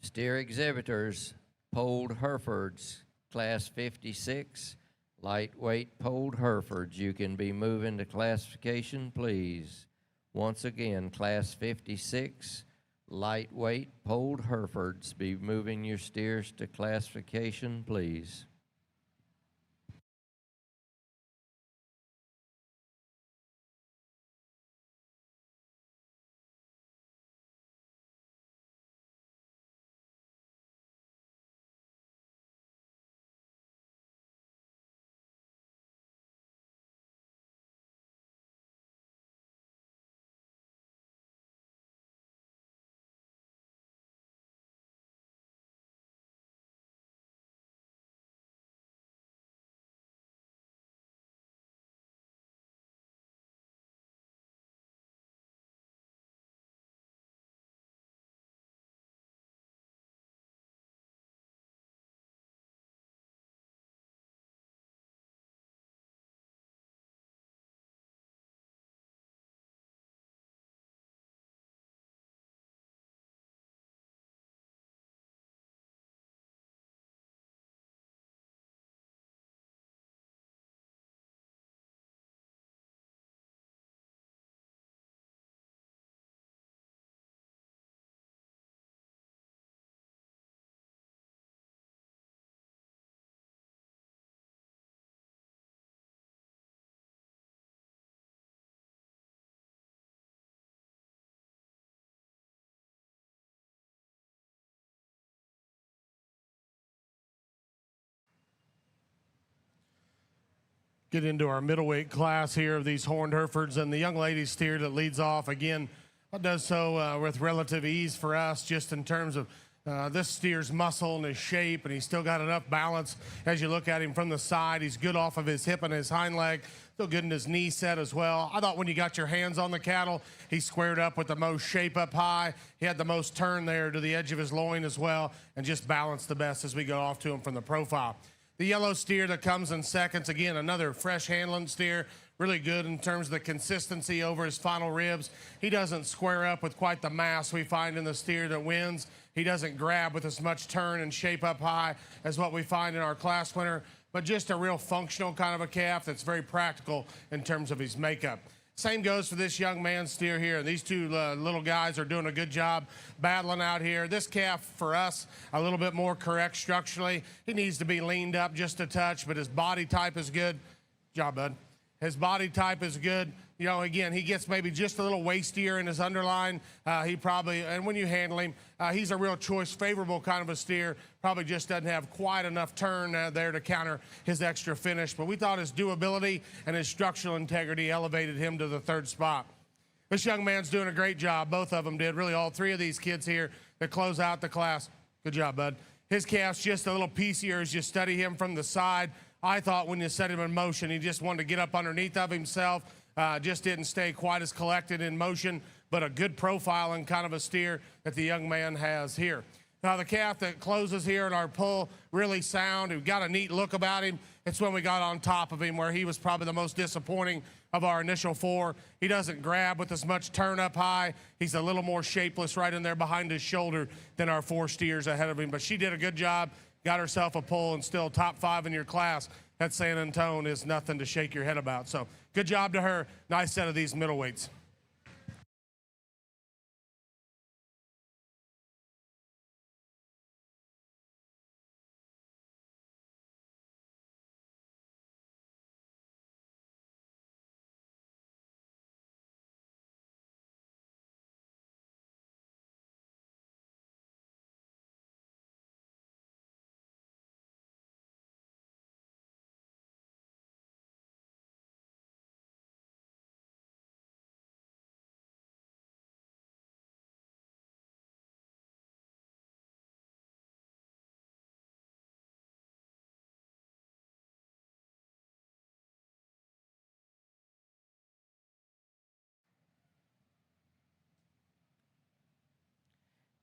Steer exhibitors, polled Herefords, class 56, lightweight polled Herefords. You can be moving to classification, please. Once again, class 56, lightweight polled Herefords. Be moving your steers to classification, please. Get into our middleweight class here of these horned Herefords, and the young lady steer that leads off again does so with relative ease for us, just in terms of this steer's muscle and his shape, and he's still got enough balance as you look at him from the side. He's good off of his hip and his hind leg, still good in his knee set as well. I thought when you got your hands on the cattle, he squared up with the most shape up high. He had the most turn there to the edge of his loin as well, and just balanced the best as we go off to him from the profile. The yellow steer that comes in seconds, again, another fresh handling steer, really good in terms of the consistency over his final ribs. He doesn't square up with quite the mass we find in the steer that wins. He doesn't grab with as much turn and shape up high as what we find in our class winner, but just a real functional kind of a calf that's very practical in terms of his makeup. Same goes for this young man's steer here. These two little guys are doing a good job battling out here. This calf, for us, a little bit more correct structurally. He needs to be leaned up just a touch, but his body type is good. Good job, bud. His body type is good. You know, again, he gets maybe just a little wastier in his underline. He probably, and when you handle him, he's a real choice, favorable kind of a steer. Probably just doesn't have quite enough turn there to counter his extra finish. But we thought his doability and his structural integrity elevated him to the third spot. This young man's doing a great job. Both of them did. Really, all three of these kids here that close out the class. Good job, bud. His calf's just a little piecier as you study him from the side. I thought when you set him in motion, he just wanted to get up underneath of himself. Just didn't stay quite as collected in motion, but a good profile and kind of a steer that the young man has here. Now the calf that closes here in our pull, really sound. We've got a neat look about him. It's when we got on top of him where he was probably the most disappointing of our initial 4. He doesn't grab with as much turn up high. He's a little more shapeless right in there behind his shoulder than our 4 steers ahead of him. But she did a good job, got herself a pull, and still top 5 in your class at San Antone is nothing to shake your head about. So good job to her. Nice set of these middleweights.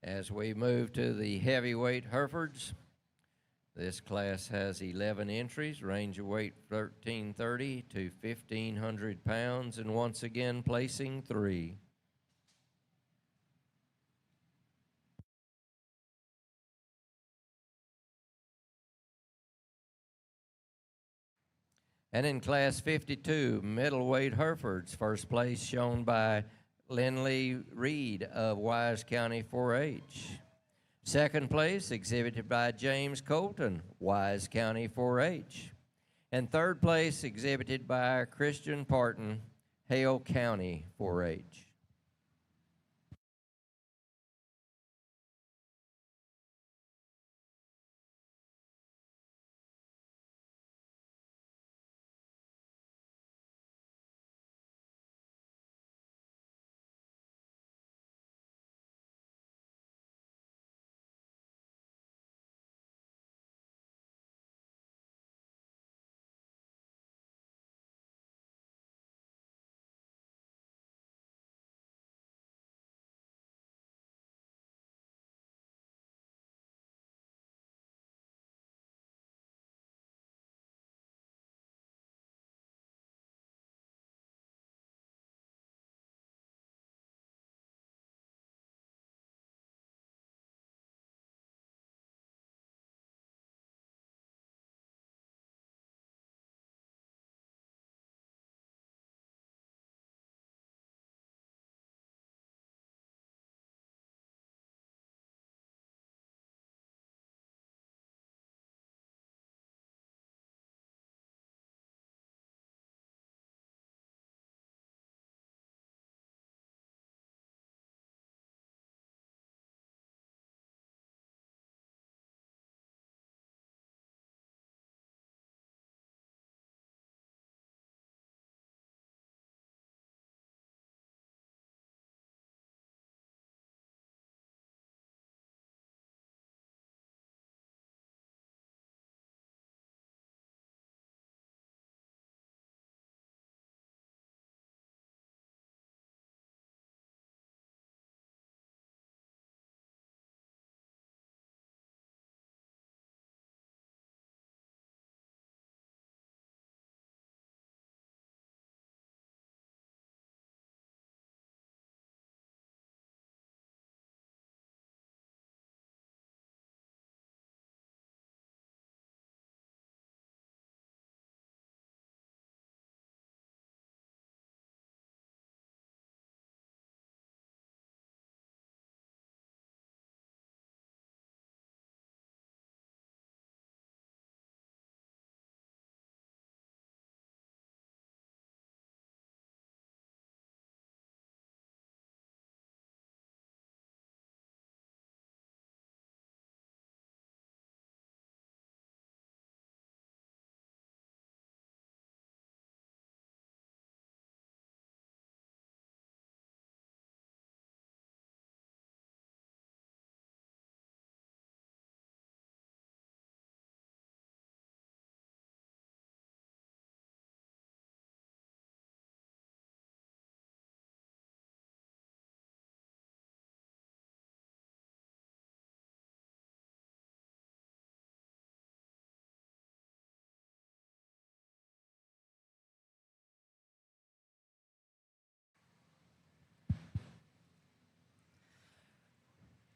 As we move to the heavyweight Herefords, this class has 11 entries, range of weight 1330 to 1,500 pounds, and once again placing 3. And in class 52, middleweight Herefords, first place shown by Lindley Reed of Wise County 4-H. Second place exhibited by James Colton, Wise County 4-H. And third place exhibited by Christian Parton, Hale County 4-H.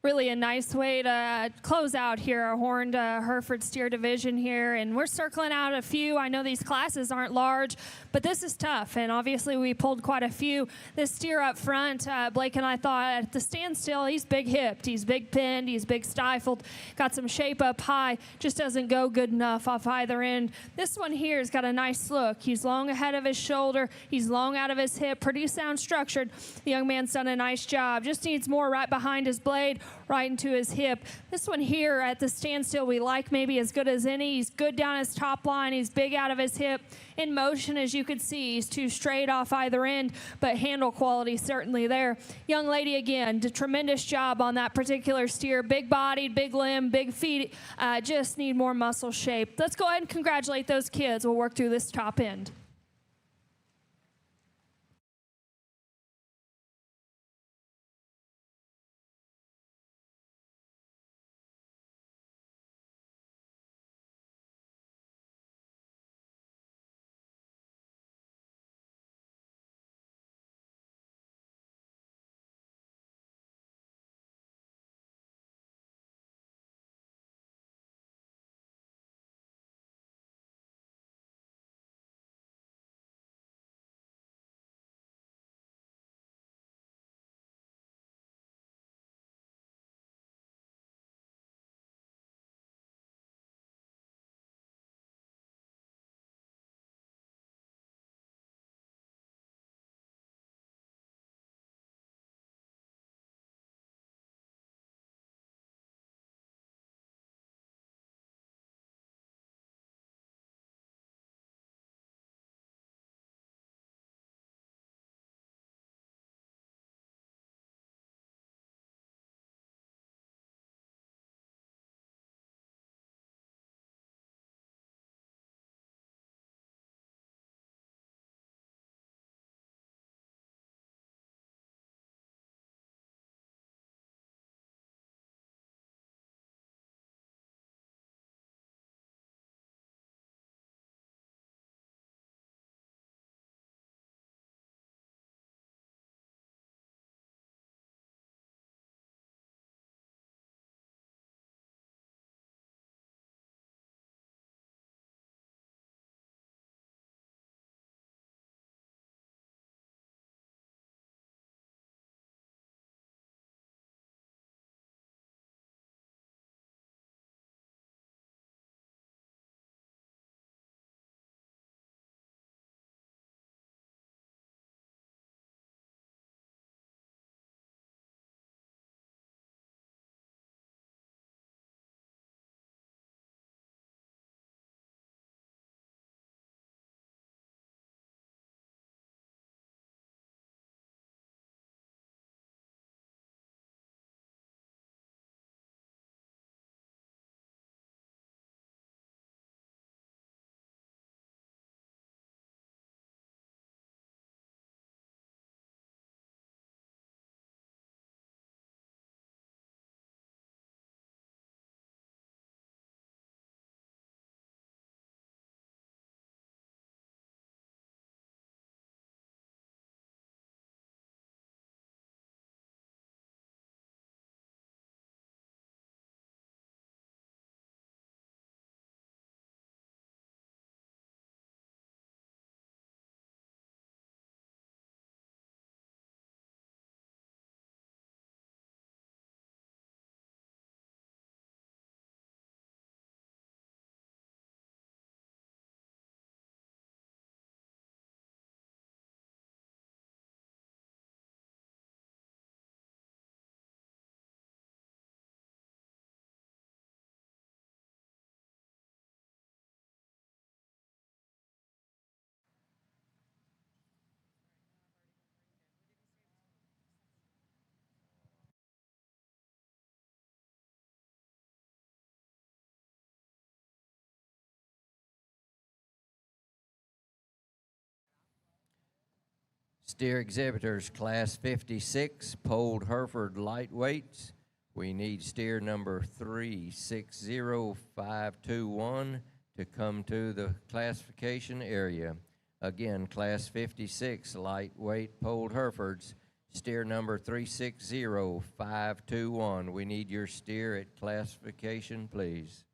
Really a nice way to close out here our Horned Hereford Steer Division here, and we're circling out a few. I know these classes aren't large, but this is tough, and obviously we pulled quite a few. This steer up front, Blake and I thought at the standstill, he's big-hipped, he's big-pinned, he's big-stifled, got some shape up high, just doesn't go good enough off either end. This one here has got a nice look. He's long ahead of his shoulder, he's long out of his hip, pretty sound structured. The young man's done a nice job, just needs more right behind his blade, right into his hip. This one here at the standstill we like maybe as good as any. He's good down his top line. He's big out of his hip. In motion, as you could see, he's too straight off either end, but handle quality certainly there. Young lady, again, did a tremendous job on that particular steer. Big-bodied, big limb, big feet, just need more muscle shape. Let's go ahead and congratulate those kids. We'll work through this top end. Steer exhibitors, class 56, polled Hereford lightweights. We need steer number 360521 to come to the classification area. Again, class 56, lightweight polled Herefords. Steer number 360521. We need your steer at classification, please.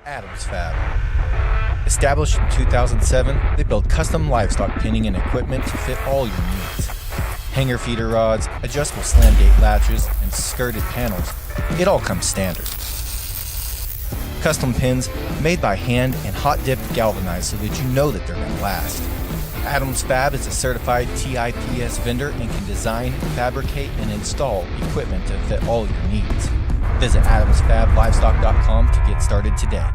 Adams Fab. Established in 2007, they build custom livestock pinning and equipment to fit all your needs. Hanger feeder rods, adjustable slam gate latches, and skirted panels. It all comes standard. Custom pins made by hand and hot dipped galvanized so that you know that they're going to last. Adams Fab is a certified TIPS vendor and can design, fabricate, and install equipment to fit all your needs. Visit AdamsFabLivestock.com to get started today.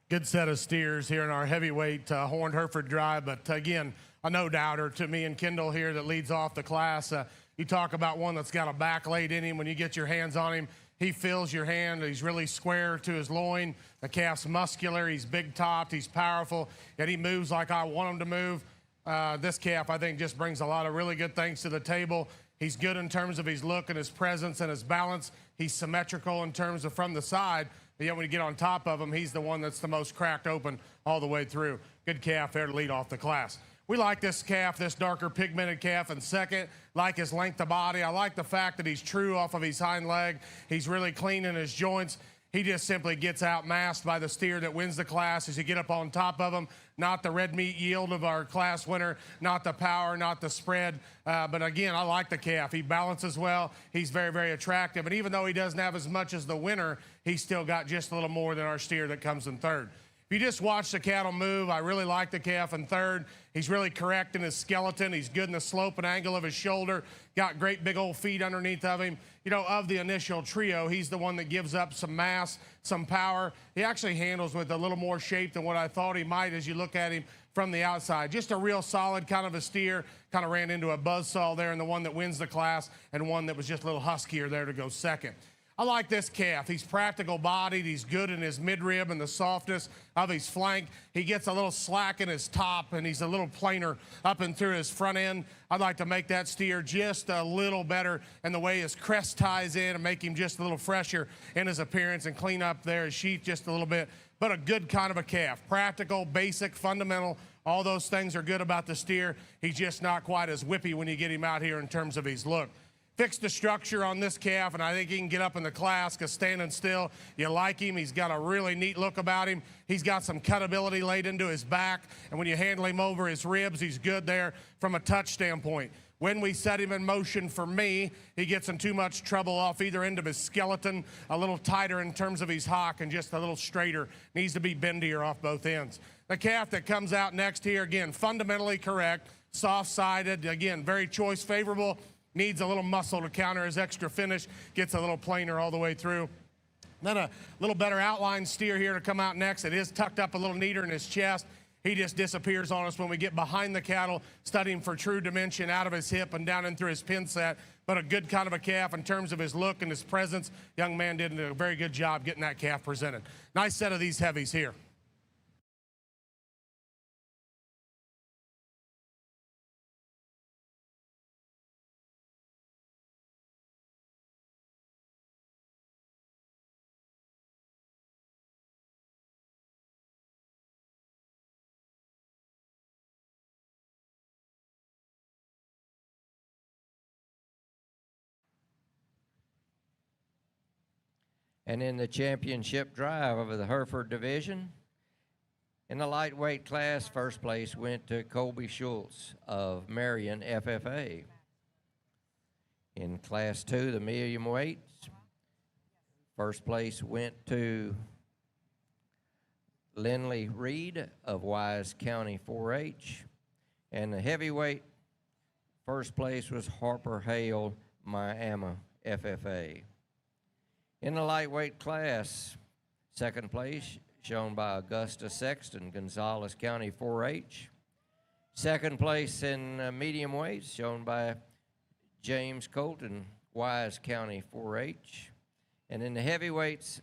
Good set of steers here in our heavyweight Horned Hereford Drive, but again, a no-doubter to me and Kendall here that leads off the class. You talk about one that's got a back laid in him. When you get your hands on him, he fills your hand. He's really square to his loin. The calf's muscular. He's big-topped. He's powerful, yet he moves like I want him to move. This calf, I think, just brings a lot of really good things to the table. He's good in terms of his look and his presence and his balance. He's symmetrical in terms of from the side. But yet when you get on top of him, he's the one that's the most cracked open all the way through. Good calf there to lead off the class. We like this calf, this darker pigmented calf in second. Like his length of body. I like the fact that he's true off of his hind leg. He's really clean in his joints. He just simply gets outmassed by the steer that wins the class as you get up on top of him. Not the red meat yield of our class winner, not the power, not the spread. But again, I like the calf. He balances well. He's very, very attractive. And even though he doesn't have as much as the winner, he's still got just a little more than our steer that comes in third. If you just watch the cattle move, I really like the calf in third. He's really correct in his skeleton. He's good in the slope and angle of his shoulder. Got great big old feet underneath of him. You know, of the initial trio, he's the one that gives up some mass, some power. He actually handles with a little more shape than what I thought he might as you look at him from the outside. Just a real solid kind of a steer. Kind of ran into a buzzsaw there, and the one that wins the class, and one that was just a little huskier there to go second. I like this calf. He's practical bodied. He's good in his midrib and the softness of his flank. He gets a little slack in his top, and he's a little plainer up and through his front end. I'd like to make that steer just a little better in the way his crest ties in and make him just a little fresher in his appearance and clean up there his sheath just a little bit. But a good kind of a calf. Practical, basic, fundamental. All those things are good about the steer. He's just not quite as whippy when you get him out here in terms of his look. Fixed the structure on this calf, and I think he can get up in the class because standing still, you like him. He's got a really neat look about him. He's got some cutability laid into his back, and when you handle him over his ribs, he's good there from a touch standpoint. When we set him in motion for me, he gets in too much trouble off either end of his skeleton, a little tighter in terms of his hock, and just a little straighter. Needs to be bendier off both ends. The calf that comes out next here, again, fundamentally correct, soft-sided, again, very choice favorable. Needs a little muscle to counter his extra finish. Gets a little plainer all the way through. Then a little better outline steer here to come out next. It is tucked up a little neater in his chest. He just disappears on us when we get behind the cattle, studying for true dimension out of his hip and down in through his pin set. But a good kind of a calf in terms of his look and his presence. Young man did a very good job getting that calf presented. Nice set of these heavies here. And in the championship drive of the Hereford division, in the lightweight class, first place went to Colby Schultz of Marion FFA. In class 2, the medium weights, first place went to Lindley Reed of Wise County 4-H. And the heavyweight, first place was Harper Hale, Miami FFA. In the lightweight class, second place shown by Augusta Sexton, Gonzales County 4-H. Second place in medium weights shown by James Colton, Wise County 4-H. And in the heavyweights,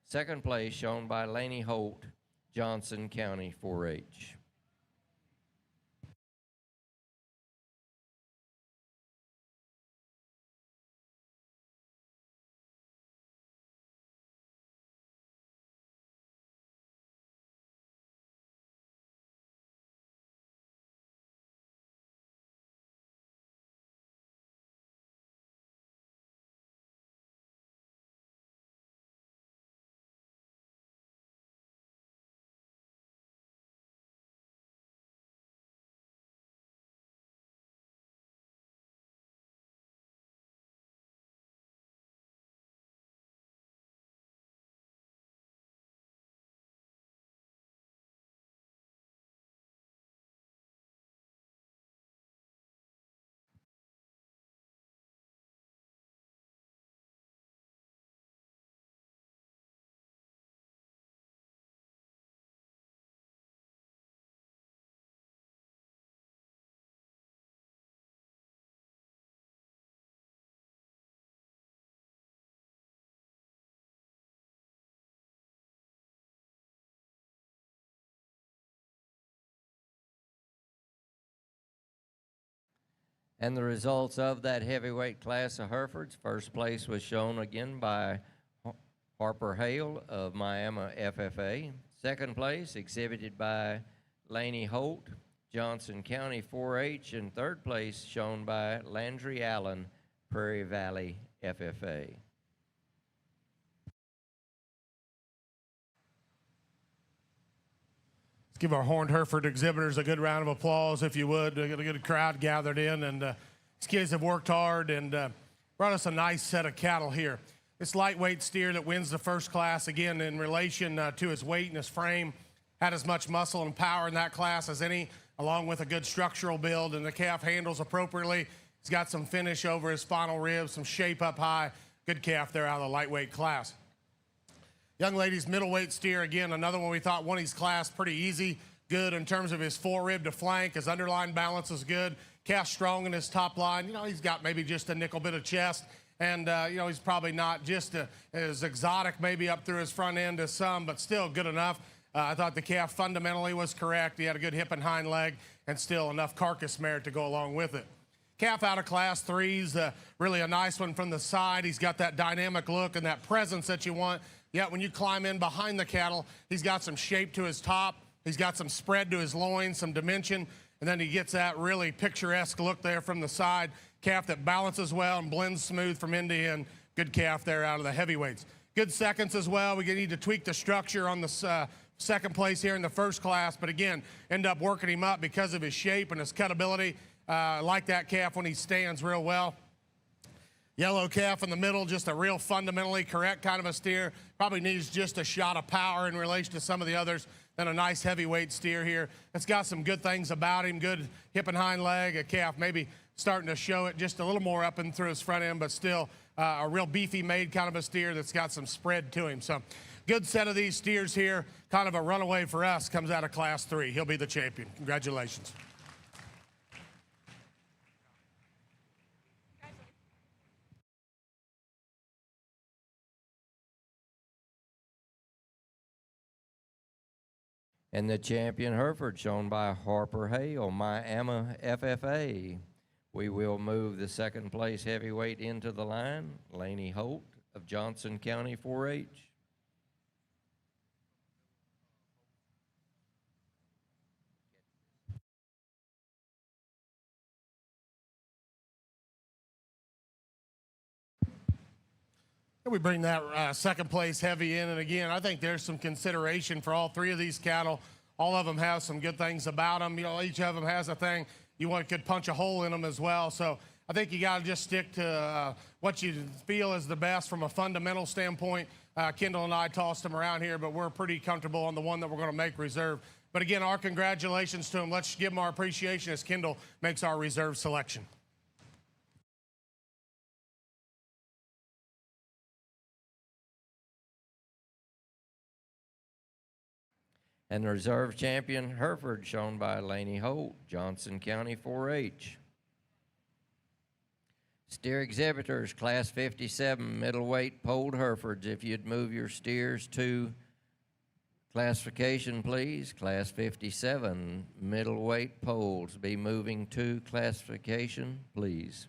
second place shown by Laney Holt, Johnson County 4-H. And the results of that heavyweight class of Herefords, first place was shown again by Harper Hale of Miami FFA. Second place exhibited by Laney Holt, Johnson County 4-H. And third place shown by Landry Allen, Prairie Valley FFA. Give our Horned Hereford exhibitors a good round of applause, if you would. We got a good crowd gathered in, and these kids have worked hard and brought us a nice set of cattle here. This lightweight steer that wins the first class, again, in relation to his weight and his frame, had as much muscle and power in that class as any, along with a good structural build, and the calf handles appropriately. He's got some finish over his spinal ribs, some shape up high. Good calf there out of the lightweight class. Young ladies, middleweight steer, again, another one we thought won his class pretty easy. Good in terms of his forerib to flank. His underline balance is good. Calf strong in his top line. You know, he's got maybe just a nickel bit of chest. And, you know, he's probably not just as exotic maybe up through his front end as some, but still good enough. I thought the calf fundamentally was correct. He had a good hip and hind leg and still enough carcass merit to go along with it. Calf out of class 3's really a nice one from the side. He's got that dynamic look and that presence that you want. Yet when you climb in behind the cattle, he's got some shape to his top. He's got some spread to his loins, some dimension, and then he gets that really picturesque look there from the side. Calf that balances well and blends smooth from end to end. Good calf there out of the heavyweights. Good seconds as well. We need to tweak the structure on the second place here in the first class, but again, end up working him up because of his shape and his cutability. Like that calf when he stands real well. Yellow calf in the middle, just a real fundamentally correct kind of a steer. Probably needs just a shot of power in relation to some of the others. Then a nice heavyweight steer here. It's got some good things about him. Good hip and hind leg. A calf maybe starting to show it just a little more up and through his front end, but still a real beefy made kind of a steer that's got some spread to him. So good set of these steers here. Kind of a runaway for us. Comes out of class 3. He'll be the champion. Congratulations. And the champion Hereford, shown by Harper Hale, Miami FFA. We will move the second place heavyweight into the line, Laney Holt of Johnson County 4-H. We bring that second place heavy in, and again, I think there's some consideration for all three of these cattle. All of them have some good things about them. You know, each of them has a thing you want could punch a hole in them as well. So I think you got to just stick to what you feel is the best from a fundamental standpoint. Kendall and I tossed them around here, but we're pretty comfortable on the one that we're going to make reserve. But again, our congratulations to him. Let's give him our appreciation as Kendall makes our reserve selection. And the reserve champion, Hereford, shown by Laney Holt, Johnson County 4-H. Steer exhibitors, class 57, middleweight polled Herefords. If you'd move your steers to classification, please. Class 57, middleweight polls. Be moving to classification, please.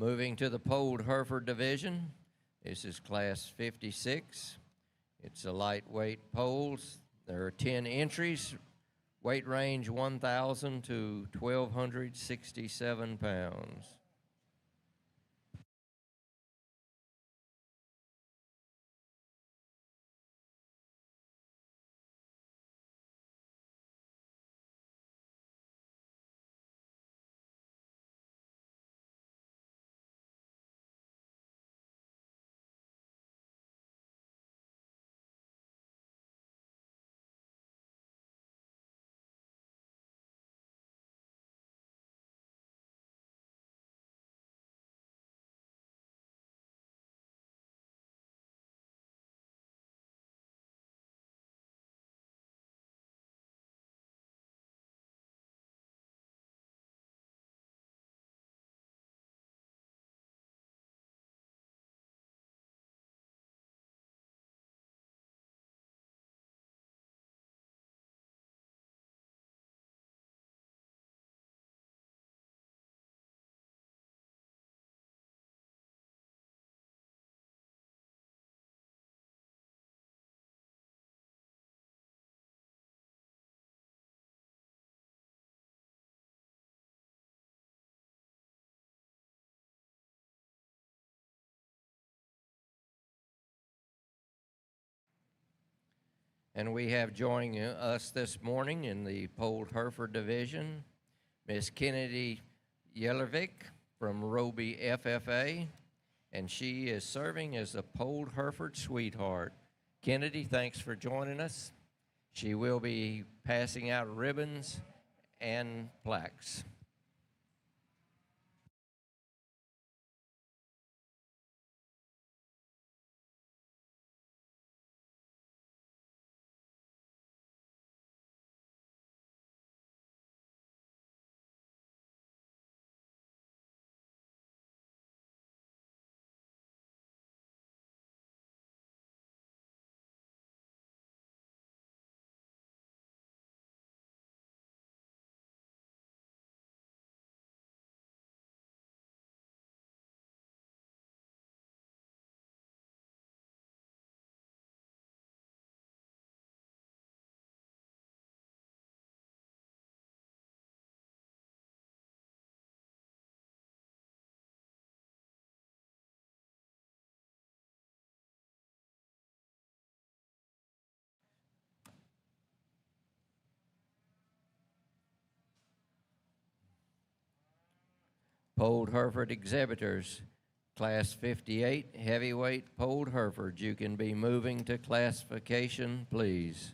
Moving to the Polled Hereford division, this is class 56. It's a lightweight poles. There are 10 entries, weight range 1,000 to 1,267 pounds. And we have joining us this morning in the Polled Hereford division, Miss Kennedy Yelervik from Roby FFA, and she is serving as the Polled Hereford Sweetheart. Kennedy, thanks for joining us. She will be passing out ribbons and plaques. Polled Hereford exhibitors, class 58, heavyweight Polled Hereford. You can be moving to classification, please.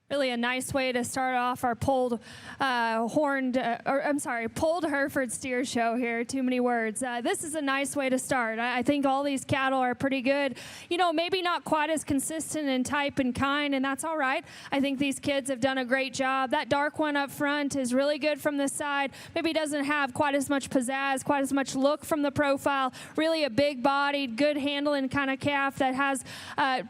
Really a nice way to start off our Polled Hereford Steer Show here. Too many words. This is a nice way to start. I think all these cattle are pretty good. You know, maybe not quite as consistent in type and kind, and that's all right. I think these kids have done a great job. That dark one up front is really good from the side. Maybe doesn't have quite as much pizzazz, quite as much look from the profile. Really a big-bodied, good handling kind of calf that has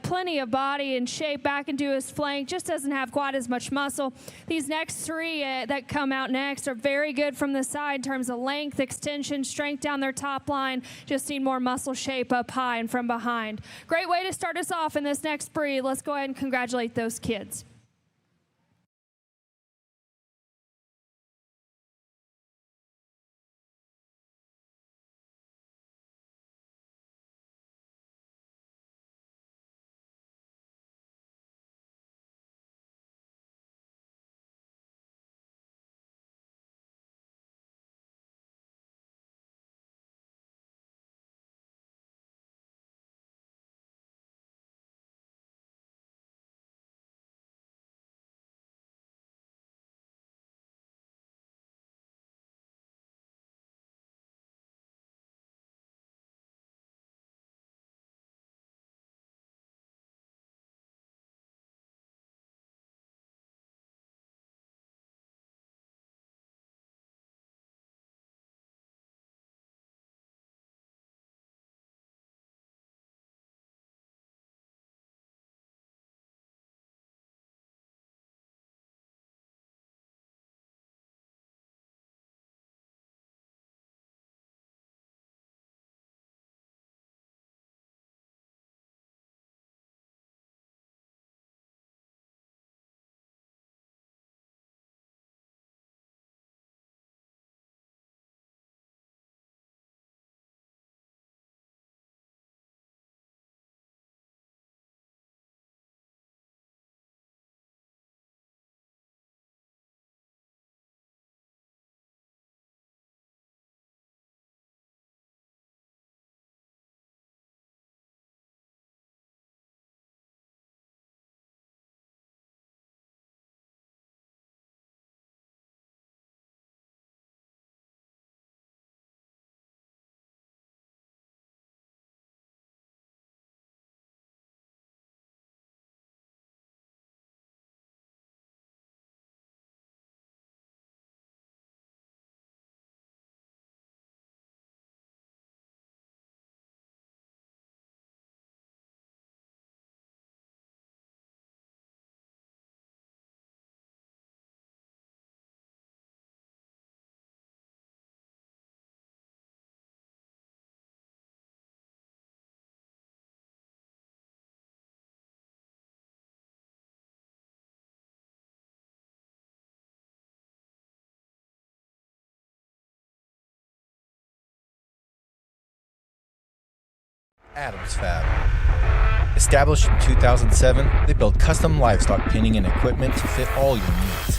plenty of body and shape back into his flank. Just doesn't have have quite as much muscle. These next three that come out next are very good from the side in terms of length, extension, strength down their top line. Just need more muscle shape up high and from behind. Great way to start us off in this next breed. Let's go ahead and congratulate those kids. Adams Fab. Established in 2007, they build custom livestock pinning and equipment to fit all your needs.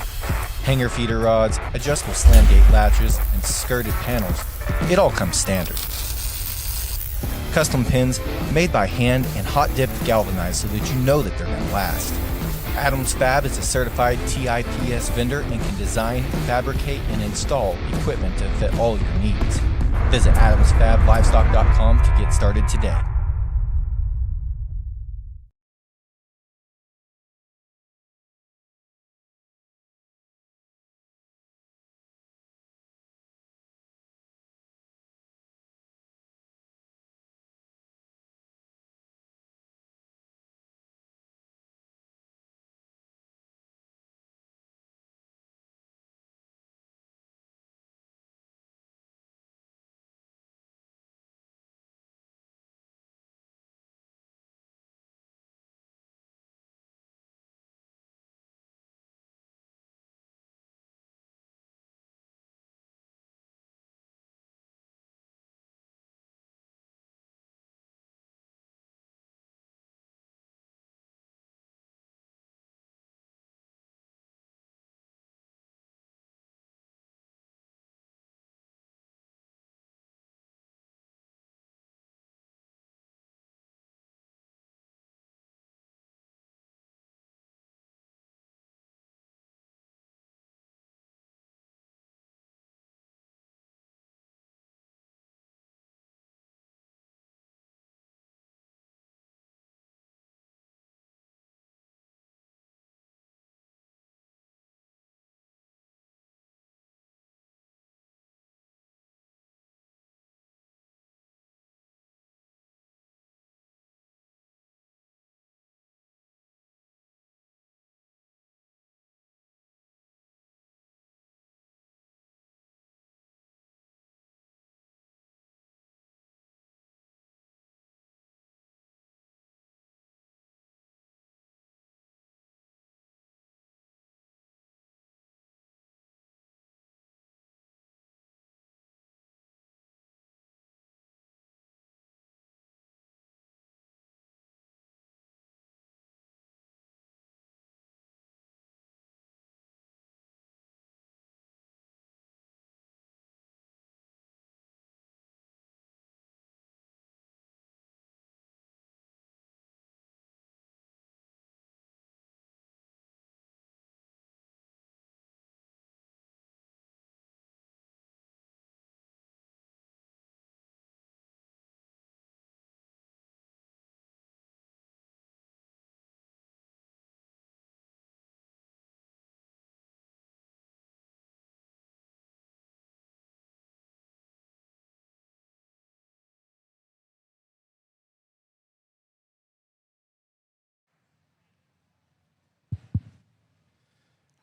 Hanger feeder rods, adjustable slam gate latches, and skirted panels. It all comes standard. Custom pins made by hand and hot dipped galvanized so that you know that they're going to last. Adams Fab is a certified TIPS vendor and can design, fabricate, and install equipment to fit all your needs. Visit AdamsFabLivestock.com to get started today.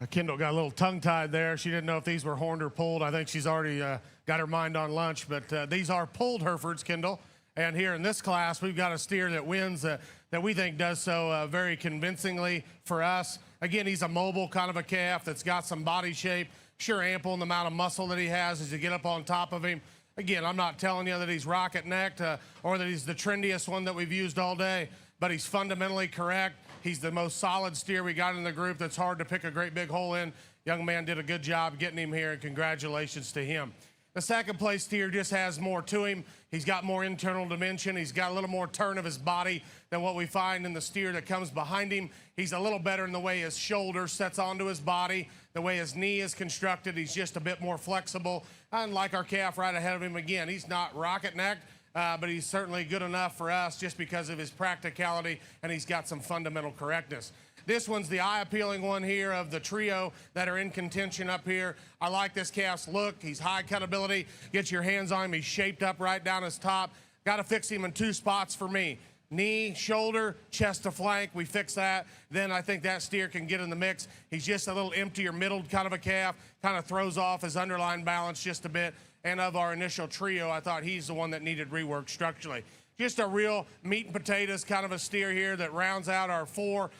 Kendall got a little tongue-tied there. She didn't know if these were horned or pulled. I think she's already got her mind on lunch, but these are pulled Herefords, Kendall. And here in this class, we've got a steer that wins that we think does so very convincingly for us. Again, he's a mobile kind of a calf that's got some body shape, sure ample in the amount of muscle that he has as you get up on top of him. Again, I'm not telling you that he's rocket-necked or that he's the trendiest one that we've used all day, but he's fundamentally correct. He's the most solid steer we got in the group that's hard to pick a great big hole in. Young man did a good job getting him here, and congratulations to him. The second place steer just has more to him. He's got more internal dimension. He's got a little more turn of his body than what we find in the steer that comes behind him. He's a little better in the way his shoulder sets onto his body, the way his knee is constructed. He's just a bit more flexible. Unlike our calf right ahead of him, again, he's not rocket-necked, but he's certainly good enough for us just because of his practicality, and he's got some fundamental correctness. This one's the eye-appealing one here of the trio that are in contention up here. I like this calf's look. He's high cutability. Get your hands on him. He's shaped up right down his top. Got to fix him in two spots for me. Knee, shoulder, chest to flank. We fix that. Then I think that steer can get in the mix. He's just a little emptier middled kind of a calf. Kind of throws off his underlying balance just a bit. And of our initial trio, I thought he's the one that needed rework structurally. Just a real meat and potatoes kind of a steer here that rounds out our four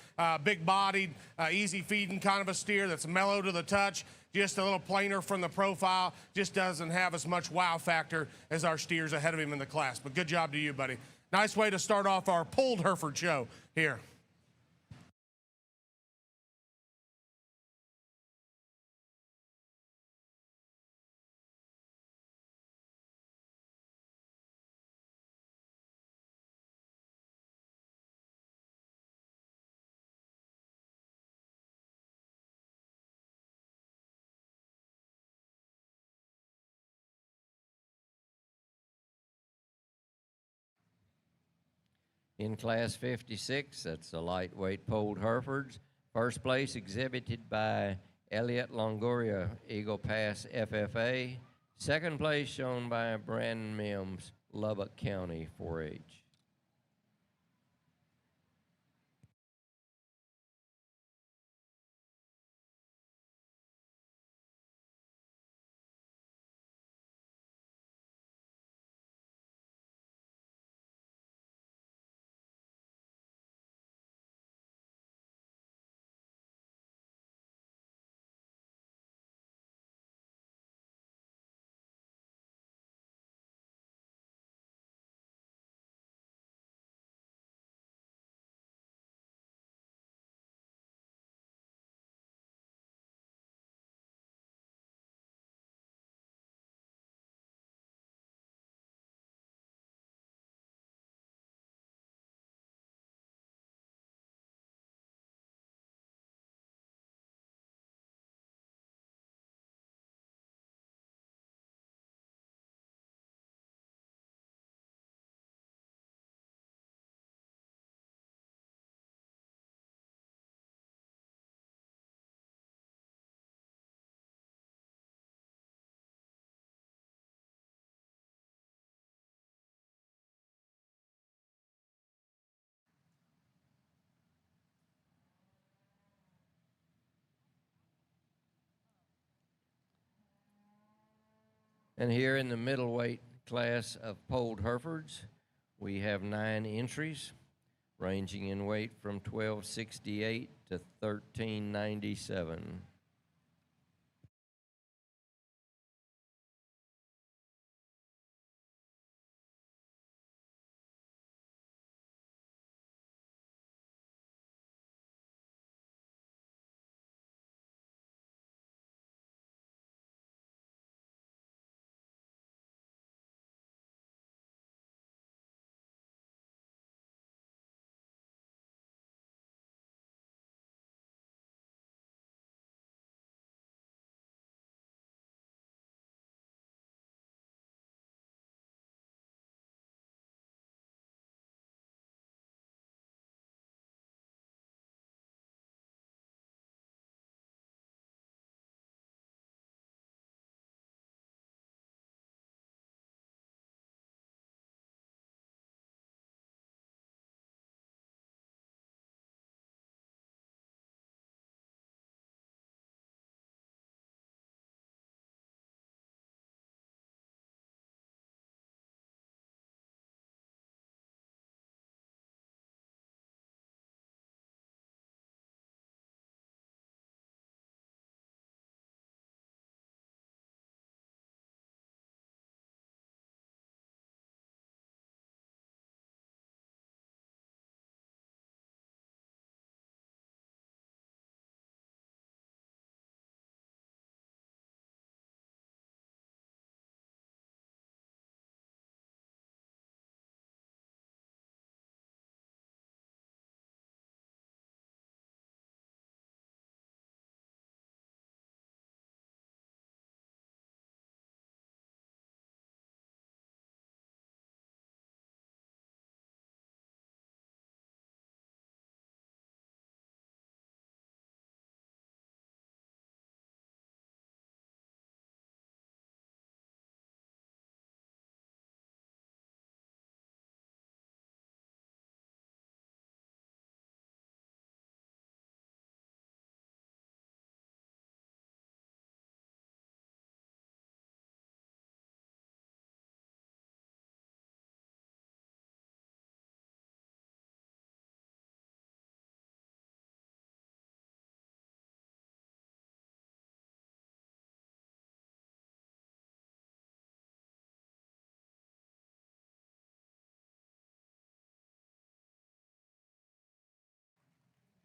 big-bodied, easy-feeding kind of a steer that's mellow to the touch, just a little plainer from the profile, just doesn't have as much wow factor as our steers ahead of him in the class. But good job to you, buddy. Nice way to start off our pulled Hereford show here. In Class 56, that's the lightweight polled Herefords. First place exhibited by Elliot Longoria, Eagle Pass FFA. Second place shown by Brandon Mims, Lubbock County 4-H. And here in the middleweight class of polled Herefords, we have 9 entries, ranging in weight from 1268 to 1397.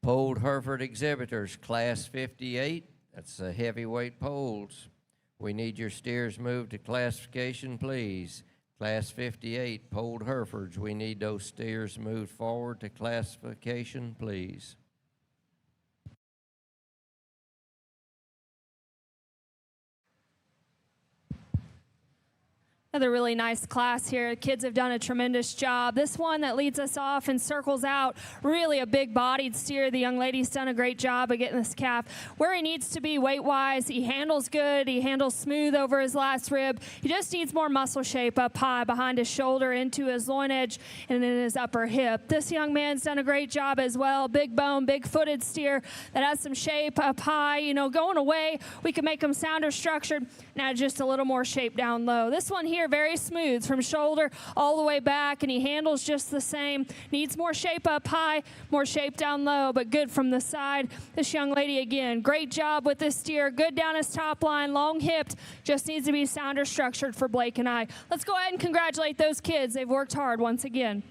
Polled Hereford exhibitors, Class 58. That's the heavyweight poles. We need your steers moved to classification, please. Class 58, Polled Herefords. We need those steers moved forward to classification, please. Another really nice class here. Kids have done a tremendous job. This one that leads us off and circles out, really a big-bodied steer. The young lady's done a great job of getting this calf where he needs to be weight-wise. He handles good. He handles smooth over his last rib. He just needs more muscle shape up high behind his shoulder, into his loin edge, and in his upper hip. This young man's done a great job as well. Big bone, big-footed steer that has some shape up high. You know, going away, we can make him sounder structured. Now just a little more shape down low. This one here, very smooth from shoulder all the way back, and he handles just the same. Needs more shape up high, more shape down low, but good from the side. This young lady, again, great job with this steer. Good down his top line, long hipped. Just needs to be sounder structured for Blake and I. Let's go ahead and congratulate those kids. They've worked hard once again.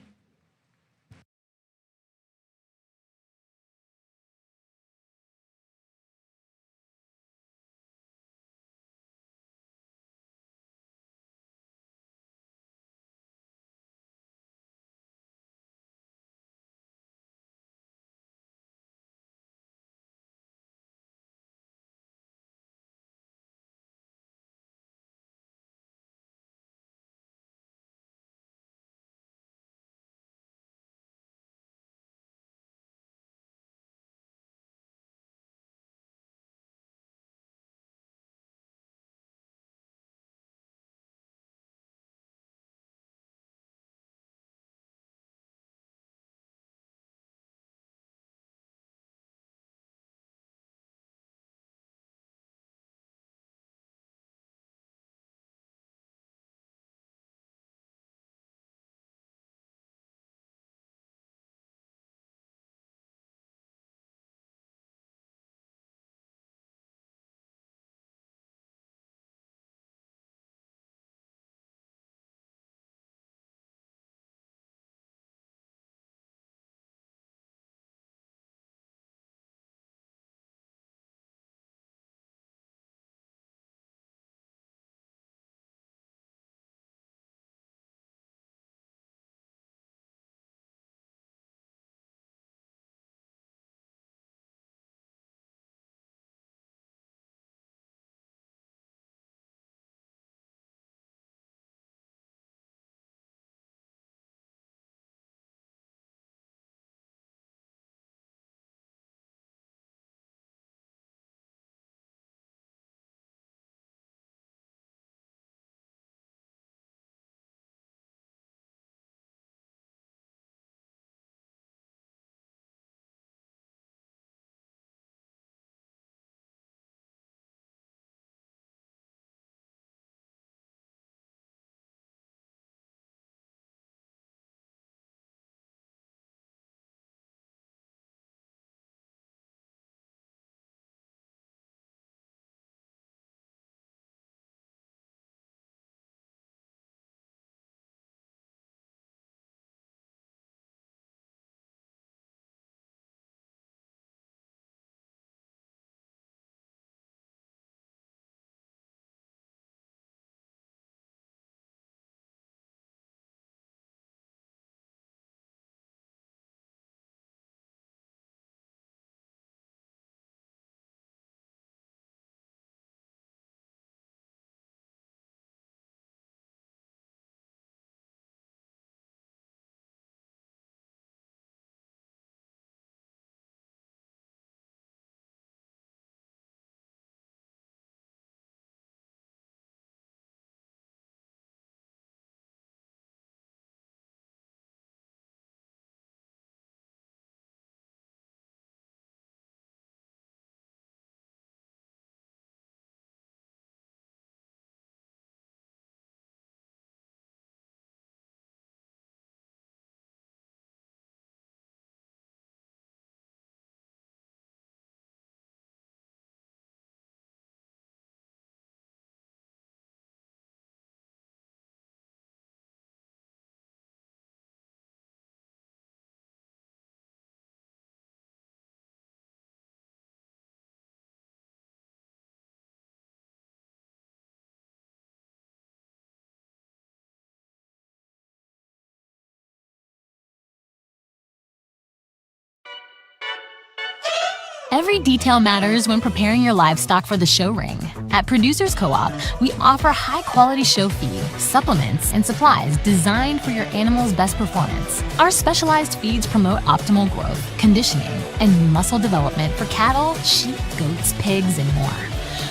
Every detail matters when preparing your livestock for the show ring. At Producers Co-op, we offer high-quality show feed, supplements, and supplies designed for your animal's best performance. Our specialized feeds promote optimal growth, conditioning, and muscle development for cattle, sheep, goats, pigs, and more.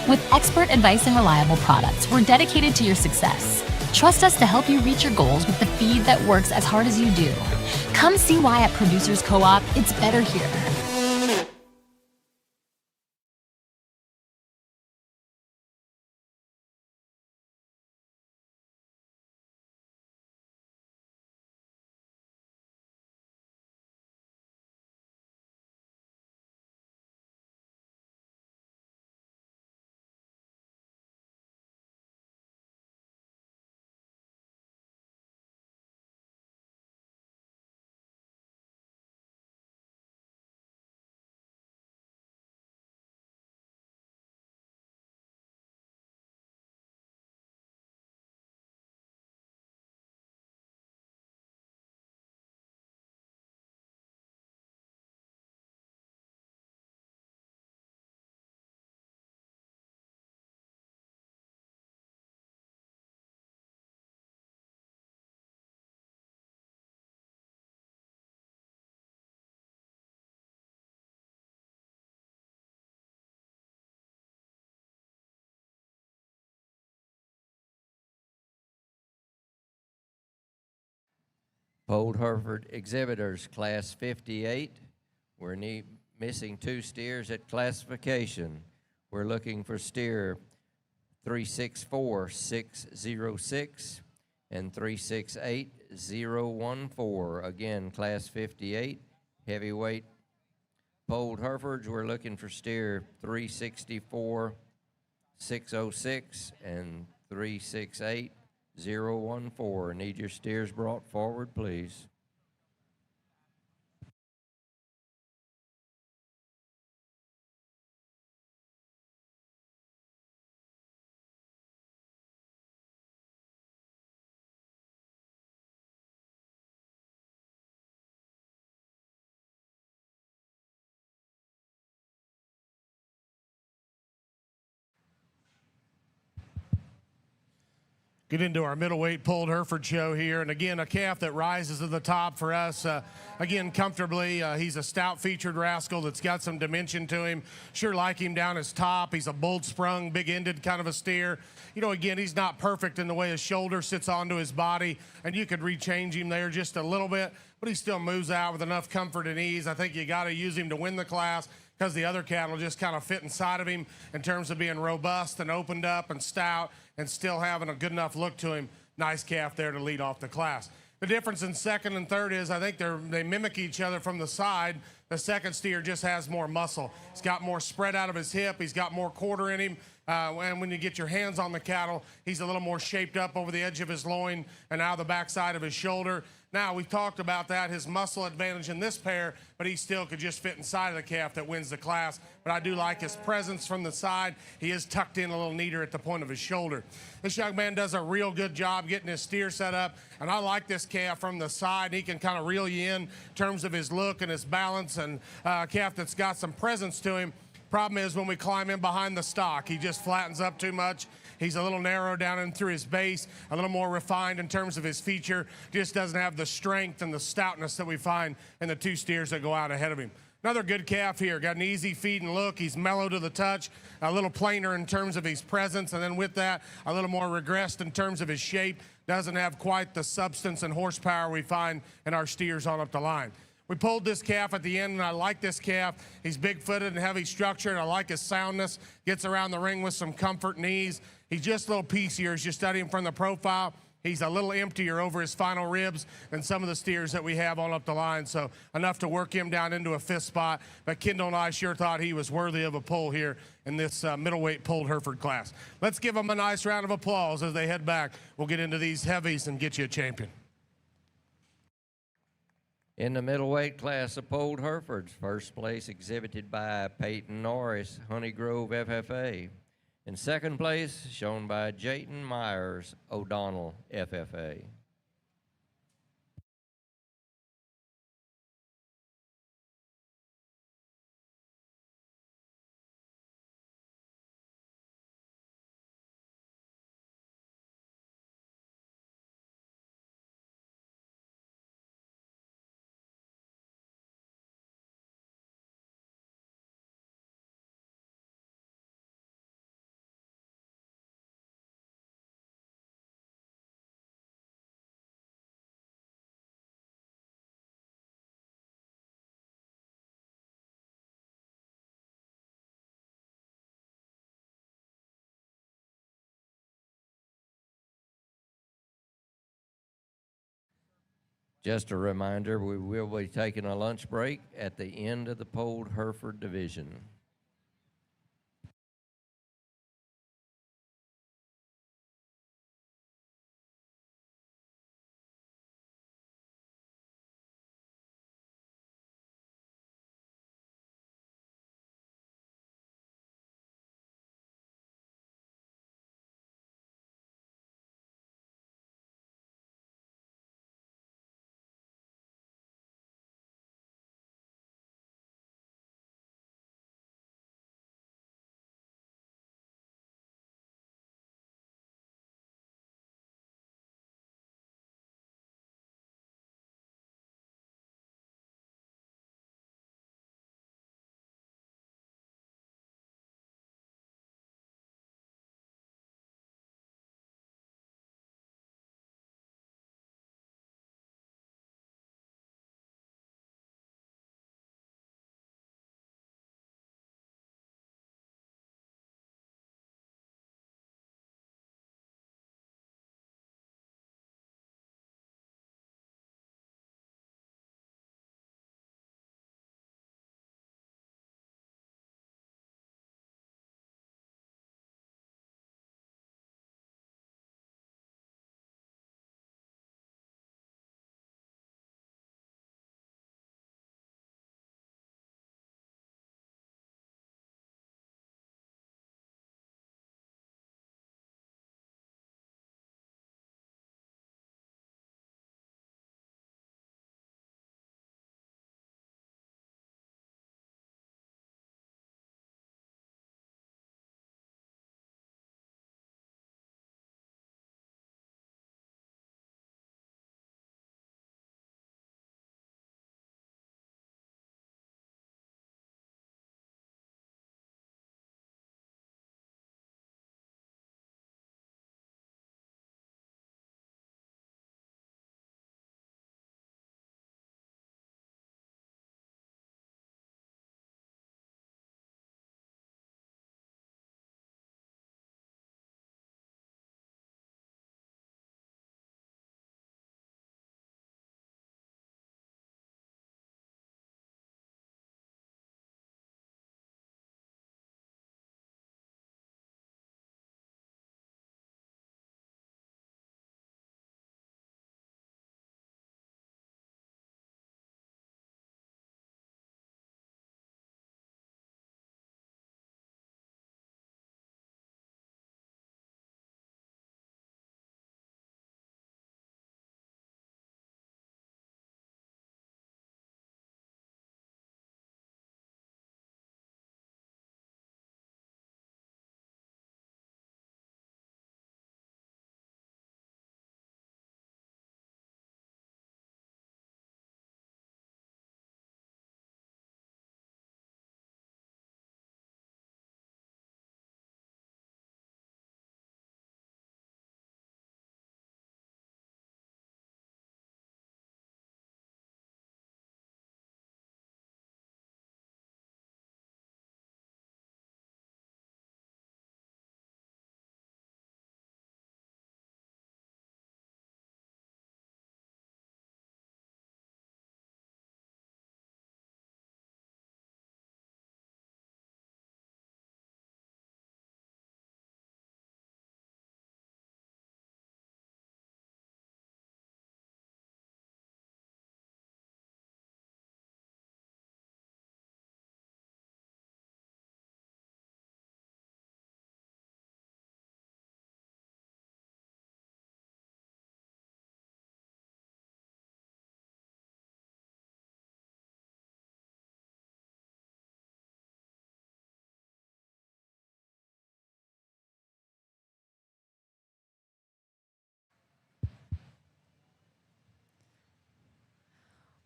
With expert advice and reliable products, we're dedicated to your success. Trust us to help you reach your goals with the feed that works as hard as you do. Come see why at Producers Co-op, it's better here. Polled Hereford exhibitors, class 58. We're missing 2 steers at classification. We're looking for steer 364606 and 368014. Again, class 58, heavyweight polled Herefords. We're looking for steer 364606 and 368014. Need your steers brought forward, please. Get into our middleweight pulled Hereford show here. And again, a calf that rises to the top for us, again, comfortably. He's a stout featured rascal that's got some dimension to him. Sure like him down his top. He's a bold sprung, big ended kind of a steer. You know, again, he's not perfect in the way his shoulder sits onto his body, and you could rechange him there just a little bit, but he still moves out with enough comfort and ease. I think you got to use him to win the class, because the other cattle just kind of fit inside of him in terms of being robust and opened up and stout and still having a good enough look to him. Nice calf there to lead off the class. The difference in second and third is I think they mimic each other from the side. The second steer just has more muscle. He's got more spread out of his hip. He's got more quarter in him. And when you get your hands on the cattle, he's a little more shaped up over the edge of his loin and out the backside of his shoulder. Now, we've talked about that, his muscle advantage in this pair, but he still could just fit inside of the calf that wins the class. But I do like his presence from the side. He is tucked in a little neater at the point of his shoulder. This young man does a real good job getting his steer set up, and I like this calf from the side. He can kind of reel you in terms of his look and his balance, and a calf that's got some presence to him. Problem is when we climb in behind the stock, he just flattens up too much. He's a little narrow down in through his base, a little more refined in terms of his feature. Just doesn't have the strength and the stoutness that we find in the 2 steers that go out ahead of him. Another good calf here. Got an easy feed and look. He's mellow to the touch, a little plainer in terms of his presence, and then with that, a little more regressed in terms of his shape. Doesn't have quite the substance and horsepower we find in our steers on up the line. We pulled this calf at the end, and I like this calf. He's big-footed and heavy structured. I like his soundness. Gets around the ring with some comfort and ease. He's just a little piecier as you study him from the profile. He's a little emptier over his final ribs than some of the steers that we have on up the line, so enough to work him down into a 5th spot. But Kendall and I sure thought he was worthy of a pull here in this middleweight pulled Hereford class. Let's give them a nice round of applause as they head back. We'll get into these heavies and get you a champion. In the middleweight class of polled Herefords, first place exhibited by Peyton Norris, Honey Grove FFA. In second place, shown by Jayton Myers, O'Donnell FFA. Just a reminder, we will be taking a lunch break at the end of the Polled Hereford division.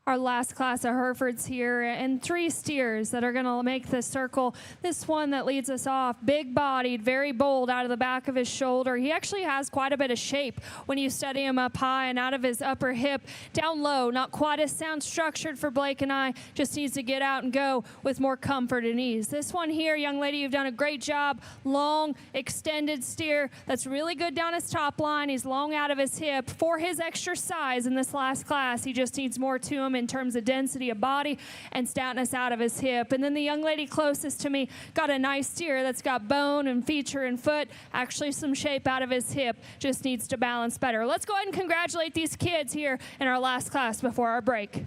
our last class of Herefords here, and 3 steers that are going to make the circle. This one that leads us off, big-bodied, very bold out of the back of his shoulder. He actually has quite a bit of shape when you study him up high and out of his upper hip, down low. Not quite as sound structured for Blake and I, just needs to get out and go with more comfort and ease. This one here, young lady, you've done a great job. Long, extended steer that's really good down his top line. He's long out of his hip. For his extra size in this last class, he just needs more to him in terms of density of body and stoutness out of his hip. And then the young lady closest to me got a nice steer that's got bone and feature and foot, actually some shape out of his hip, just needs to balance better. Let's go ahead and congratulate these kids here in our last class before our break.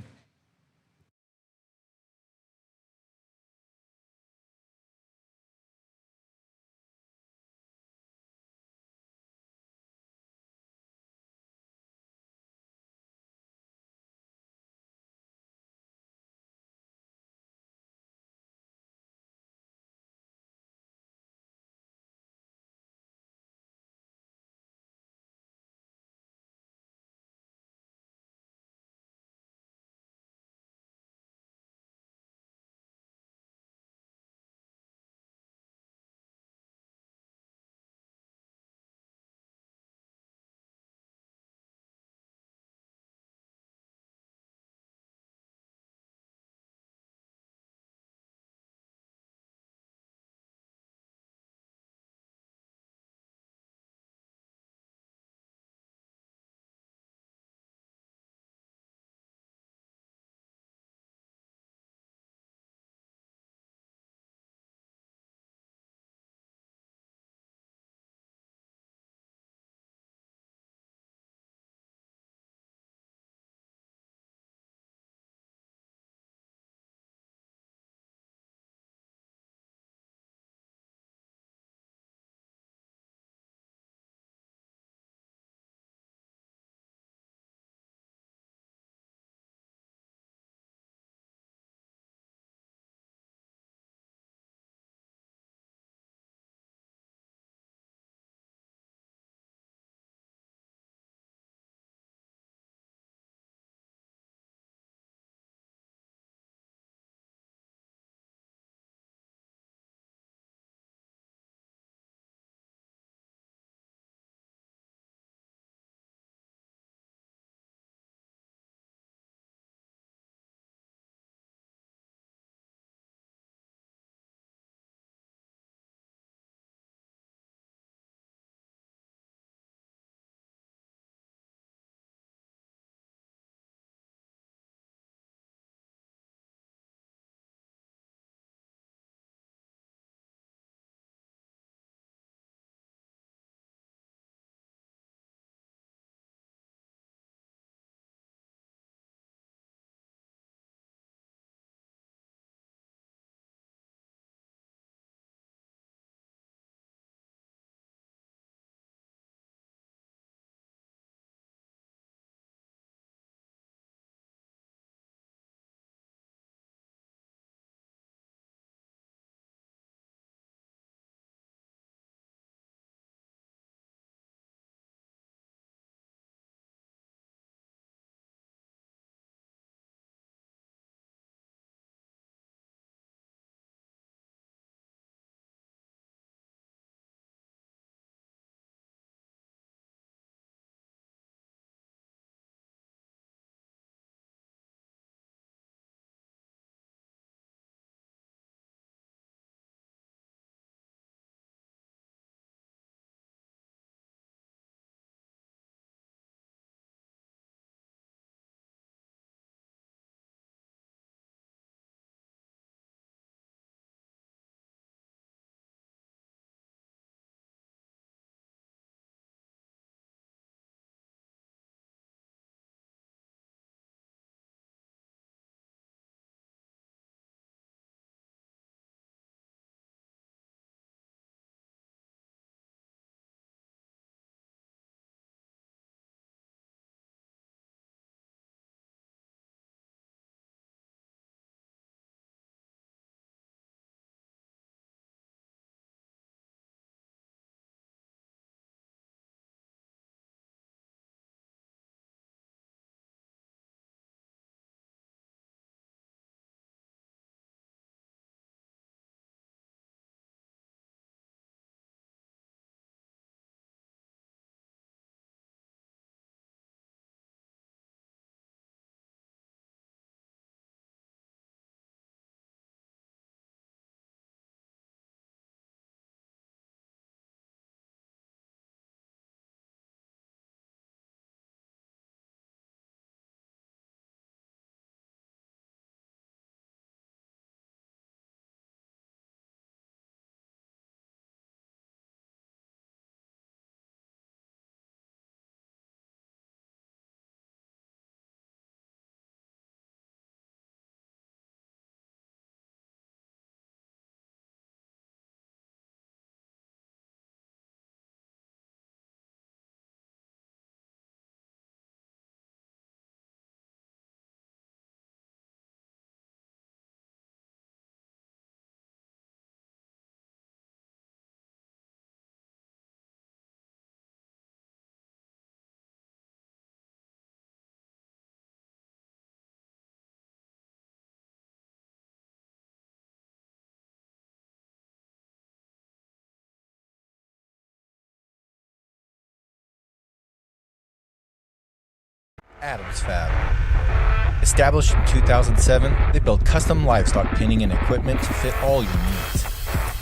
Adams Fab. Established in 2007, they build custom livestock pinning and equipment to fit all your needs.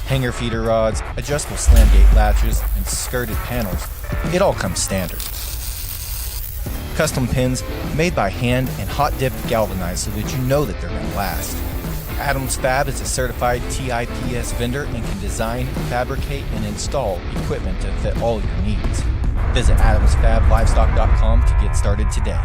Hanger feeder rods, adjustable slam gate latches, and skirted panels. It all comes standard. Custom pins made by hand and hot dipped galvanized so that you know that they're going to last. Adams Fab is a certified TIPS vendor and can design, fabricate, and install equipment to fit all your needs. Visit adamsfablivestock.com to get started today.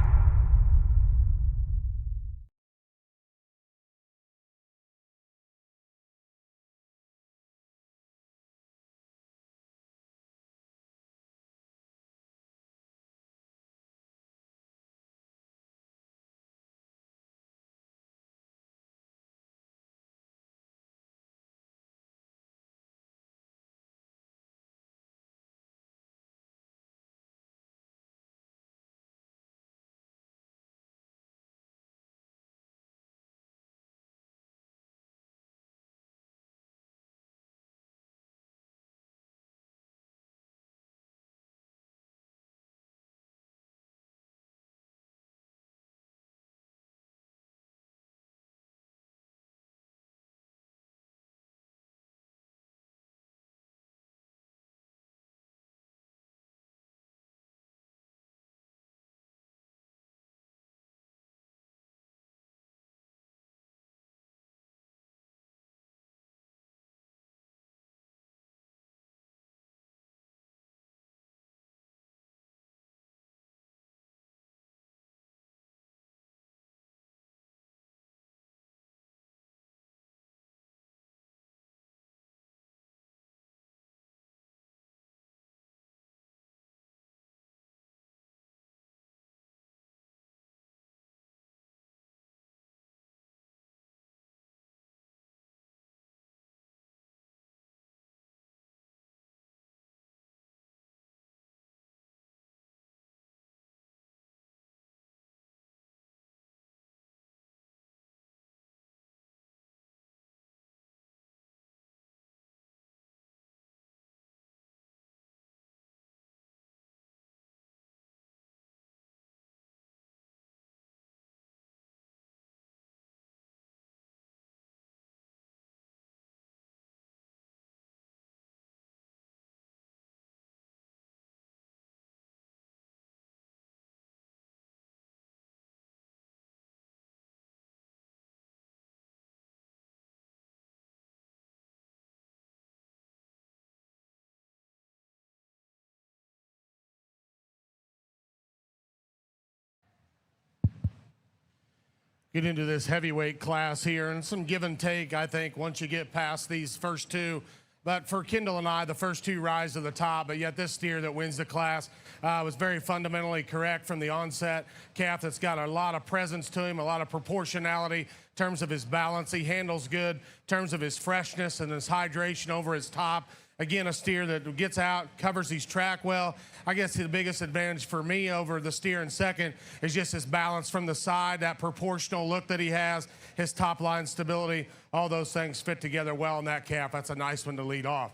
Get into this heavyweight class here and some give and take, I think, once you get past these first two. But for Kendall and I, the first two rise to the top, but yet this steer that wins the class was very fundamentally correct from the onset. Calf that's got a lot of presence to him, a lot of proportionality in terms of his balance. He handles good in terms of his freshness and his hydration over his top. Again, a steer that gets out, covers his track well. I guess the biggest advantage for me over the steer in second is just his balance from the side, that proportional look that he has, his top line stability. All those things fit together well in that calf. That's a nice one to lead off.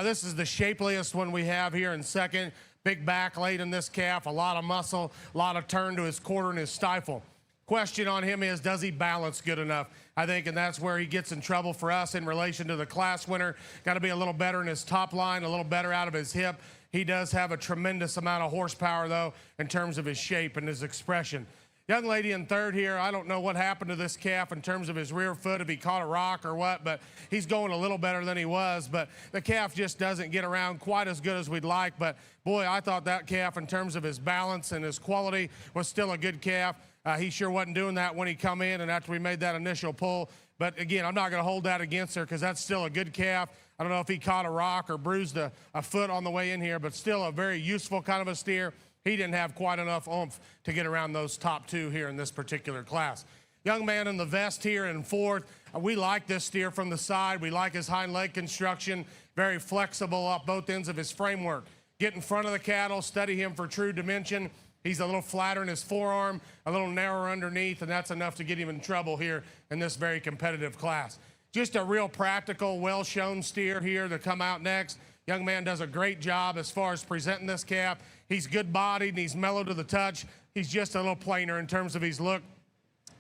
This is the shapeliest one we have here in second. Big back late in this calf, a lot of muscle, a lot of turn to his quarter and his stifle. Question on him is, does he balance good enough? I think, and that's where he gets in trouble for us in relation to the class winner. Got to be a little better in his top line, a little better out of his hip. He does have a tremendous amount of horsepower, though, in terms of his shape and his expression. Young lady in third here, I don't know what happened to this calf in terms of his rear foot, if he caught a rock or what, but he's going a little better than he was. But the calf just doesn't get around quite as good as we'd like. But, boy, I thought that calf, in terms of his balance and his quality, was still a good calf. He sure wasn't doing that when he come in and after we made that initial pull. But, again, I'm not going to hold that against her because that's still a good calf. I don't know if he caught a rock or bruised a foot on the way in here, but still a very useful kind of a steer. He didn't have quite enough oomph to get around those top two here in this particular class. Young man in the vest here in fourth. We like this steer from the side. We like his hind leg construction. Very flexible up both ends of his framework. Get in front of the cattle, study him for true dimension. He's a little flatter in his forearm, a little narrower underneath, and that's enough to get him in trouble here in this very competitive class. Just a real practical, well-shown steer here to come out next. Young man does a great job as far as presenting this calf. He's good-bodied and he's mellow to the touch. He's just a little plainer in terms of his look.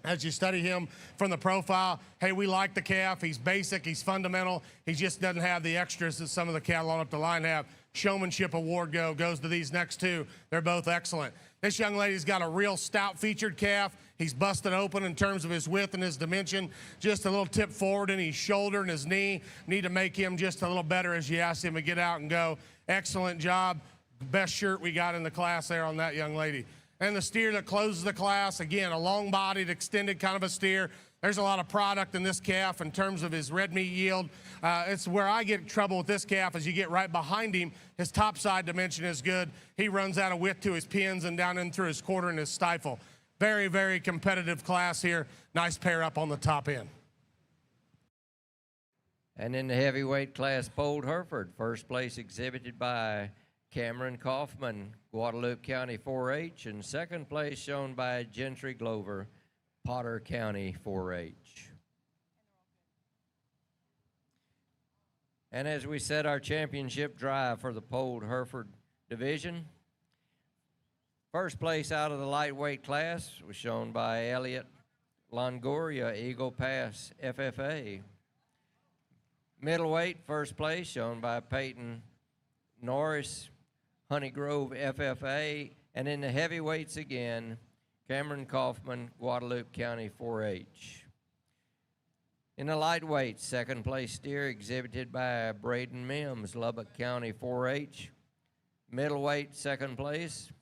As you study him from the profile, hey, we like the calf. He's basic, he's fundamental. He just doesn't have the extras that some of the cattle on up the line have. Showmanship award goes to these next two. They're both excellent. This young lady's got a real stout featured calf. He's busted open in terms of his width and his dimension. Just a little tip forward in his shoulder and his knee. Need to make him just a little better as you ask him to get out and go. Excellent job. Best shirt we got in the class there on that young lady. And the steer that closes the class, again, a long-bodied, extended kind of a steer. There's a lot of product in this calf in terms of his red meat yield. It's where I get in trouble with this calf is you get right behind him. His top side dimension is good. He runs out of width to his pins and down in through his quarter and his stifle. Very, very competitive class here. Nice pair up on the top end. And in the heavyweight class, Polled Hereford, first place exhibited by Cameron Kaufman, Guadalupe County 4-H, and second place shown by Gentry Glover, Potter County 4-H. And as we set our championship drive for the Polled Hereford division, first place out of the lightweight class was shown by Elliot Longoria, Eagle Pass FFA. Middleweight, first place shown by Peyton Norris, Honey Grove FFA, and in the heavyweights again, Cameron Kaufman, Guadalupe County 4-H. In the lightweight, second place steer exhibited by Braden Mims, Lubbock County 4-H. Middleweight, second place,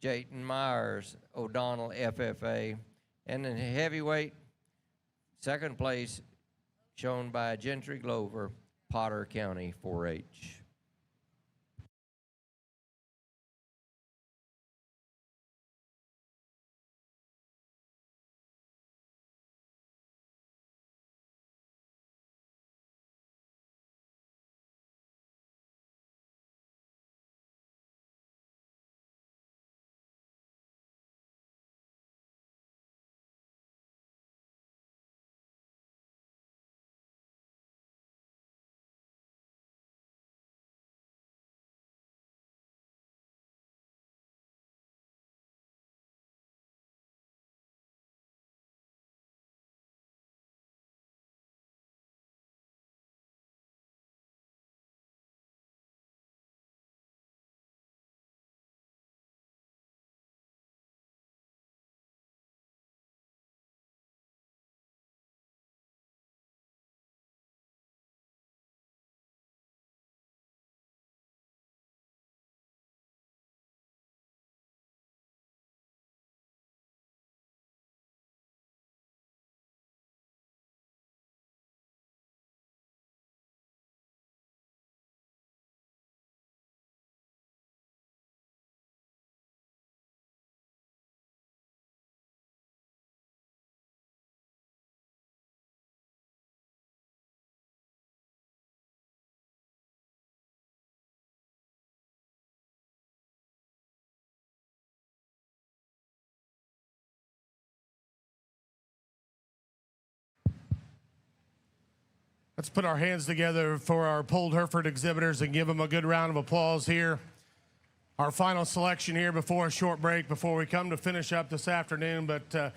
Jayton Myers, O'Donnell FFA. And in the heavyweight, second place shown by Gentry Glover, Potter County 4-H. Let's put our hands together for our Polled Hereford exhibitors and give them a good round of applause here. Our final selection here before a short break, before we come to finish up this afternoon. But I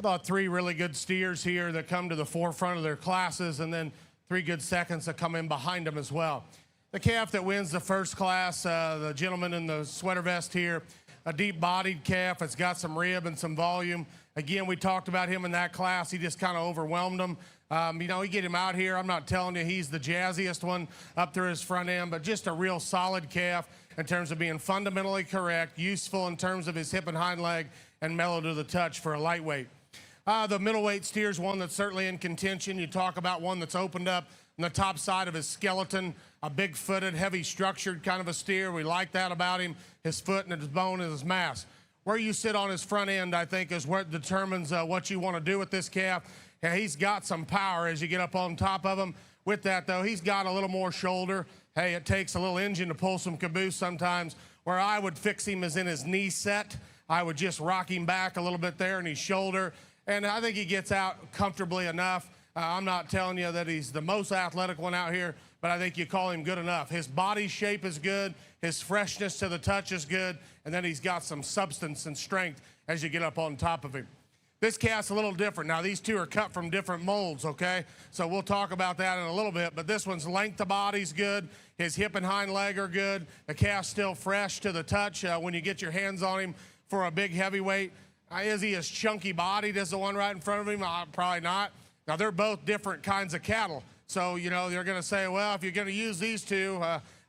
thought three really good steers here that come to the forefront of their classes, and then three good seconds that come in behind them as well. The calf that wins the first class, the gentleman in the sweater vest here, a deep-bodied calf. It's got some rib and some volume. Again, we talked about him in that class. He just kind of overwhelmed them. You know, you get him out here. I'm not telling you he's the jazziest one up through his front end, but just a real solid calf in terms of being fundamentally correct, useful in terms of his hip and hind leg, and mellow to the touch for a lightweight. The middleweight steer's one that's certainly in contention. You talk about one that's opened up on the top side of his skeleton, a big-footed, heavy-structured kind of a steer. We like that about him, his foot and his bone and his mass. Where you sit on his front end, I think, is what determines what you want to do with this calf. And he's got some power as you get up on top of him. With that, though, he's got a little more shoulder. Hey, it takes a little engine to pull some caboose sometimes. Where I would fix him is in his knee set. I would just rock him back a little bit there in his shoulder. And I think he gets out comfortably enough. I'm not telling you that he's the most athletic one out here, but but I think you call him good enough. His body shape is good, his freshness to the touch is good, and then he's got some substance and strength as you get up on top of him. This calf's a little different. Now, these two are cut from different molds, okay? So we'll talk about that in a little bit, but this one's length of body's good. His hip and hind leg are good. The calf's still fresh to the touch when you get your hands on him for a big heavyweight. Is he as chunky bodied as the one right in front of him? Probably not. Now, they're both different kinds of cattle. So, you know, they're going to say, well, if you're going to use these two,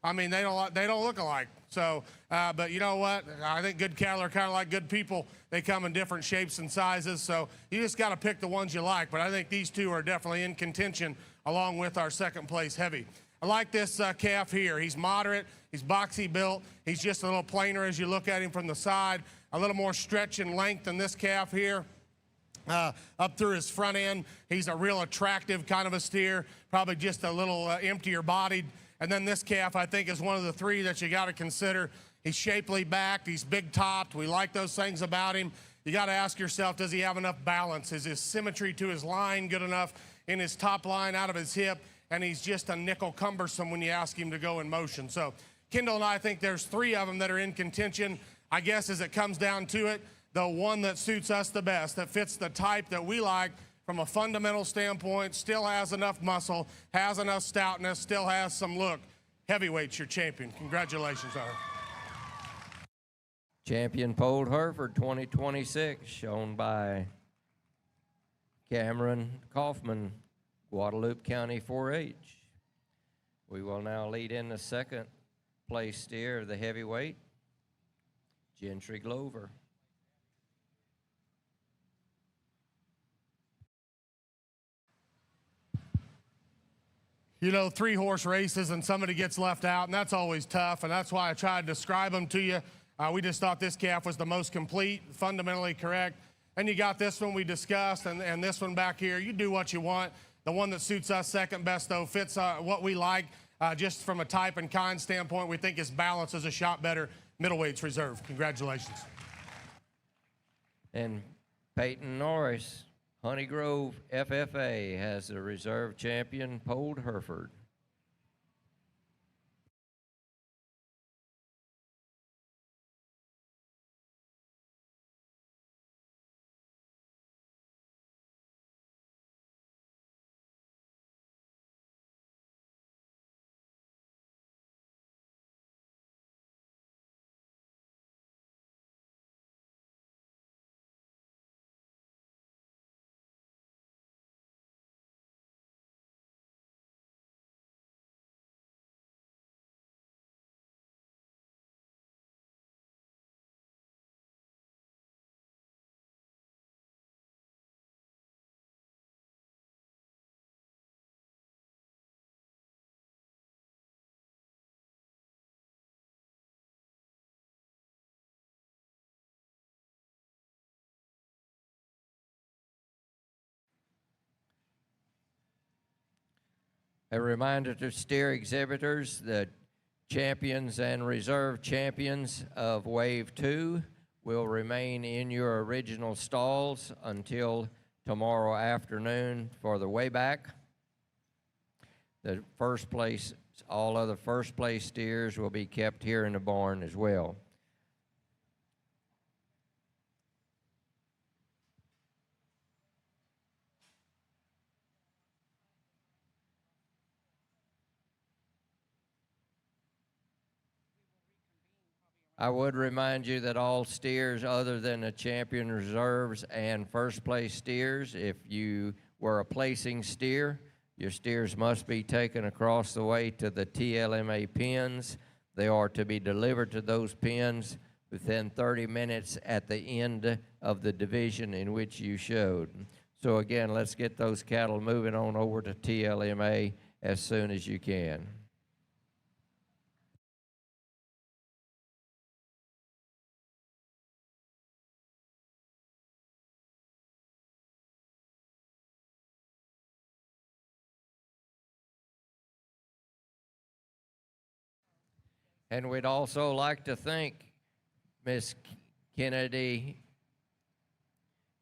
I mean, they don't look alike. So, but you know what? I think good cattle are kind of like good people. They come in different shapes and sizes. So you just got to pick the ones you like. But I think these two are definitely in contention along with our second place heavy. I like this calf here. He's moderate. He's boxy built. He's just a little plainer as you look at him from the side. A little more stretch and length than this calf here. Up through his front end, he's a real attractive kind of a steer. Probably just a little emptier bodied. And then this calf, I think, is one of the three that you got to consider. He's shapely backed. He's big topped. We like those things about him. You got to ask yourself, does he have enough balance? Is his symmetry to his line good enough in his top line out of his hip? And he's just a nickel cumbersome when you ask him to go in motion. So Kendall and I think there's three of them that are in contention. I guess as it comes down to it, the one that suits us the best, that fits the type that we like, from a fundamental standpoint, still has enough muscle, has enough stoutness, still has some look. Heavyweight's your champion. Congratulations, Art. Champion Polled Hereford 2026, shown by Cameron Kaufman, Guadalupe County 4-H. We will now lead in the second place steer of the heavyweight, Gentry Glover. You know, 3-horse races and somebody gets left out, and that's always tough, and that's why I tried to describe them to you. We just thought this calf was the most complete, fundamentally correct. And you got this one we discussed, and this one back here. You do what you want. The one that suits us second best, though, fits what we like. Just from a type and kind standpoint, we think his balance is a shot better. Middleweight's reserved. Congratulations. And Peyton Norris, Honey Grove FFA, has the reserve champion, Polled Hereford. A reminder to steer exhibitors, the champions and reserve champions of Wave 2 will remain in your original stalls until tomorrow afternoon for the weighback. The first place, all other first place steers will be kept here in the barn as well. I would remind you that all steers other than the champion reserves and first place steers, if you were a placing steer, your steers must be taken across the way to the TLMA pens. They are to be delivered to those pens within 30 minutes at the end of the division in which you showed. So again, let's get those cattle moving on over to TLMA as soon as you can. And we'd also like to thank Miss Kennedy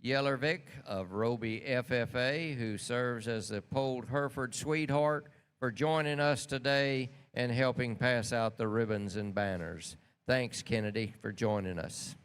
Yellervik of Roby FFA, who serves as the Polled Hereford Sweetheart for joining us today and helping pass out the ribbons and banners. Thanks, Kennedy, for joining us.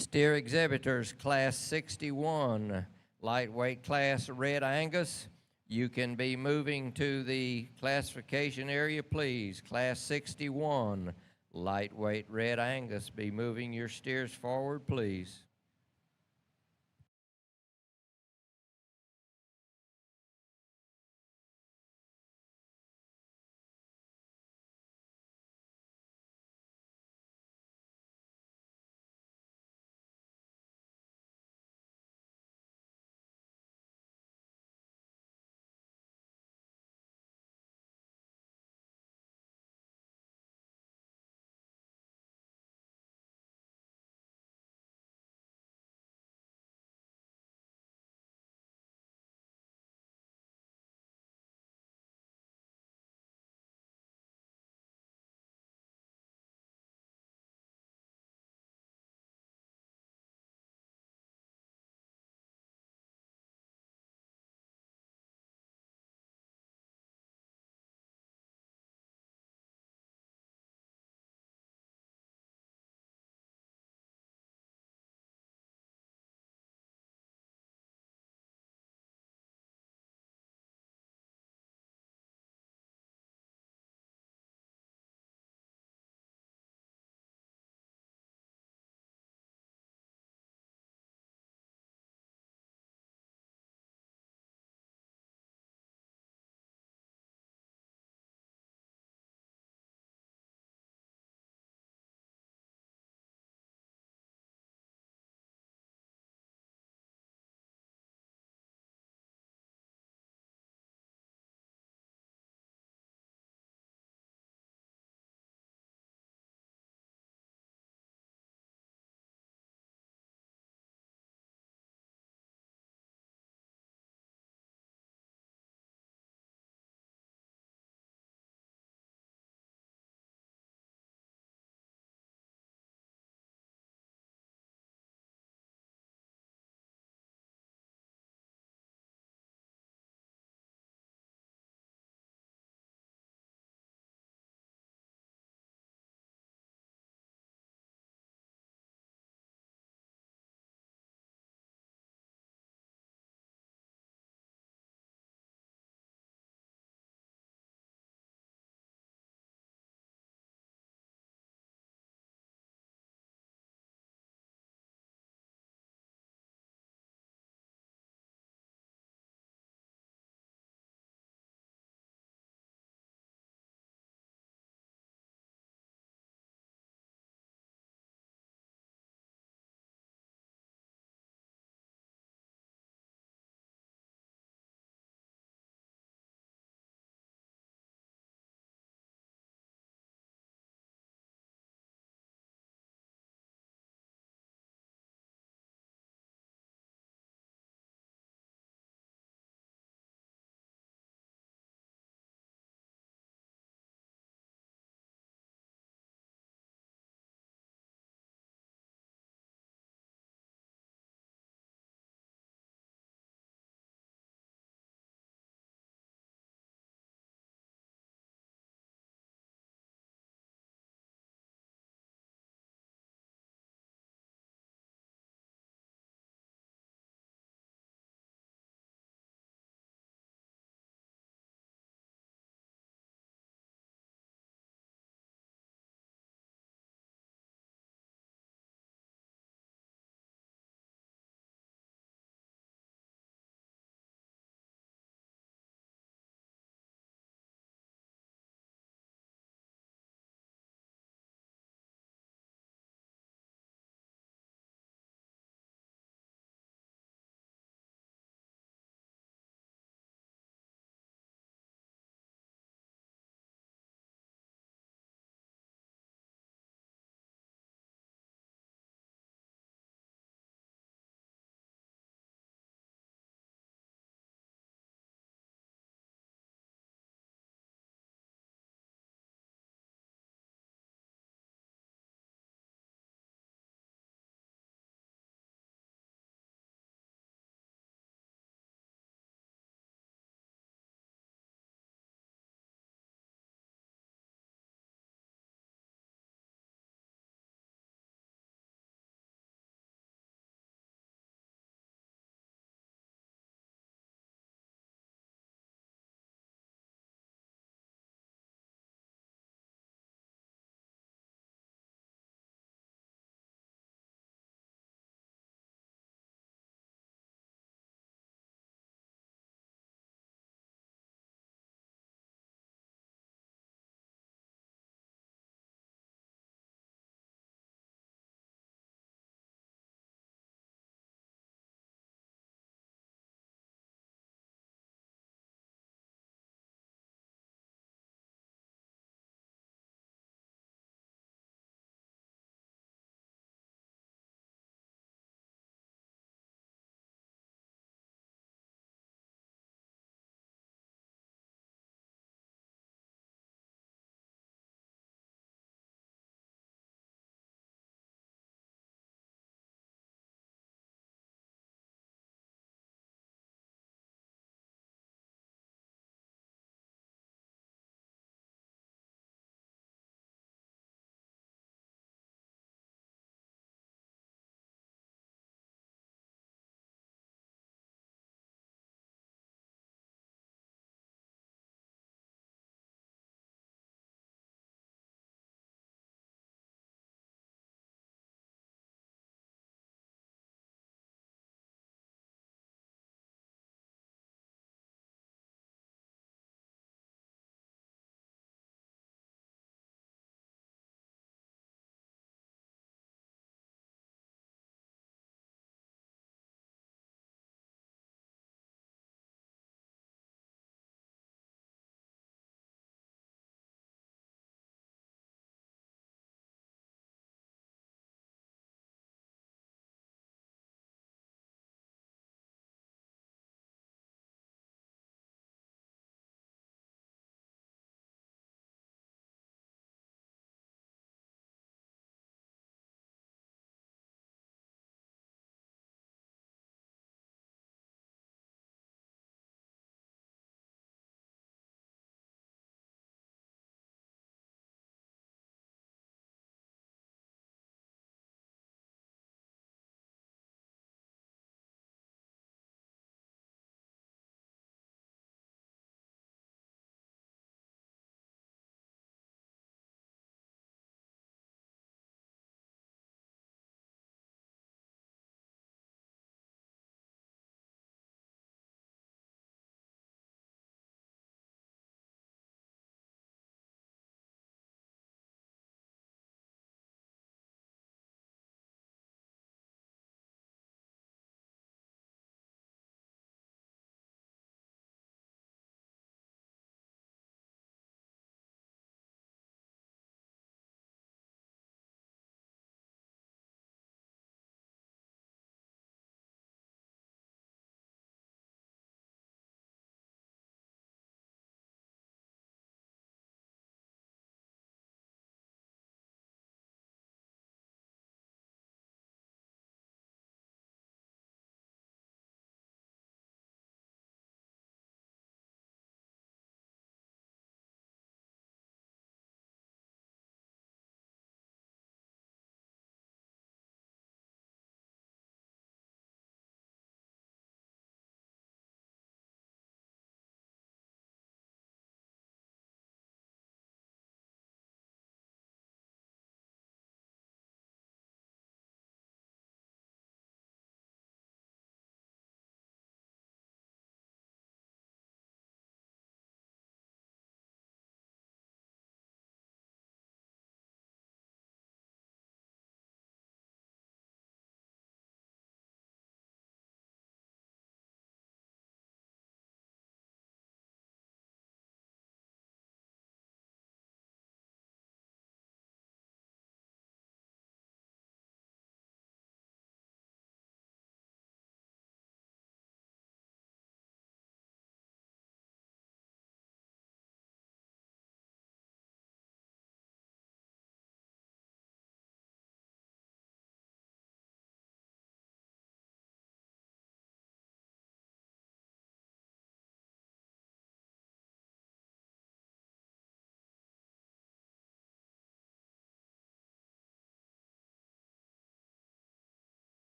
Steer exhibitors, Class 61, lightweight class, Red Angus. You can be moving to the classification area, please. Class 61, lightweight Red Angus. Be moving your steers forward, please.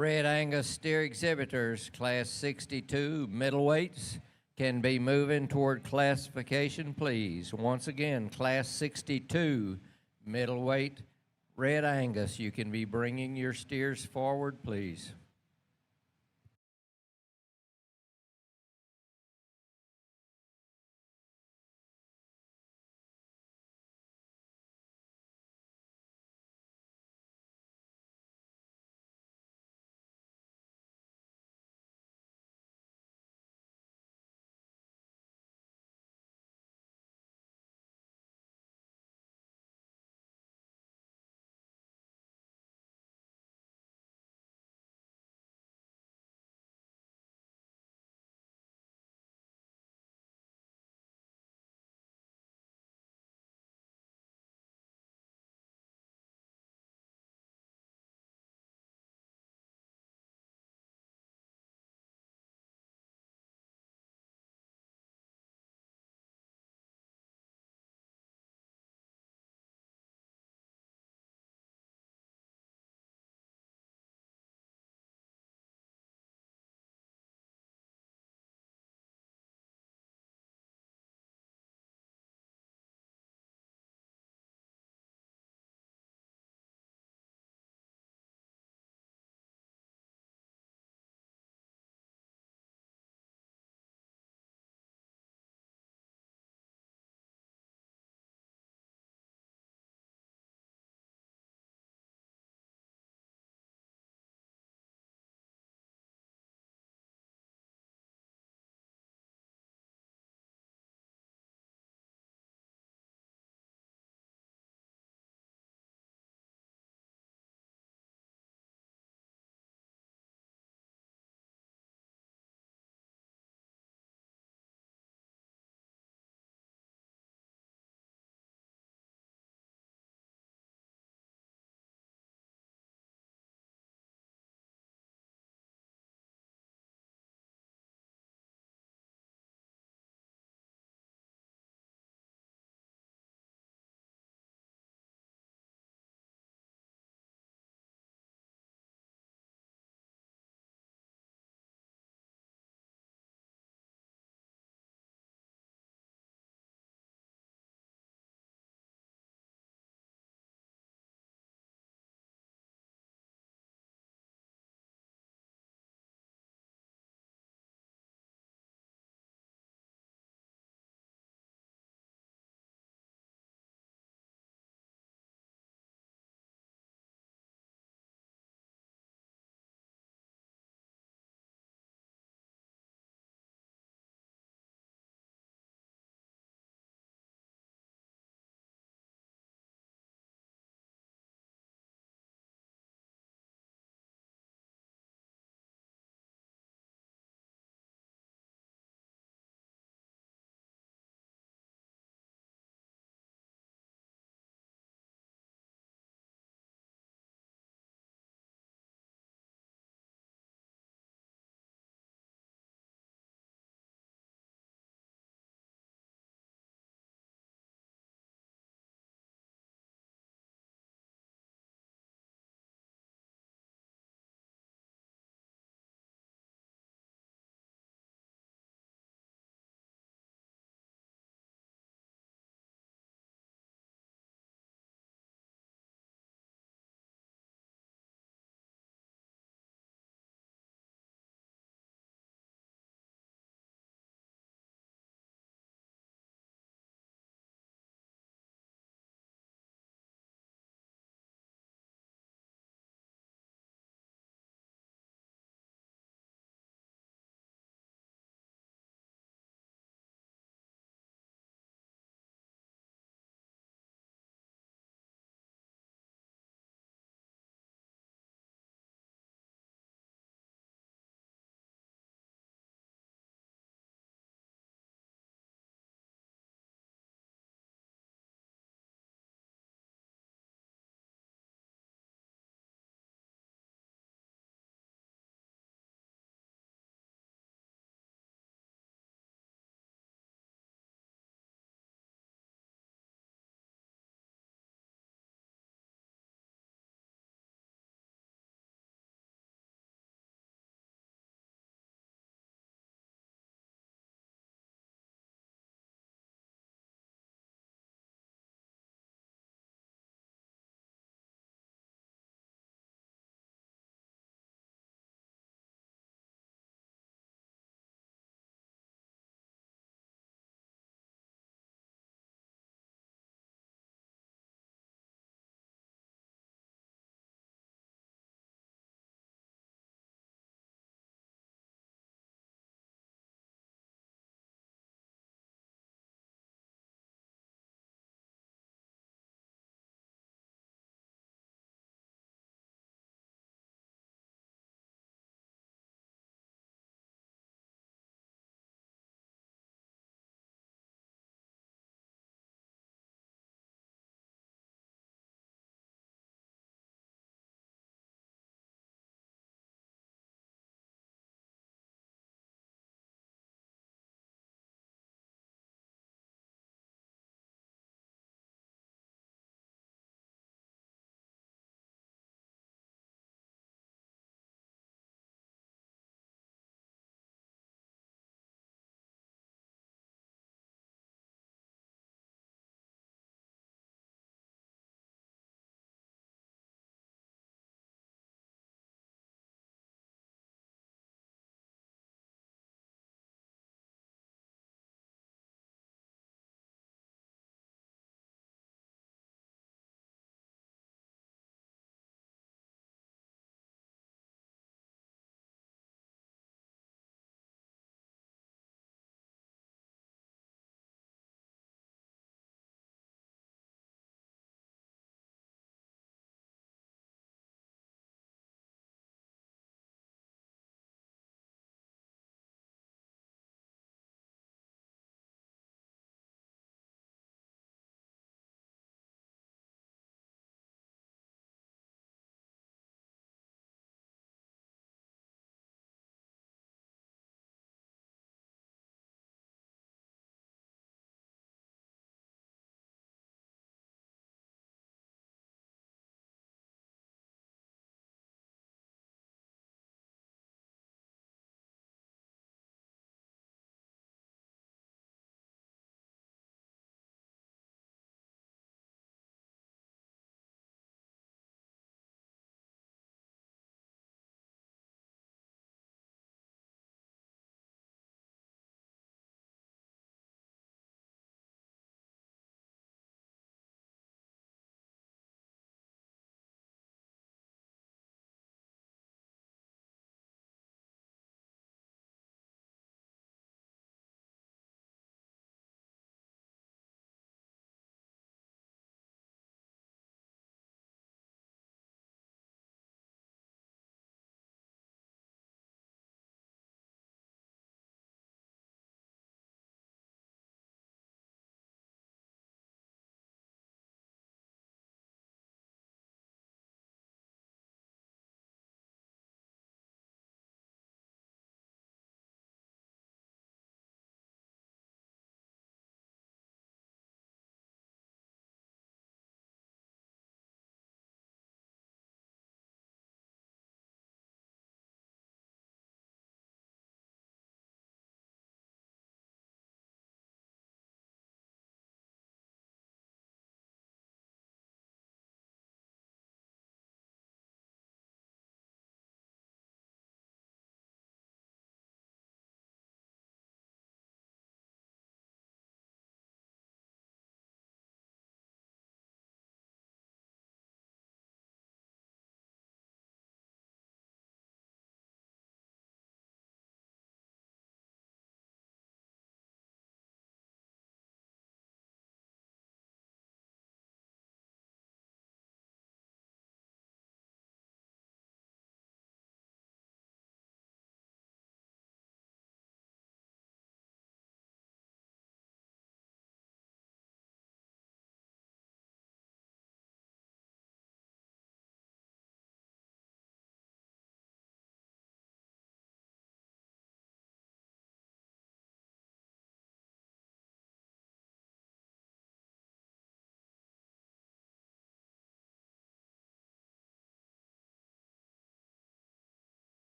Red Angus steer exhibitors, Class 62 middleweights, can be moving toward classification, please. Once again, Class 62 middleweight Red Angus, you can be bringing your steers forward, please.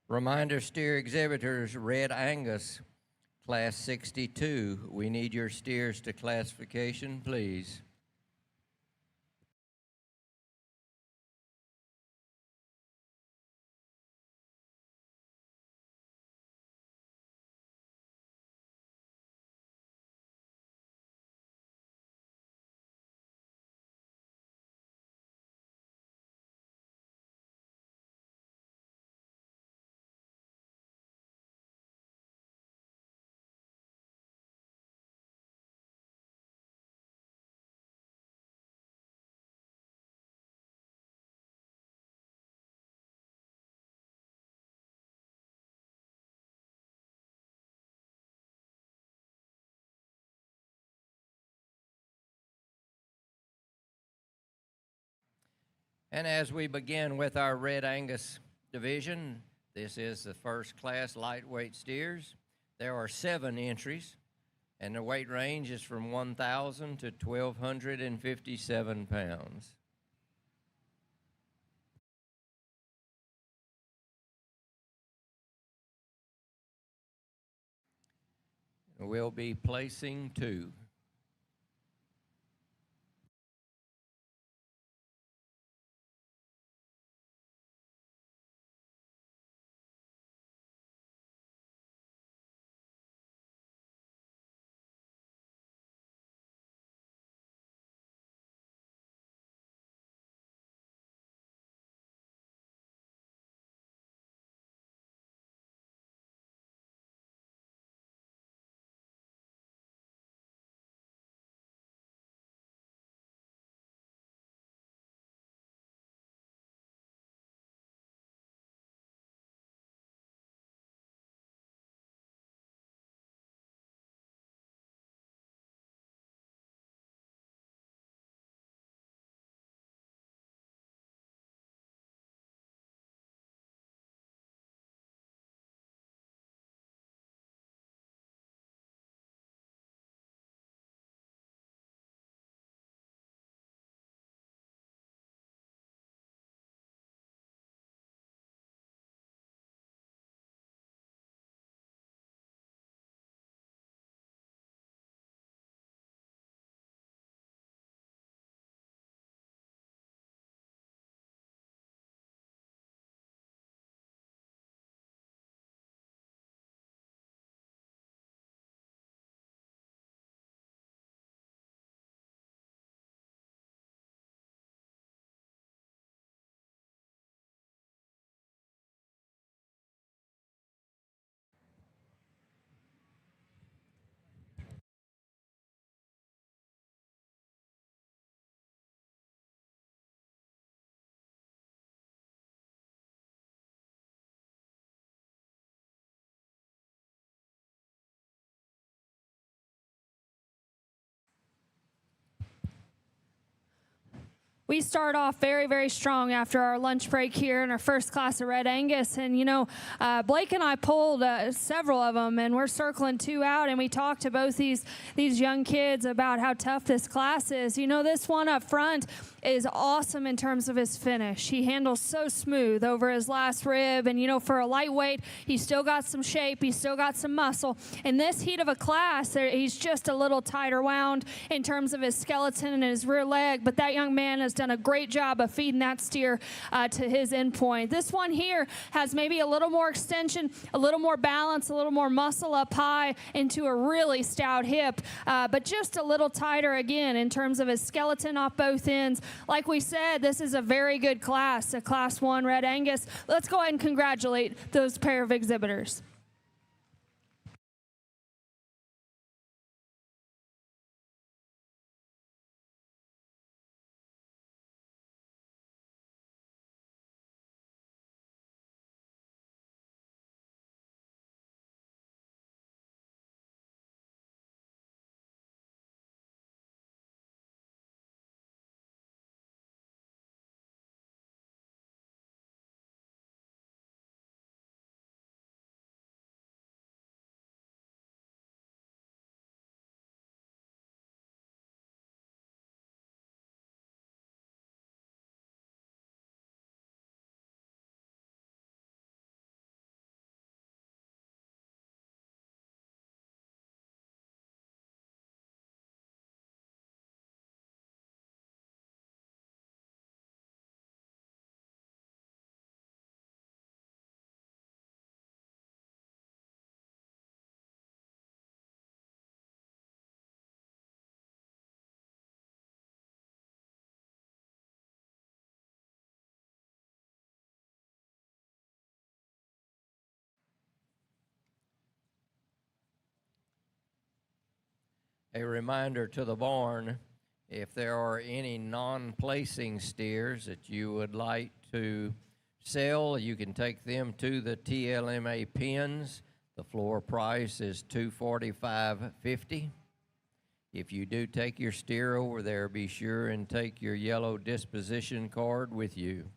Reminder steer exhibitors, Red Angus, Class 62. We need your steers to classification, please. And as we begin with our Red Angus division, this is the first class lightweight steers. There are 7 entries, and the weight range is from 1,000 to 1,257 pounds. We'll be placing 2. We start off very, very strong after our lunch break here in our first class of Red Angus. And, you know, Blake and I pulled several of them, and we're circling 2 out, and we talked to both these young kids about how tough this class is. You know, this one up front is awesome in terms of his finish. He handles so smooth over his last rib, and, you know, for a lightweight, he's still got some shape, he's still got some muscle. In this heat of a class, he's just a little tighter wound in terms of his skeleton and his rear leg, but that young man has done a great job of feeding that steer to his end point. This one here has maybe a little more extension, a little more balance, a little more muscle up high into a really stout hip, but just a little tighter again in terms of his skeleton off both ends. Like we said, this is a very good class, a Class 1 Red Angus. Let's go ahead and congratulate those pair of exhibitors. A reminder to the barn, if there are any non-placing steers that you would like to sell, you can take them to the TLMA pens. The floor price is $245.50. If you do take your steer over there, be sure and take your yellow disposition card with you.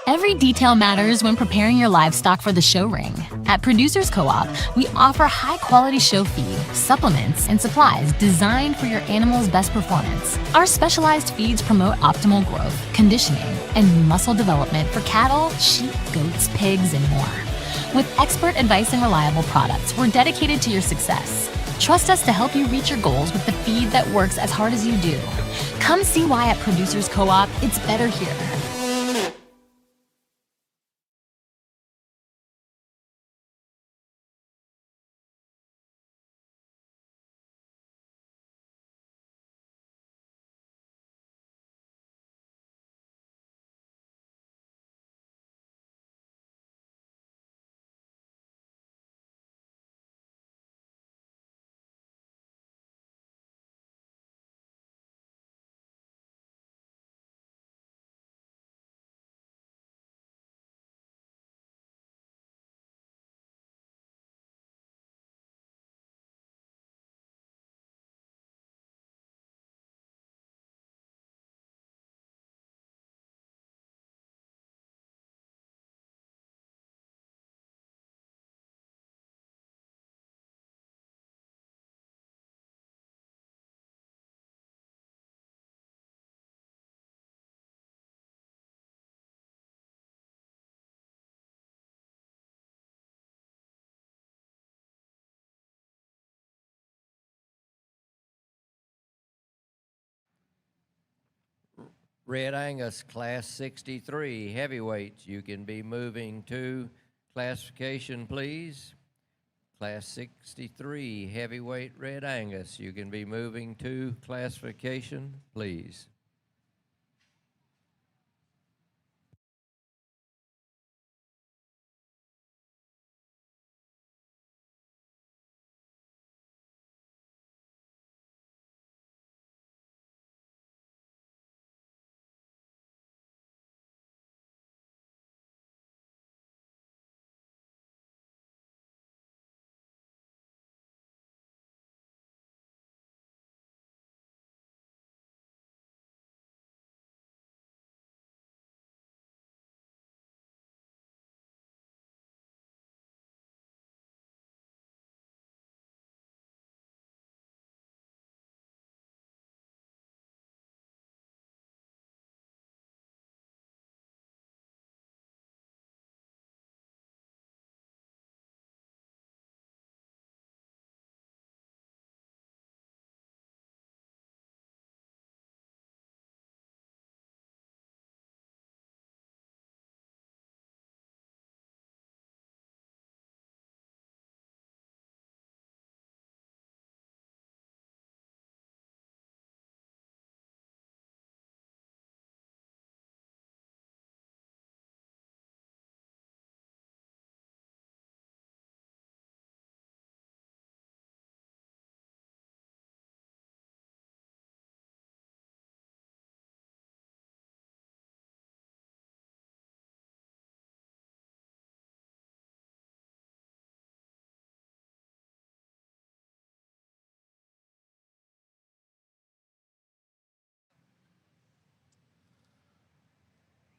Every detail matters when preparing your livestock for the show ring. At Producers Co-op, we offer high-quality show feed, supplements, and supplies designed for your animal's best performance. Our specialized feeds promote optimal growth, conditioning, and muscle development for cattle, sheep, goats, pigs, and more. With expert advice and reliable products, we're dedicated to your success. Trust us to help you reach your goals with the feed that works as hard as you do. Come see why at Producers Co-op, it's better here. Red Angus Class 63 heavyweights, you can be moving to classification, please. Class 63 heavyweight Red Angus, you can be moving to classification, please.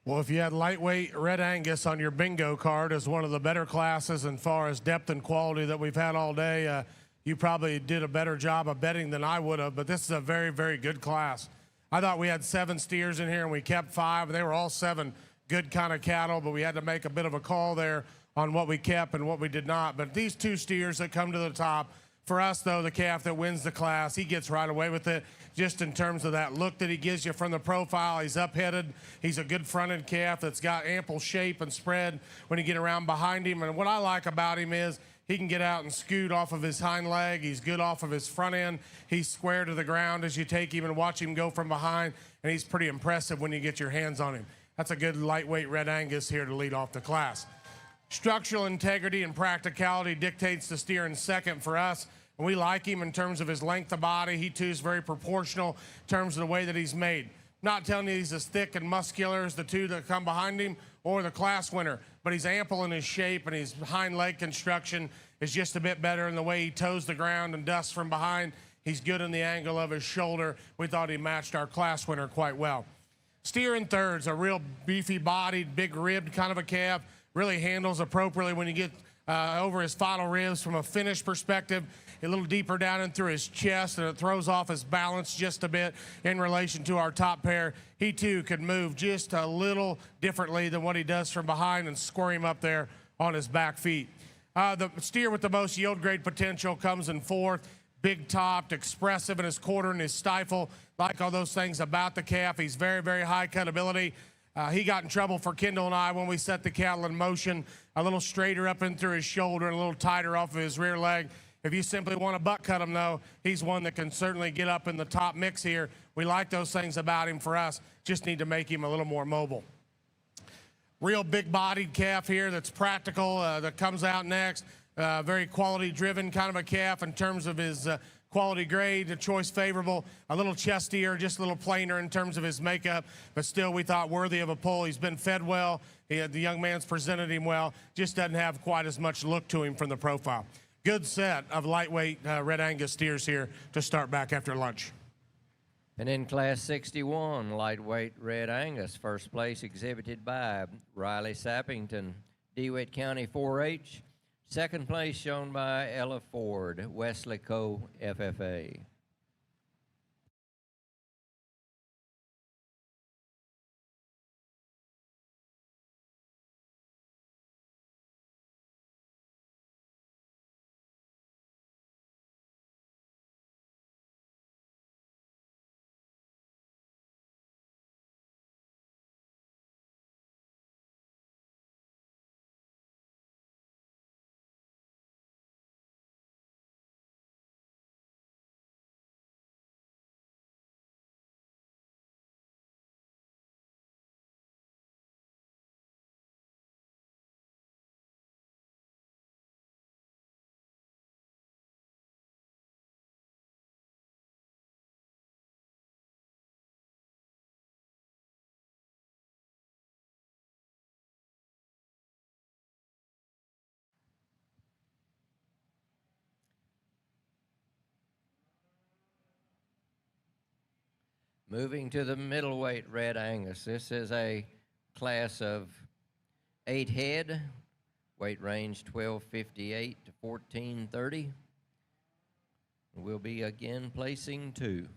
Well, if you had lightweight Red Angus on your bingo card as one of the better classes as far as depth and quality that we've had all day, you probably did a better job of betting than I would have, but this is a very, very good class. I thought we had 7 steers in here and we kept 5. They were all 7 good kind of cattle, but we had to make a bit of a call there on what we kept and what we did not. But these 2 steers that come to the top, for us, though, the calf that wins the class, he gets right away with it just in terms of that look that he gives you from the profile. He's up-headed. He's a good fronted calf that's got ample shape and spread when you get around behind him. And what I like about him is he can get out and scoot off of his hind leg. He's good off of his front end. He's square to the ground as you take him and watch him go from behind, and he's pretty impressive when you get your hands on him. That's a good lightweight Red Angus here to lead off the class. Structural integrity and practicality dictates the steer in second for us. And we like him in terms of his length of body. He, too, is very proportional in terms of the way that he's made. Not telling you he's as thick and muscular as the 2 that come behind him or the class winner, but he's ample in his shape, and his hind leg construction is just a bit better in the way he toes the ground and dusts from behind. He's good in the angle of his shoulder. We thought he matched our class winner quite well. Steer in third's a real beefy-bodied, big-ribbed kind of a calf. Really handles appropriately when you get over his final ribs from a finish perspective, a little deeper down and through his chest, and it throws off his balance just a bit in relation to our top pair. He, too, could move just a little differently than what he does from behind and square him up there on his back feet. The steer with the most yield grade potential comes in 4th. Big topped, expressive in his quarter and his stifle. Like all those things about the calf. He's very, very high cutability. He got in trouble for Kendall and I when we set the cattle in motion, a little straighter up and through his shoulder and a little tighter off of his rear leg. If you simply want to butt cut him, though, he's one that can certainly get up in the top mix here. We like those things about him for us. Just need to make him a little more mobile. Real big-bodied calf here that's practical, that comes out next. Very quality-driven kind of a calf in terms of his quality grade, the choice favorable, a little chestier, just a little plainer in terms of his makeup, but still we thought worthy of a pull. He's been fed well. The young man's presented him well. Just doesn't have quite as much look to him from the profile. Good set of lightweight Red Angus steers here to start back after lunch. And in Class 61, lightweight Red Angus, first place exhibited by Riley Sappington, DeWitt County 4-H. Second place shown by Ella Ford, Wesley Co. FFA. Moving to the middleweight Red Angus. This is a class of 8 head, weight range 1258 to 1430. We'll be again placing 2.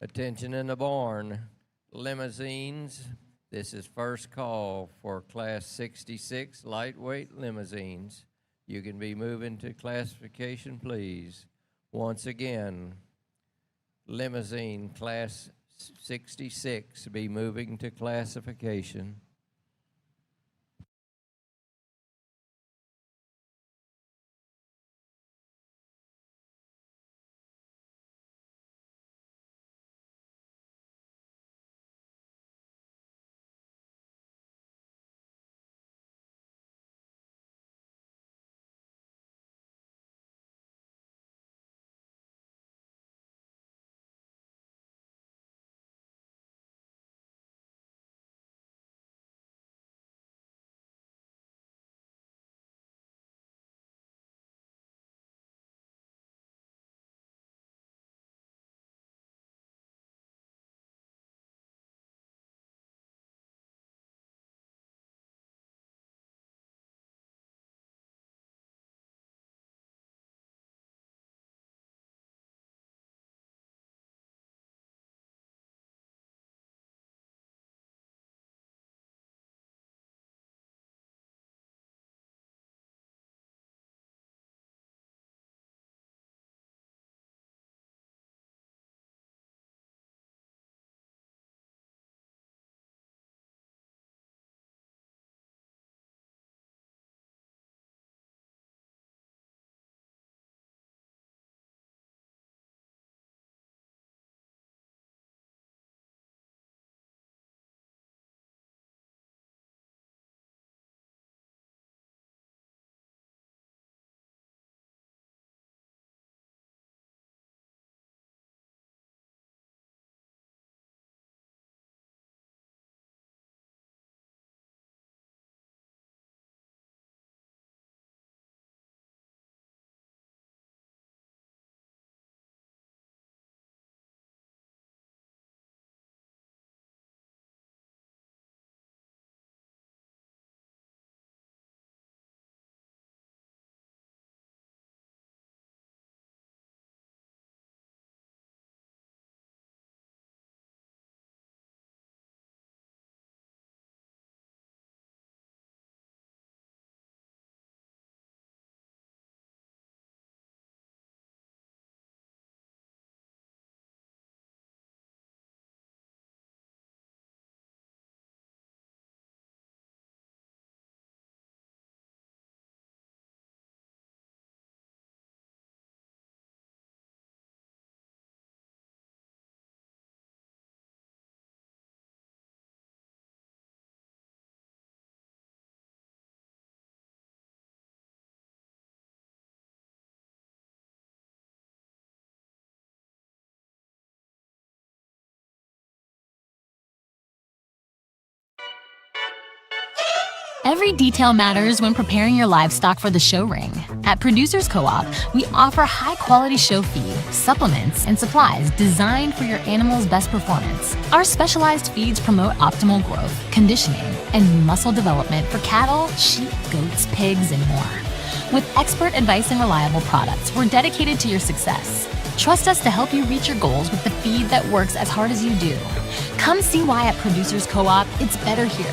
Attention in the barn. Limousines. This is first call for Class 66 lightweight limousines. You can be moving to classification, please. Once again, limousine Class 66 be moving to classification. Every detail matters when preparing your livestock for the show ring. At Producers Co-op, we offer high-quality show feed, supplements, and supplies designed for your animal's best performance. Our specialized feeds promote optimal growth, conditioning, and muscle development for cattle, sheep, goats, pigs, and more. With expert advice and reliable products, we're dedicated to your success. Trust us to help you reach your goals with the feed that works as hard as you do. Come see why at Producers Co-op, it's better here.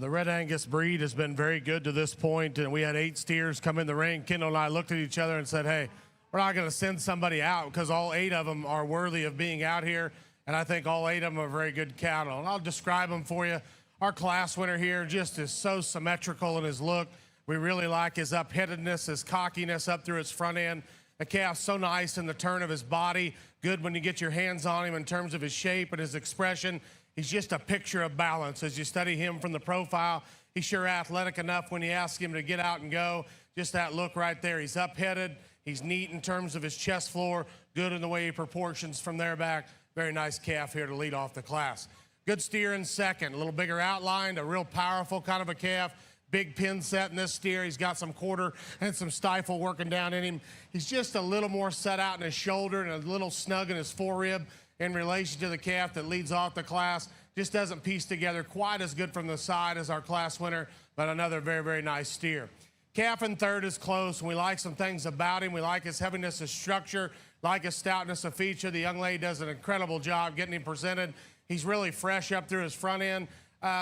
The Red Angus breed has been very good to this point, and we had 8 steers come in the ring. Kendall and I looked at each other and said, hey, we're not going to send somebody out because all 8 of them are worthy of being out here, and I think all 8 of them are very good cattle. And I'll describe them for you. Our class winner here just is so symmetrical in his look. We really like his up-headedness, his cockiness up through his front end. The calf's so nice in the turn of his body, good when you get your hands on him in terms of his shape and his expression. He's just a picture of balance. As you study him from the profile, he's sure athletic enough when you ask him to get out and go. Just that look right there. He's up-headed. He's neat in terms of his chest floor, good in the way he proportions from there back. Very nice calf here to lead off the class. Good steer in second, a little bigger outlined, a real powerful kind of a calf. Big pin set in this steer. He's got some quarter and some stifle working down in him. He's just a little more set out in his shoulder and a little snug in his forerib in relation to the calf that leads off the class. Just doesn't piece together quite as good from the side as our class winner, but another very, very nice steer. Calf in third is close, and we like some things about him. We like his heaviness of structure, like his stoutness of feature. The young lady does an incredible job getting him presented. He's really fresh up through his front end.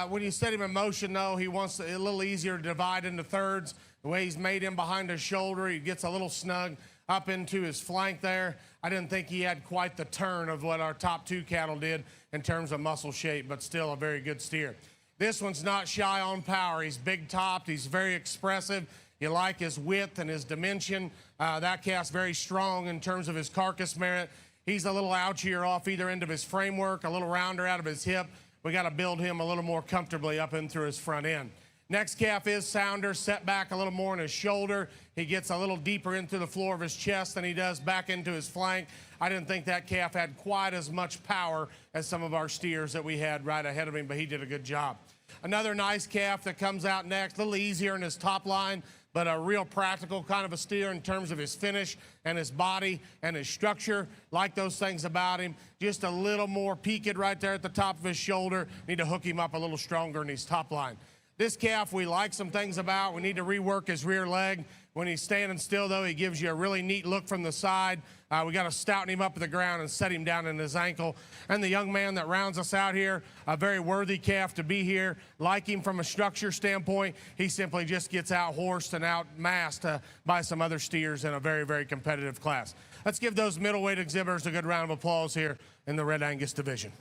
When you set him in motion, though, he wants a little easier to divide into thirds. The way he's made him behind his shoulder, he gets a little snug up into his flank there. I didn't think he had quite the turn of what our top 2 cattle did in terms of muscle shape, but still a very good steer. This one's not shy on power. He's big-topped. He's very expressive. You like his width and his dimension. That calf's very strong in terms of his carcass merit. He's a little ouchier off either end of his framework, a little rounder out of his hip. We got to build him a little more comfortably up in through his front end. Next calf is Sounder, set back a little more in his shoulder. He gets a little deeper into the floor of his chest than he does back into his flank. I didn't think that calf had quite as much power as some of our steers that we had right ahead of him, but he did a good job. Another nice calf that comes out next, a little easier in his top line, but a real practical kind of a steer in terms of his finish and his body and his structure. Like those things about him. Just a little more peaked right there at the top of his shoulder. Need to hook him up a little stronger in his top line. This calf we like some things about. We need to rework his rear leg. When he's standing still, though, he gives you a really neat look from the side. We got to stouten him up to the ground and set him down in his ankle. And the young man that rounds us out here, a very worthy calf to be here. Like him from a structure standpoint, he simply just gets out-horsed and out-massed by some other steers in a very, very competitive class. Let's give those middleweight exhibitors a good round of applause here in the Red Angus division.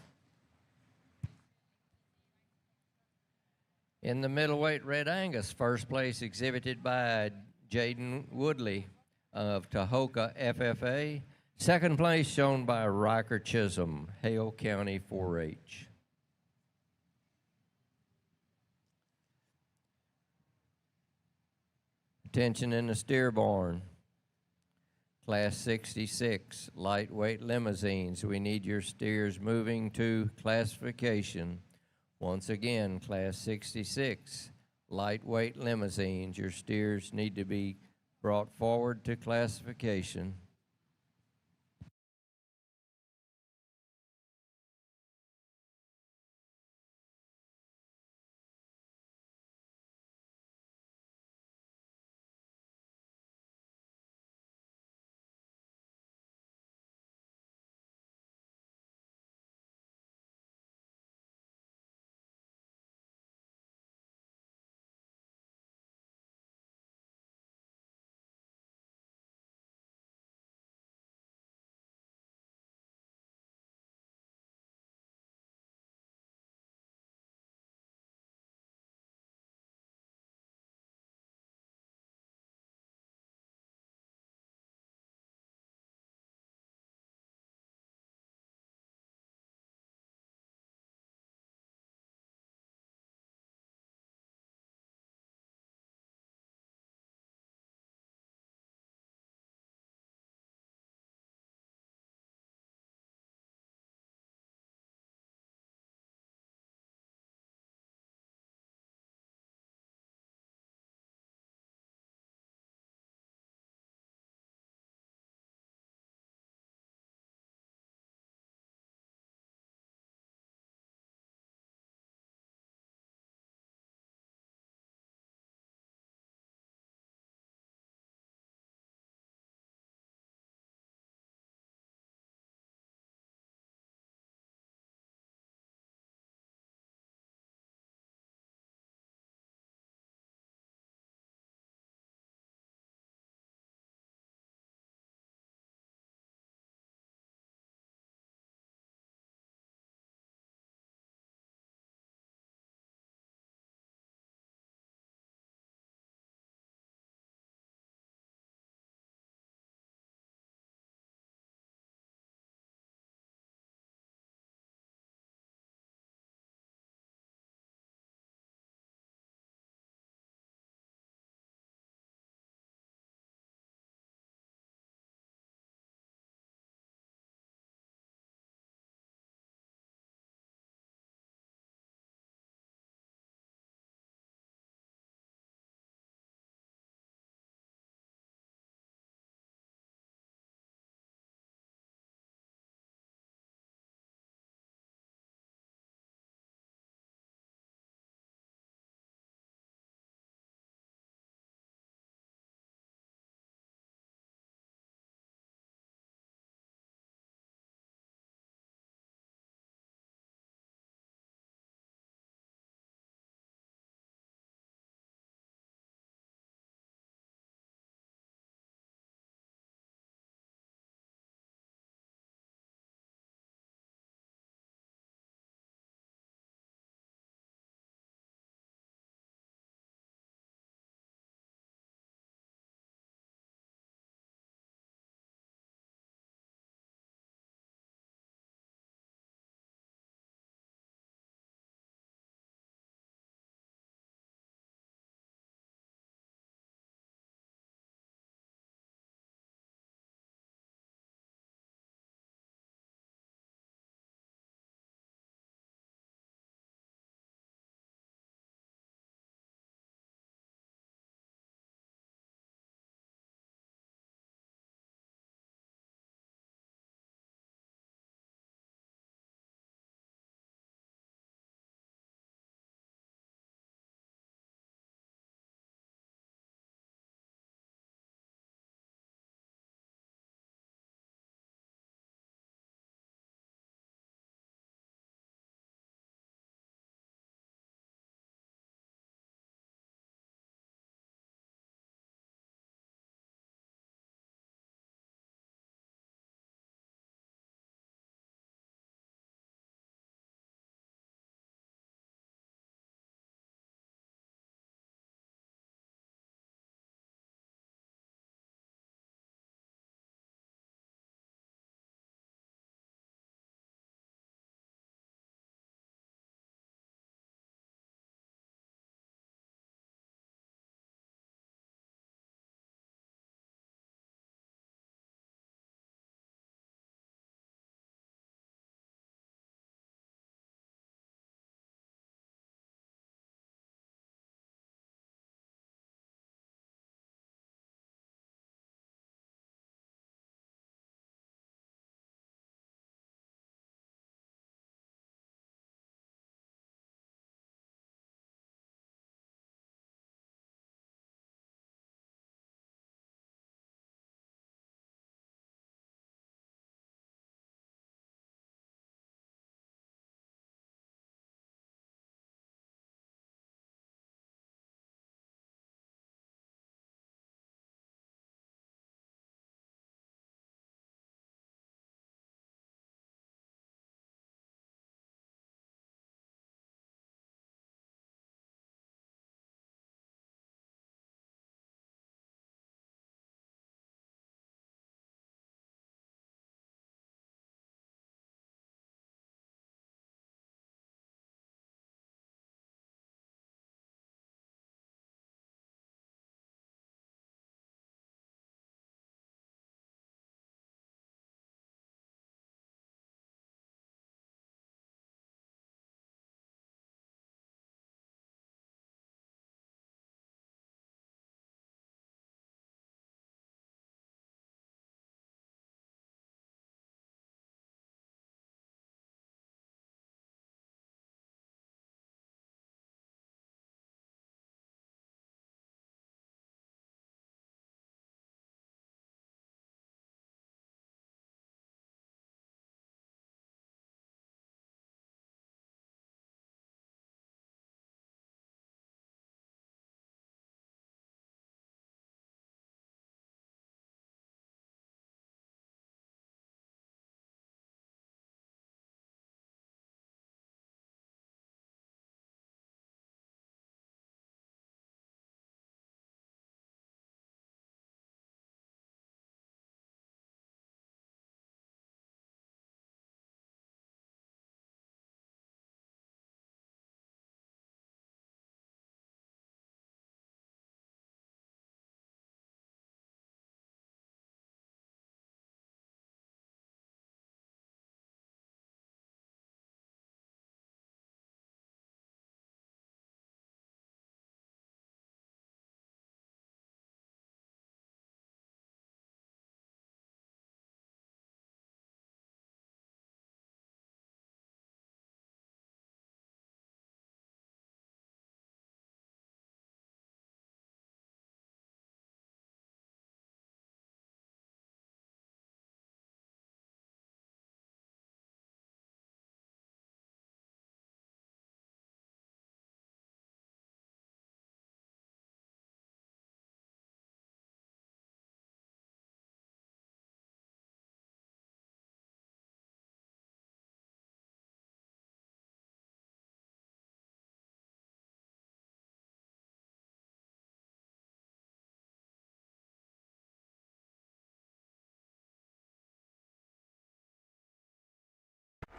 In the middleweight Red Angus, first place exhibited by Jaden Woodley of Tahoka FFA. Second place shown by Riker Chisholm, Hale County 4-H. Attention in the steer barn. Class 66, lightweight limousines. We need your steers moving to classification. Once again, Class 66, lightweight limousines. Your steers need to be brought forward to classification.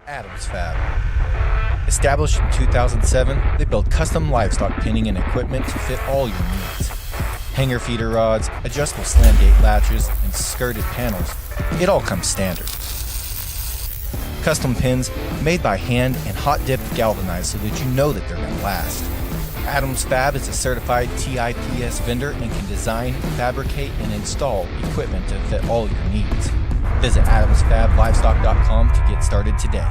Adams Fab. Established in 2007, they build custom livestock pinning and equipment to fit all your needs. Hanger feeder rods, adjustable slam gate latches, and skirted panels, it all comes standard. Custom pins made by hand and hot dipped galvanized so that you know that they're going to last. Adams Fab is a certified TIPS vendor and can design, fabricate, and install equipment to fit all your needs. Visit adamsfablivestock.com to get started today.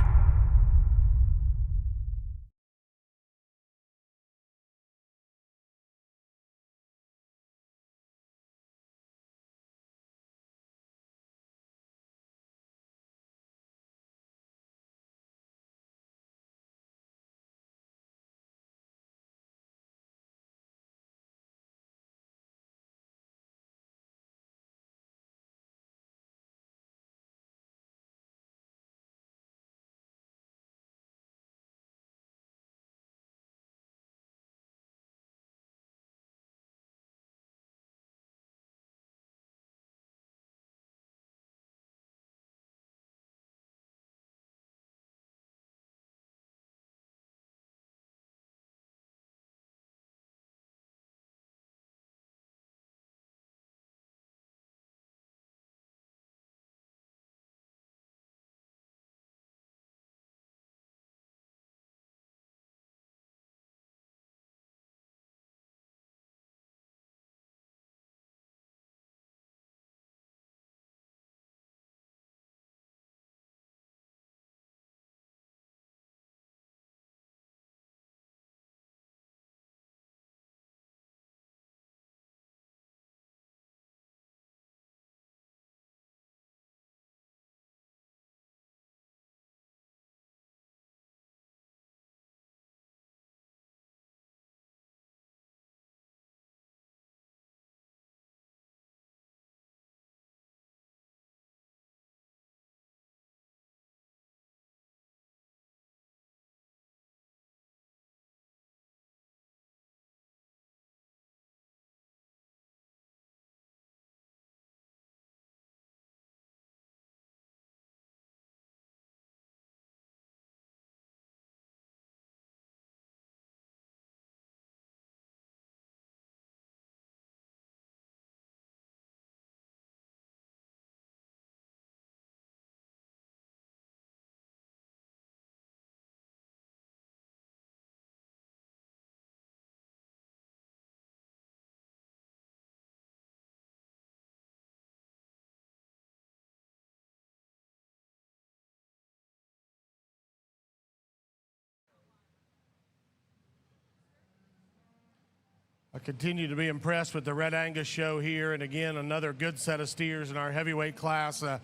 I continue to be impressed with the Red Angus show here, and again, another good set of steers in our heavyweight class. A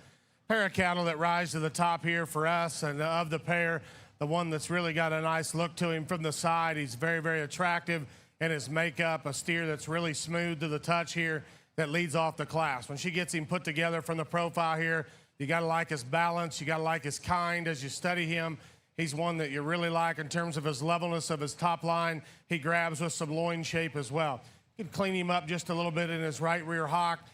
pair of cattle that rise to the top here for us, and of the pair, the one that's really got a nice look to him from the side. He's very, very attractive in his makeup, a steer that's really smooth to the touch here that leads off the class. When she gets him put together from the profile here, you got to like his balance, you got to like his kind as you study him. He's one that you really like in terms of his levelness of his top line. He grabs with some loin shape as well. You can clean him up just a little bit in his right rear hock.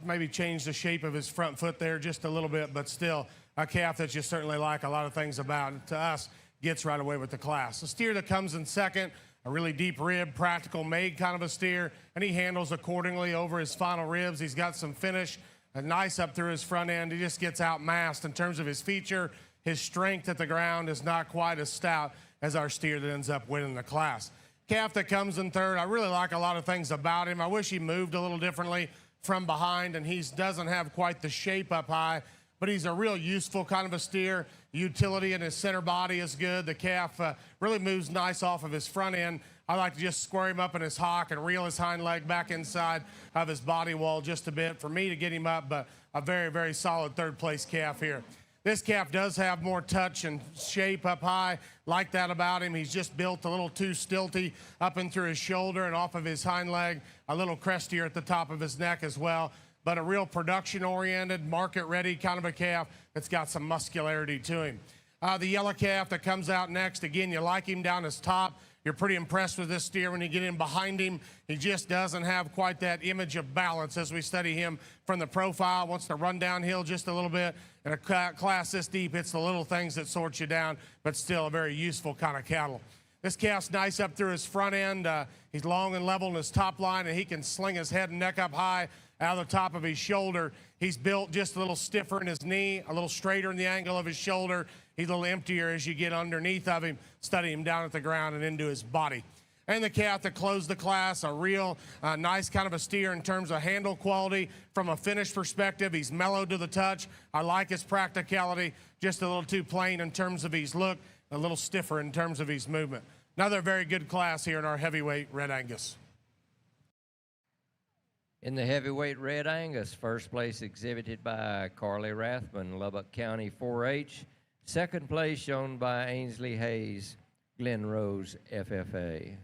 Maybe change the shape of his front foot there just a little bit, but still a calf that you certainly like a lot of things about. And to us, gets right away with the class. A steer that comes in second, a really deep rib, practical made kind of a steer, and he handles accordingly over his final ribs. He's got some finish, nice up through his front end. He just gets outmassed in terms of his feature. His strength at the ground is not quite as stout as our steer that ends up winning the class. Calf that comes in third, I really like a lot of things about him. I wish he moved a little differently from behind, and he doesn't have quite the shape up high, but he's a real useful kind of a steer. Utility in his center body is good. The calf really moves nice off of his front end. I like to just square him up in his hock and reel his hind leg back inside of his body wall just a bit for me to get him up, but a very, very solid third place calf here. This calf does have more touch and shape up high, like that about him. He's just built a little too stilty up and through his shoulder and off of his hind leg, a little crestier at the top of his neck as well, but a real production-oriented, market-ready kind of a calf that's got some muscularity to him. The yellow calf that comes out next, again, you like him down his top. You're pretty impressed with this steer when you get in behind him. He just doesn't have quite that image of balance as we study him from the profile. Wants to run downhill just a little bit. In a class this deep, it's the little things that sort you down, but still a very useful kind of cattle. This calf's nice up through his front end. He's long and level in his top line, and he can sling his head and neck up high out of the top of his shoulder. He's built just a little stiffer in his knee, a little straighter in the angle of his shoulder. He's a little emptier as you get underneath of him, study him down at the ground and into his body. And the calf that closed the class, a real nice kind of a steer in terms of handle quality. From a finish perspective, he's mellow to the touch. I like his practicality, just a little too plain in terms of his look, a little stiffer in terms of his movement. Another very good class here in our heavyweight Red Angus. In the heavyweight Red Angus, first place exhibited by Carly Rathman, Lubbock County 4-H. Second place shown by Ainsley Hayes, Glen Rose FFA.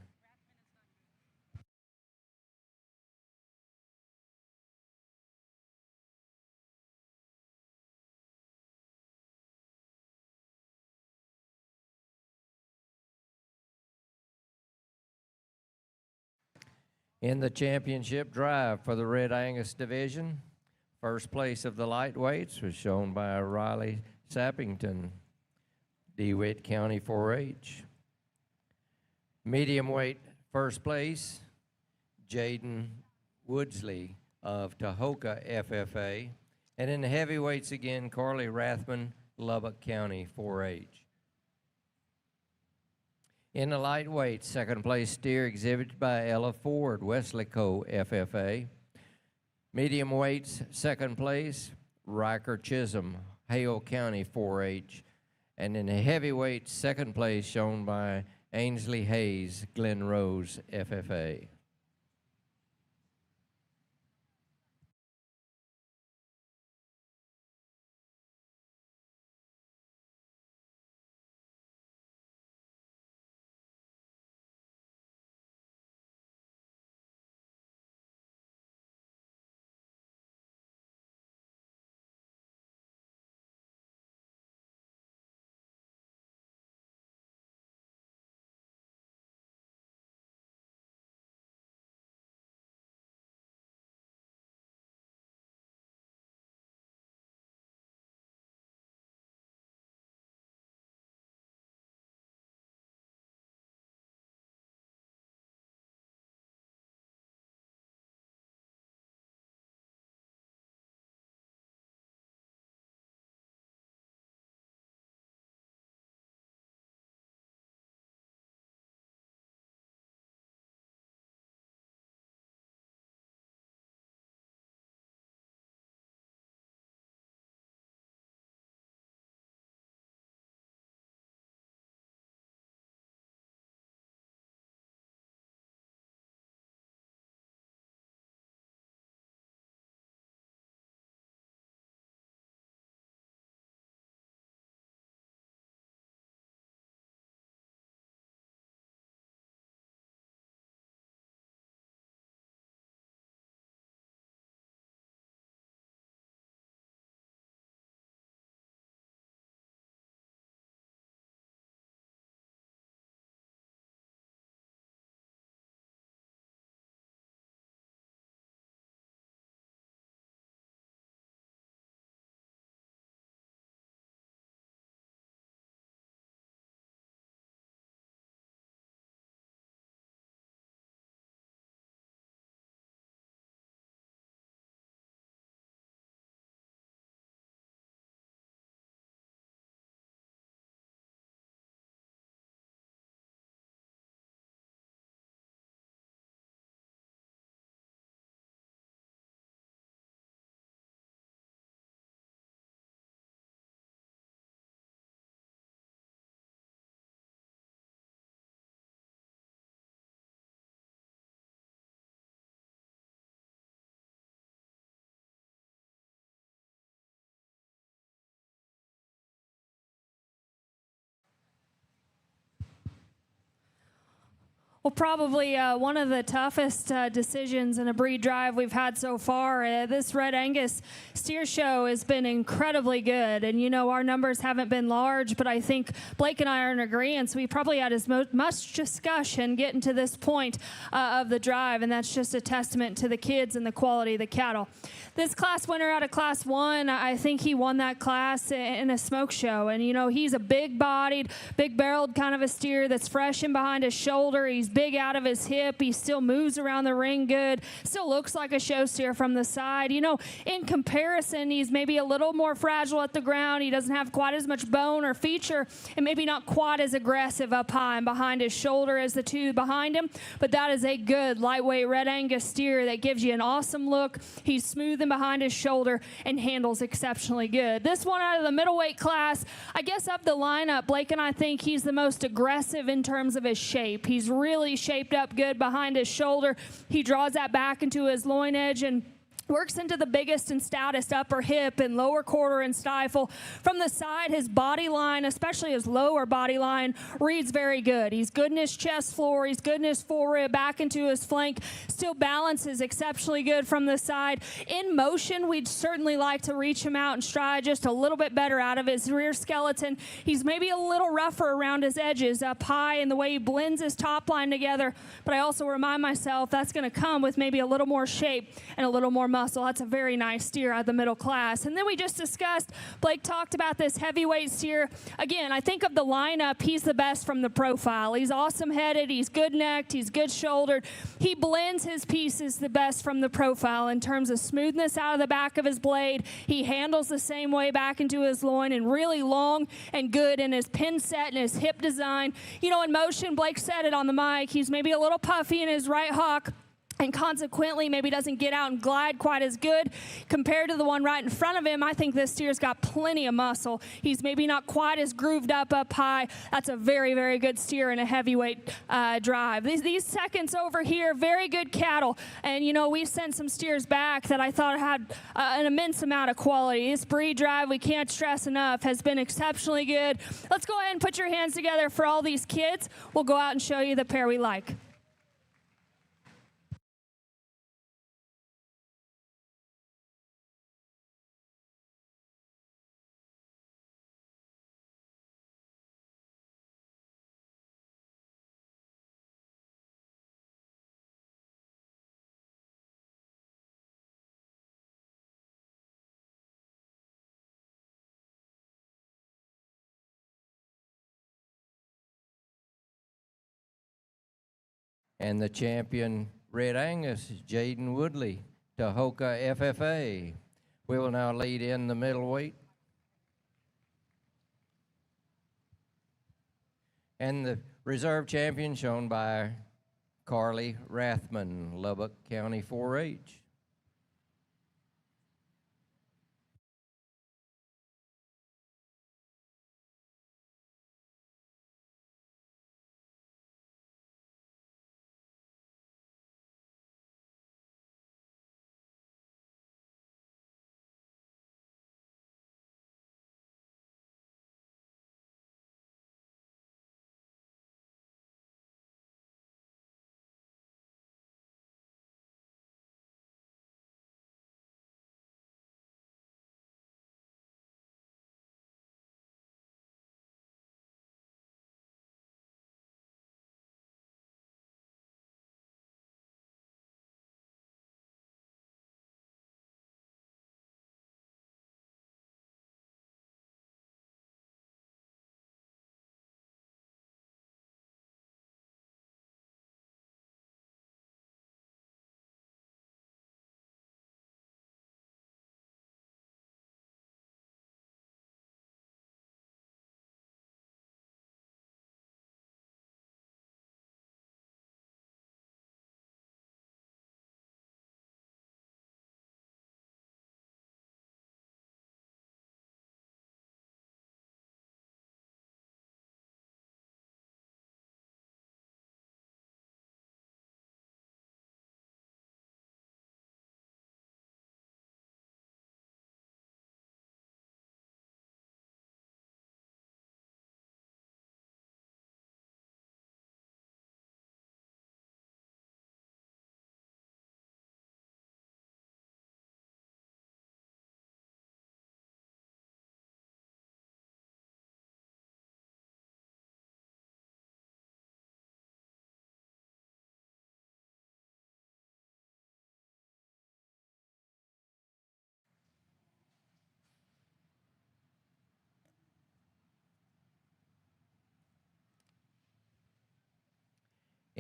In the championship drive for the Red Angus division, first place of the lightweights was shown by Riley Sappington, DeWitt County 4-H. Medium weight first place, Jaden Woodsley of Tahoka FFA. And in the heavyweights again, Carly Rathman, Lubbock County 4-H. In the lightweight, second place steer exhibited by Ella Ford, Weslaco FFA. Medium weights, second place, Riker Chisholm, Hale County 4-H. And in the heavyweight, second place shown by Ainsley Hayes, Glen Rose FFA. Well, probably one of the toughest decisions in a breed drive we've had so far. This Red Angus steer show has been incredibly good. And, you know, our numbers haven't been large, but I think Blake and I are in agreement. We probably had as much discussion getting to this point of the drive, and that's just a testament to the kids and the quality of the cattle. This class winner out of Class 1, I think he won that class in a smoke show. And, you know, he's a big-bodied, big-barreled kind of a steer that's fresh in behind his shoulder. He's big out of his hip. He still moves around the ring good. Still looks like a show steer from the side. You know, in comparison, he's maybe a little more fragile at the ground. He doesn't have quite as much bone or feature, and maybe not quite as aggressive up high and behind his shoulder as the two behind him. But that is a good lightweight Red Angus steer that gives you an awesome look. He's smooth and behind his shoulder and handles exceptionally good. This one out of the middleweight class, I guess of the lineup, Blake and I think he's the most aggressive in terms of his shape. He's really shaped up good behind his shoulder. He draws that back into his loin edge and works into the biggest and stoutest upper hip and lower quarter and stifle. From the side, his body line, especially his lower body line, reads very good. He's good in his chest floor. He's good in his forerib, back into his flank. Still balances exceptionally good from the side. In motion, we'd certainly like to reach him out and stride just a little bit better out of his rear skeleton. He's maybe a little rougher around his edges up high in the way he blends his top line together, but I also remind myself that's going to come with maybe a little more shape and a little more muscle. That's a very nice steer out of the middle class. And then we just discussed, Blake talked about this heavyweight steer. Again, I think of the lineup, he's the best from the profile. He's awesome headed, he's good necked, he's good shouldered. He blends his pieces the best from the profile in terms of smoothness out of the back of his blade. He handles the same way back into his loin and really long and good in his pin set and his hip design. You know, in motion, Blake said it on the mic, he's maybe a little puffy in his right hock, and consequently maybe doesn't get out and glide quite as good compared to the one right in front of him. I think this steer's got plenty of muscle. He's maybe not quite as grooved up high. That's a very, very good steer in a heavyweight drive. These seconds over here, very good cattle. And, you know, we sent some steers back that I thought had an immense amount of quality. This breed drive, we can't stress enough, has been exceptionally good. Let's go ahead and put your hands together for all these kids. We'll go out and show you the pair we like. And the champion Red Angus, Jaden Woodley, Tahoka FFA. We will now lead in the middleweight. And the reserve champion shown by Carly Rathman, Lubbock County 4-H.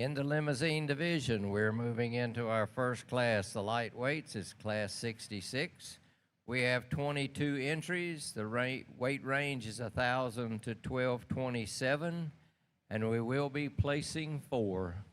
In the limousine division, we're moving into our first class. The lightweights is class 66. We have 22 entries. The weight range is 1,000 to 1,227, and we will be placing 4.